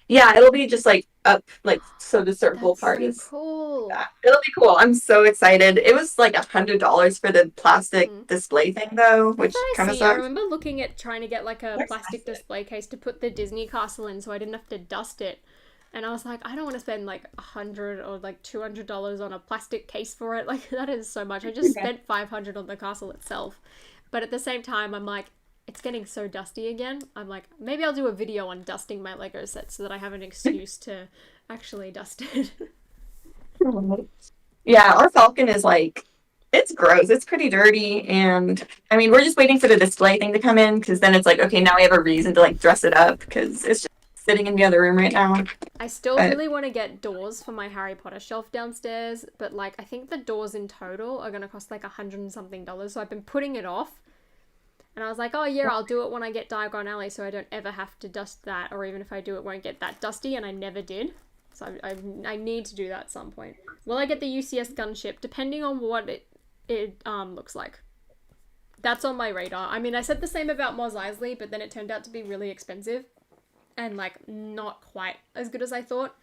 yeah, it'll be just like up, like so the circle That's part so is cool. that. It'll be cool. I'm so excited. It was like $100 for the plastic display thing though, That's which what I kind of see. I sucks. remember looking at trying to get like a They're plastic expensive. display case to put the Disney castle in so I didn't have to dust it. And I was like, I don't want to spend like $100 or like $200 on a plastic case for it. Like that is so much. I just Okay. spent $500 on the castle itself. But at the same time, I'm like, it's getting so dusty again. I'm like, maybe I'll do a video on dusting my Lego set so that I have an excuse to actually dust it. Yeah, our Falcon is like it's gross. It's pretty dirty, and I mean, we're just waiting for the display thing to come in because then it's like, okay, now we have a reason to like dress it up because it's just sitting in the other room right now. I still But really want to get doors for my Harry Potter shelf downstairs, but like I think the doors in total are gonna cost like $100 and something. So I've been putting it off, and I was like, oh yeah, I'll do it when I get Diagon Alley, so I don't ever have to dust that, or even if I do, it won't get that dusty, and I never did. So I need to do that at some point. Will I get the UCS gunship? Depending on what it looks like. That's on my radar. I mean, I said the same about Mos Eisley, but then it turned out to be really expensive. and like not quite as good as I thought.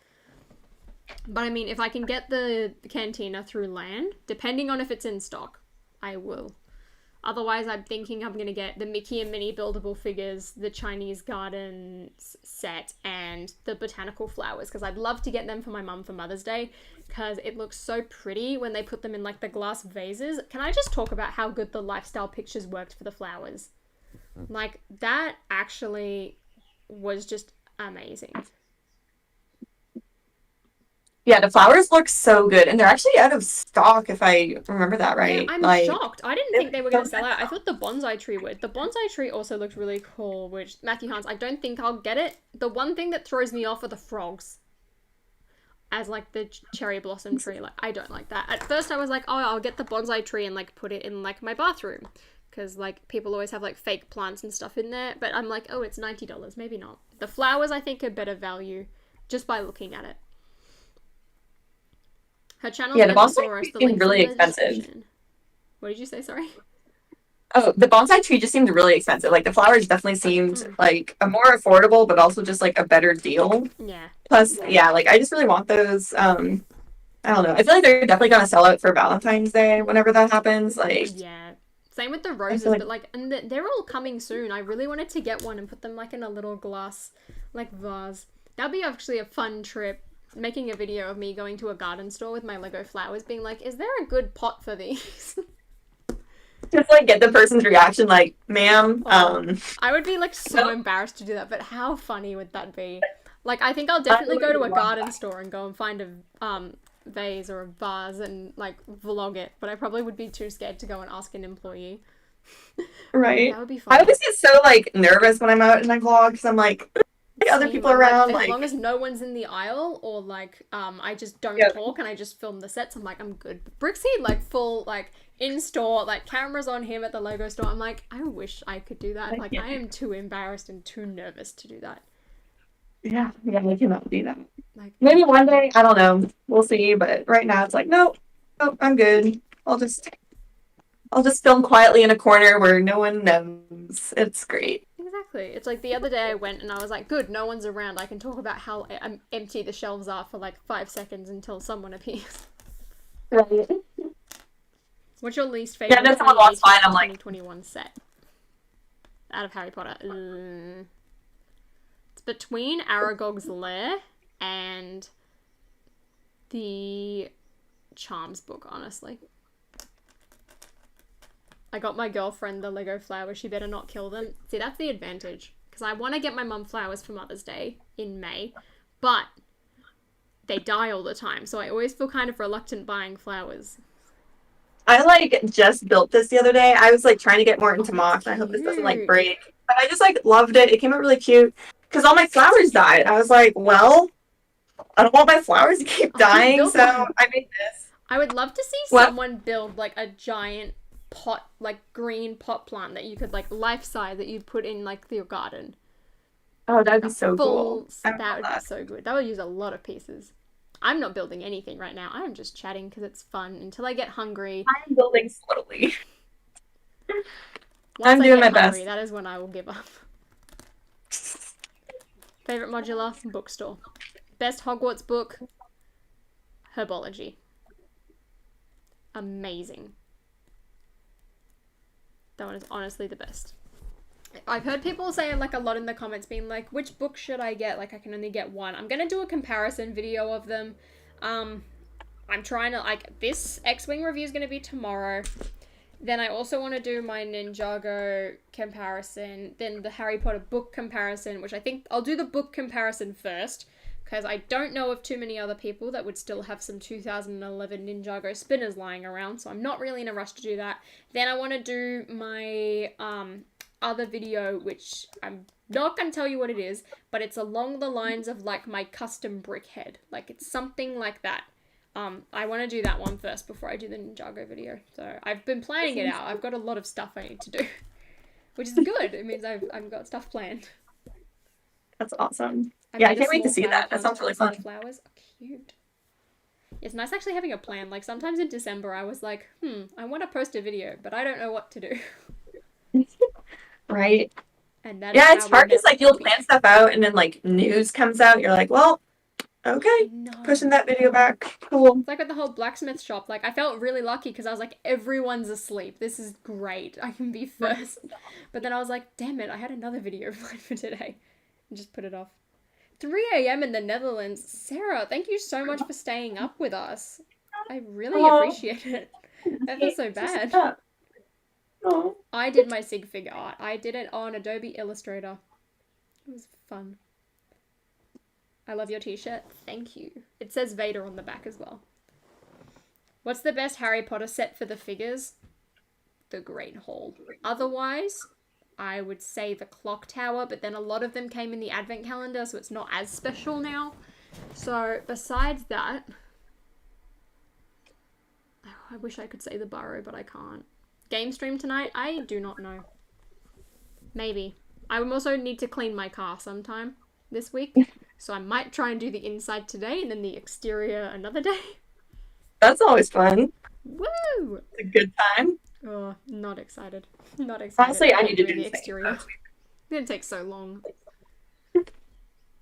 But I mean, if I can get the cantina through land, depending on if it's in stock, I will. Otherwise, I'm thinking I'm going to get the Mickey and Minnie buildable figures, the Chinese Gardens set, and the botanical flowers, because I'd love to get them for my mum for Mother's Day, because it looks so pretty when they put them in, like, the glass vases. Can I just talk about how good the lifestyle pictures worked for the flowers? Like, that actually was just amazing. Yeah, the flowers look so good, and they're actually out of stock, if I remember that right. Yeah, I'm like, shocked. I didn't think they were going to sell out. I thought the bonsai tree would. The bonsai tree also looked really cool, which, Matthew Hans, I don't think I'll get it. The one thing that throws me off are the frogs. As, like, the cherry blossom tree. Like, I don't like that. At first, I was like, oh, I'll get the bonsai tree and, like, put it in, like, my bathroom. Because, like, people always have, like, fake plants and stuff in there. But I'm like, oh, it's $90. Maybe not. The flowers, I think, are better value just by looking at it. Her channel, yeah, the Emmasaurus, bonsai seemed really expensive. What did you say? Sorry. Oh, the bonsai tree just seemed really expensive. Like the flowers definitely seemed like a more affordable, but also just like a better deal. Yeah. Plus, yeah, like I just really want those. I don't know. I feel like they're definitely gonna sell out for Valentine's Day whenever that happens. Like, yeah. Same with the roses, but like, and they're all coming soon. I really wanted to get one and put them like in a little glass, like vase. That'd be actually a fun trip. Making a video of me going to a garden store with my Lego flowers, being like, is there a good pot for these? just like get the person's reaction, like, ma'am. I would be like so embarrassed to do that, but how funny would that be? Like, I think I'll definitely go to a garden store and go and find a vase or a vase and like vlog it, but I probably would be too scared to go and ask an employee. Right. That would be fun. I always get so like nervous when I'm out and I vlog because I'm like, other people around, like, as long as no one's in the aisle or like I just don't talk and I just film the sets, I'm like, I'm good. Brixie, like full like in store, like cameras on him at the Lego store, I'm like, I wish I could do that. Like I am too embarrassed and too nervous to do that. Yeah, I cannot do that. Like, maybe one day, I don't know, we'll see, but right now it's like, nope, I'm good. I'll just film quietly in a corner where no one knows. It's great. Exactly. It's like the other day I went and I was like, good, no one's around. I can talk about how empty the shelves are for like 5 seconds until someone appears. Right. What's your least favorite 2021 set out of Harry Potter? It's between Aragog's Lair and the Charms book, honestly. I got my girlfriend the Lego flowers. She better not kill them. See, that's the advantage. Because I want to get my mum flowers for Mother's Day in May. But they die all the time. So I always feel kind of reluctant buying flowers. I, like, just built this the other day. I was, like, trying to get more into moss. I hope this doesn't, like, break. But I just, like, loved it. It came out really cute. Because all my flowers died. I was like, well, I don't want my flowers to keep dying. So I made this. I would love to see someone build, like, a giant pot, like green pot plant that you could like life size that you'd put in like your garden. Oh, that'd be so cool. That would be so good. That would use a lot of pieces. I'm not building anything right now. I'm just chatting because it's fun until I get hungry. I'm building slowly. I'm doing my best. That is when I will give up. Favorite modular bookstore. Best Hogwarts book. Herbology. Amazing. That one is honestly the best. I've heard people say like a lot in the comments being like, which book should I get? Like I can only get one. I'm gonna do a comparison video of them. I'm trying to like this X-Wing review is gonna be tomorrow. Then I also want to do my Ninjago comparison. Then the Harry Potter book comparison, which I think I'll do the book comparison first. Because I don't know of too many other people that would still have some 2011 Ninjago spinners lying around, so I'm not really in a rush to do that. Then I want to do my other video, which I'm not going to tell you what it is, but it's along the lines of like my custom brick head. Like it's something like that. I want to do that one first before I do the Ninjago video. So I've been planning it out. I've got a lot of stuff I need to do, which is good. It means I've got stuff planned. That's awesome. Yeah, I can't wait to see that. That sounds really fun. Flowers are cute. It's nice actually having a plan. Like sometimes in December I was like, I want to post a video, but I don't know what to do. Right. And that is Yeah, how it's we hard met because like the you'll puppy. plan stuff out and then like news comes out. You're like, well, okay, No. pushing that video back. Cool. It's like with the whole blacksmith shop. Like, I felt really lucky because I was like, everyone's asleep. This is great. I can be first. But then I was like, damn it, I had another video planned for today. And just put it off. 3 a.m. in the Netherlands. Sarah, thank you so much for staying up with us. I really appreciate it. I feel so bad. Oh. I did my sig figure art. I did it on Adobe Illustrator. It was fun. I love your t-shirt. Thank you. It says Vader on the back as well. What's the best Harry Potter set for the figures? The Great Hall. Otherwise, I would say the Clock Tower, but then a lot of them came in the Advent calendar, so it's not as special now. So, besides that, I wish I could say the Burrow, but I can't. Game stream tonight? I do not know. Maybe. I would also need to clean my car sometime this week. So I might try and do the inside today and then the exterior another day. That's always fun. Woo! It's a good time. Oh, not excited. Not excited. Honestly, I need to doing do the exterior. It's gonna take so long.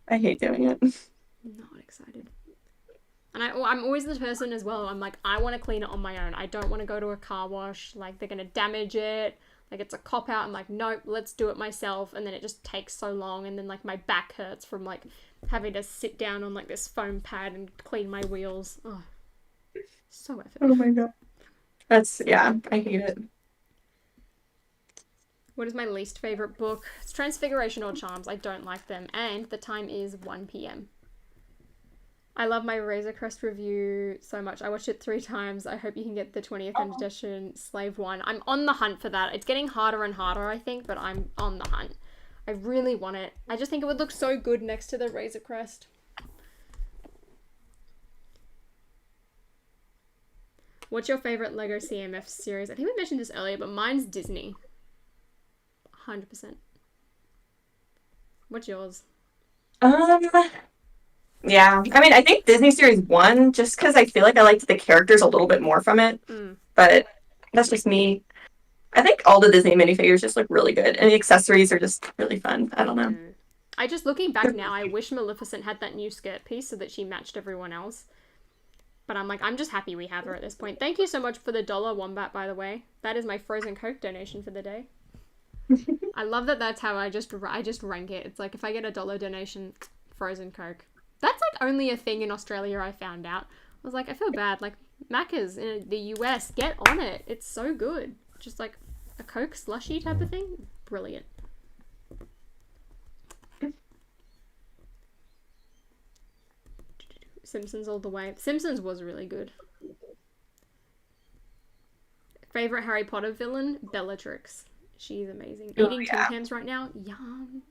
I hate doing it. Not excited. And I'm always the person as well. I'm like, I want to clean it on my own. I don't want to go to a car wash. Like, they're going to damage it. Like, it's a cop-out. I'm like, nope, let's do it myself. And then it just takes so long. And then, like, my back hurts from, like, having to sit down on, like, this foam pad and clean my wheels. Oh, so effort. Oh my god. Yeah, I hate it. What is my least favorite book? It's Transfiguration or Charms. I don't like them. And the time is 1 p.m. I love my Razor Crest review so much. I watched it 3 times. I hope you can get the 20th edition Slave 1. I'm on the hunt for that. It's getting harder and harder, I think, but I'm on the hunt. I really want it. I just think it would look so good next to the Razor Crest. What's your favorite Lego CMF series? I think we mentioned this earlier, but mine's Disney. 100%. What's yours? Yeah, I mean, I think Disney Series 1, just because I feel like I liked the characters a little bit more from it. But that's just me. I think all the Disney minifigures just look really good, and the accessories are just really fun. I don't know. I just, looking back now, I wish Maleficent had that new skirt piece so that she matched everyone else. But I'm like, I'm just happy we have her at this point. Thank you so much for the $1 Wombat, by the way. That is my frozen Coke donation for the day. I love that that's how I just rank it. It's like, if I get a $1 donation, frozen Coke. That's like only a thing in Australia, I found out. I was like, I feel bad. Like, Macca's in the US, get on it. It's so good. Just like a Coke slushy type of thing. Brilliant. Simpsons all the way. Simpsons was really good. Favorite Harry Potter villain? Bellatrix. She's amazing. Eating Tim Tams right now? Yum.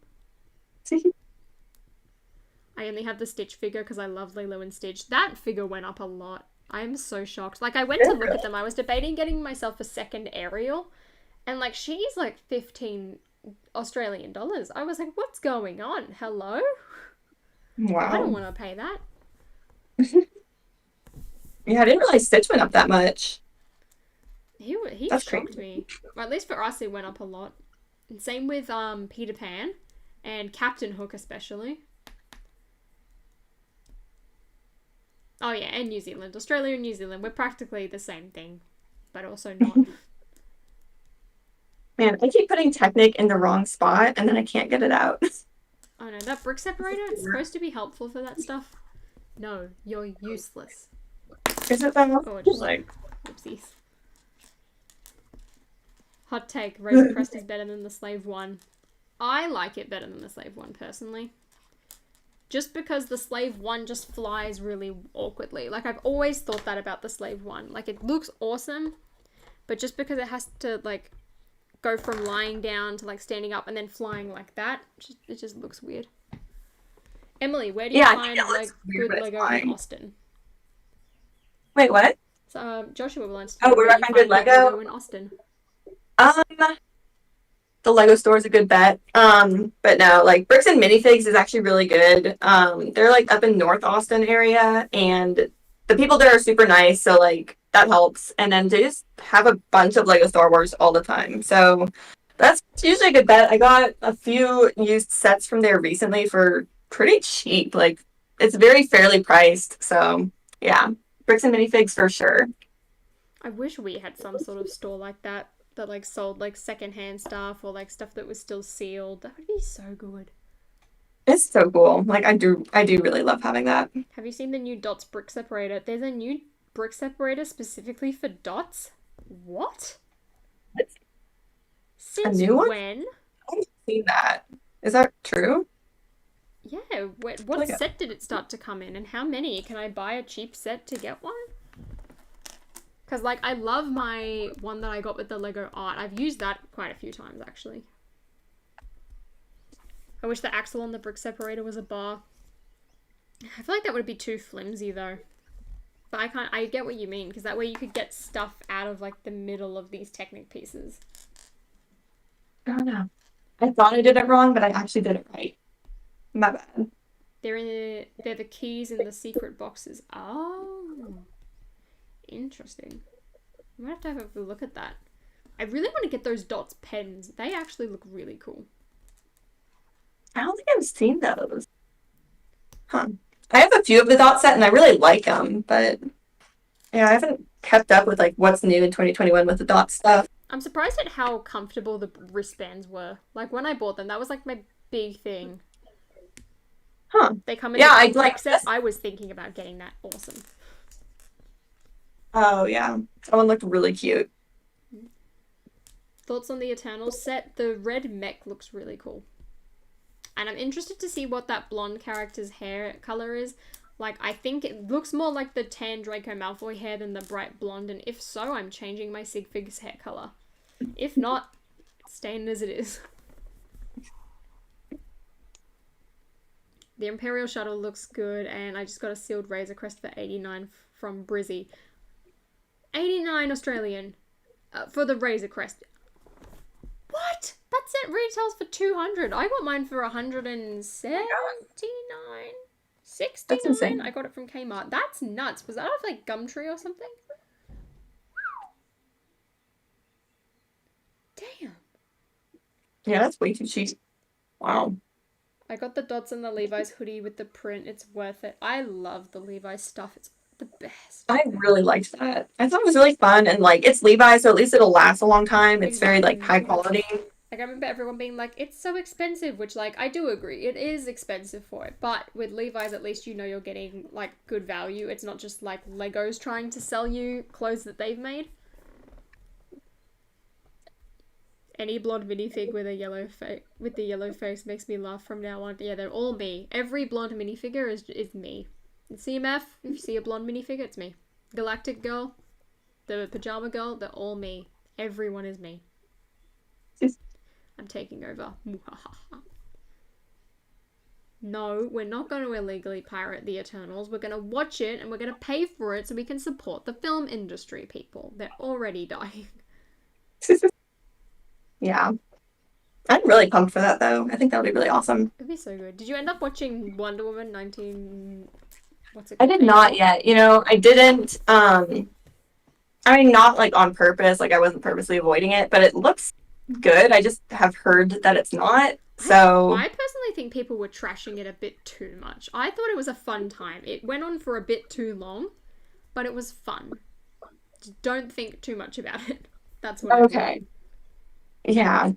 I only have the Stitch figure because I love Lilo and Stitch. That figure went up a lot. I am so shocked. Like, I went to look at them. I was debating getting myself a second Ariel. And, like, she's, like, 15 Australian dollars. I was like, what's going on? Hello? Wow. I don't want to pay that. Yeah, I didn't realize Stitch went up that much. He That's shocked crazy. me. Well, at least for us, it went up a lot. And same with Peter Pan and Captain Hook especially. Oh yeah, and New Zealand. Australia and New Zealand, we're practically the same thing, but also not. Man, I keep putting Technic in the wrong spot, and then I can't get it out. Oh no, that brick separator, it's supposed to be helpful for that stuff. No, you're useless. Is it though? Oh, just like, oopsies. Hot take, Razor Crest is better than the Slave 1. I like it better than the Slave 1, personally. Just because the Slave 1 just flies really awkwardly. Like, I've always thought that about the Slave 1. Like, it looks awesome, but just because it has to, like, go from lying down to, like, standing up and then flying like that, it just looks weird. Emily, where do you find, like, good Lego in Austin? Wait, what? So, Joshua wants to know where do I find good Lego in Austin? The Lego store is a good bet. But no, like Bricks and Minifigs is actually really good. They're like up in North Austin area, and the people there are super nice, so like that helps. And then they just have a bunch of Lego Star Wars all the time. So That's usually a good bet. I got a few used sets from there recently for pretty cheap. Like, it's very fairly priced. So, yeah, bricks and minifigs for sure. I wish we had some sort of store like that that like sold like secondhand stuff or like stuff that was still sealed. That would be so good. It's so cool. Like, I do really love having that. Have you seen the new Dots brick separator? There's a new brick separator specifically for Dots. What? A Since new one? when? I haven't seen that. Is that true? Yeah, what Like set did it start to come in and how many? Can I buy a cheap set to get one? Because, like, I love my one that I got with the Lego art. I've used that quite a few times, actually. I wish the axle on the brick separator was a bar. I feel like that would be too flimsy, though. But I get what you mean, because that way you could get stuff out of, like, the middle of these Technic pieces. I don't know. I thought I did it wrong, but I actually did it right. My bad. They're the keys in the secret boxes. Oh. Interesting. I might have a look at that. I really want to get those Dots pens. They actually look really cool. I don't think I've seen those. Huh. I have a few of the dot set and I really like them, but yeah, I haven't kept up with like what's new in 2021 with the dot stuff. I'm surprised at how comfortable the wristbands were. Like when I bought them, that was like my big thing. Huh. They come in Yeah, a I like set. this. I was thinking about getting that. Awesome. Oh yeah. That one looked really cute. Thoughts on the Eternals set? The red mech looks really cool. And I'm interested to see what that blonde character's hair color is. Like, I think it looks more like the tan Draco Malfoy hair than the bright blonde, and if so, I'm changing my Sig Fig's hair color. If not, it's staying as it is. The Imperial Shuttle looks good, and I just got a sealed Razor Crest for 89 from Brizzy. 89 Australian for the Razor Crest. What? That set retails for 200. I got mine for 179. 69. That's insane. I got it from Kmart. That's nuts. Was that off like Gumtree or something? Damn. Yeah, that's way too cheap. Wow. I got the Dots and the Levi's hoodie with the print. It's worth it. I love the Levi's stuff. It's the best. I really liked that. I thought it was really fun and like it's Levi's, so at least it'll last a long time. It's very like high quality. Like, I remember everyone being like, it's so expensive, which, like, I do agree. It is expensive for it. But with Levi's, at least you know you're getting, like, good value. It's not just, like, Legos trying to sell you clothes that they've made. Any blonde minifig with a yellow the yellow face makes me laugh from now on. Yeah, they're all me. Every blonde minifigure is me. In CMF, if you see a blonde minifigure, it's me. Galactic Girl, the Pajama Girl, they're all me. Everyone is me. I'm taking over. No, we're not going to illegally pirate the Eternals. We're going to watch it and we're going to pay for it so we can support the film industry, people. They're already dying. Yeah. I'm really pumped for that though. I think that would be really awesome. It'd be so good. Did you end up watching Wonder Woman 19... What's it I called? did not yet. You know, I didn't I mean not like on purpose, like I wasn't purposely avoiding it, but it looks good. I just have heard that it's not. So I personally think people were trashing it a bit too much. I thought it was a fun time. It went on for a bit too long, but it was fun. Just don't think too much about it. That's what okay. Yeah.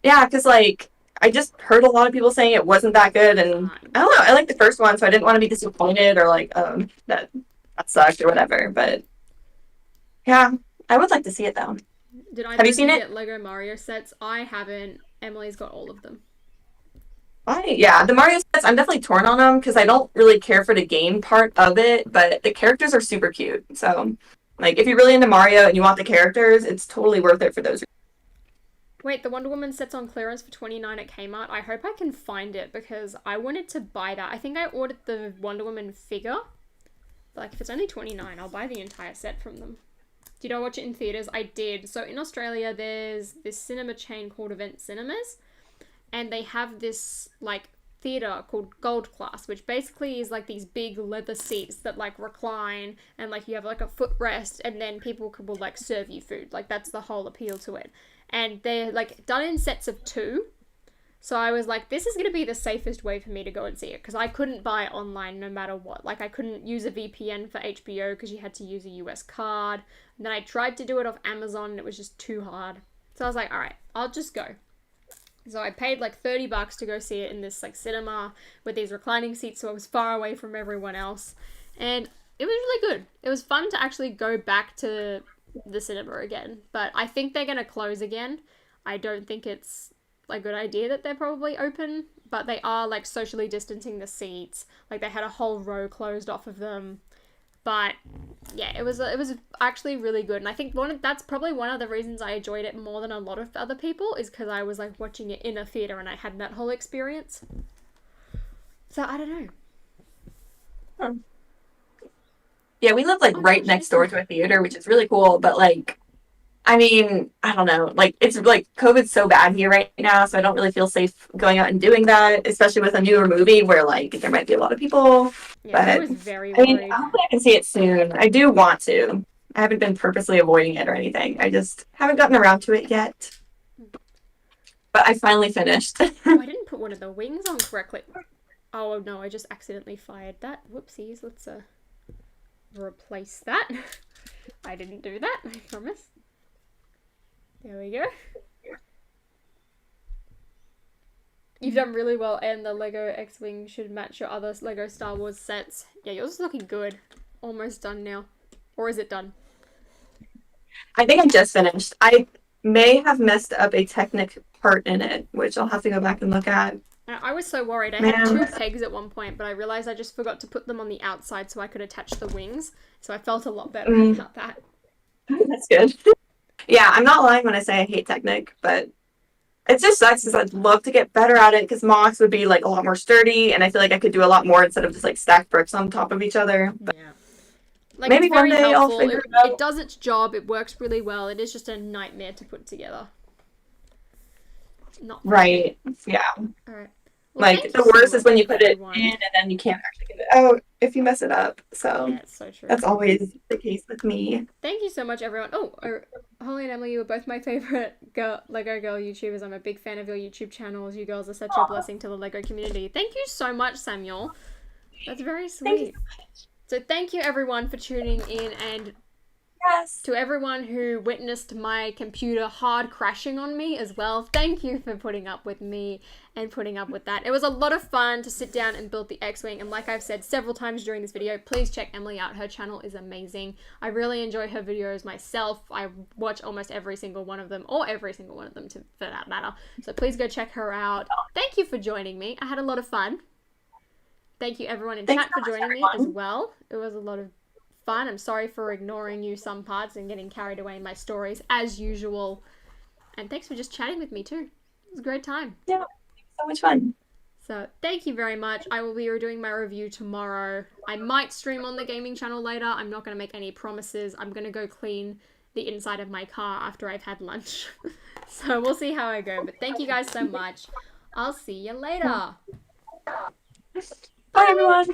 Yeah, because like I just heard a lot of people saying it wasn't that good, and I don't know. I like the first one, so I didn't want to be disappointed or like that sucked or whatever. But yeah, I would like to see it though. Have you seen it? Get Lego Mario sets? I haven't. Emily's got all of them. Yeah, the Mario sets, I'm definitely torn on them because I don't really care for the game part of it, but the characters are super cute. So, like, if you're really into Mario and you want the characters, it's totally worth it for those reasons. Wait, the Wonder Woman set's on clearance for $29 at Kmart. I hope I can find it because I wanted to buy that. I think I ordered the Wonder Woman figure. But, like, if it's only $29, I'll buy the entire set from them. Did I watch it in theaters? I did. So in Australia, there's this cinema chain called Event Cinemas. And they have this, like, theatre called Gold Class, which basically is, like, these big leather seats that, like, recline. And, like, you have, like, a footrest. And then people will, like, serve you food. Like, that's the whole appeal to it. and they're like done in sets of 2. So I was like, this is going to be the safest way for me to go and see it, because I couldn't buy it online no matter what. Like, I couldn't use a VPN for HBO because you had to use a US card. And then I tried to do it off Amazon and it was just too hard. So I was like, all right, I'll just go. So I paid like $30 to go see it in this like cinema with these reclining seats, so I was far away from everyone else. And it was really good. It was fun to actually go back to the cinema again. But I think they're going to close again. I don't think it's a good idea that they're probably open, but they are like socially distancing the seats. Like, they had a whole row closed off of them. But yeah, it was actually really good, and I think that's probably one of the reasons I enjoyed it more than a lot of other people, is because I was like watching it in a theater and I had that whole experience. So I don't know. Yeah, we live like right next door to a theater, which is really cool. But like, I mean, I don't know. Like, it's like COVID's so bad here right now, so I don't really feel safe going out and doing that, especially with a newer movie where like there might be a lot of people. Yeah, But I was very worried. I mean, hopefully I can see it soon. I do want to. I haven't been purposely avoiding it or anything. I just haven't gotten around to it yet. But I finally finished. Oh, I didn't put one of the wings on correctly. Oh no, I just accidentally fired that. Whoopsies. Let's replace that. I didn't do that, I promise. There we go. You've done really well, and the Lego X-Wing should match your other Lego Star Wars sets. Yeah, yours is looking good. Almost done now. Or is it done? I think I just finished. I may have messed up a Technic part in it, which I'll have to go back and look at. I was so worried. I had 2 pegs at one point, but I realized I just forgot to put them on the outside so I could attach the wings. So I felt a lot better about that. That's good. Yeah, I'm not lying when I say I hate Technic, but it just sucks because I'd love to get better at it, because Mox would be like a lot more sturdy, and I feel like I could do a lot more instead of just like stacked bricks on top of each other. But yeah. Like, maybe it's very one day helpful. I'll figure it out. It does its job. It works really well. It is just a nightmare to put together. Not right. Yeah. All right. Well, like, the worst is when you put it in and then you can't actually get it out if you mess it up. So yeah, it's so true. That's always the case with me. Thank you so much, everyone. Oh, Holly and Emily, you were both my favorite Lego girl YouTubers. I'm a big fan of your YouTube channels. You girls are such a blessing to the Lego community. Thank you so much, Samuel. That's very sweet. So thank you, everyone, for tuning in, and to everyone who witnessed my computer hard crashing on me as well. Thank you for putting up with me and putting up with that. It was a lot of fun to sit down and build the X-Wing, and like I've said several times during this video, please check Emily out. Her channel is amazing. I really enjoy her videos myself. I watch almost every single one of them, or every single one of them for that matter. So please go check her out. Thank you for joining me. I had a lot of fun. Thank you, everyone in chat, for joining me as well. It was a lot of fun. I'm sorry for ignoring you some parts and getting carried away in my stories as usual. And thanks for just chatting with me too. It was a great time. Yeah, so much fun. So thank you very much. I will be doing my review tomorrow. I might stream on the gaming channel later. I'm not going to make any promises. I'm going to go clean the inside of my car after I've had lunch. So we'll see how I go. But thank you guys so much. I'll see you later. Bye, everyone.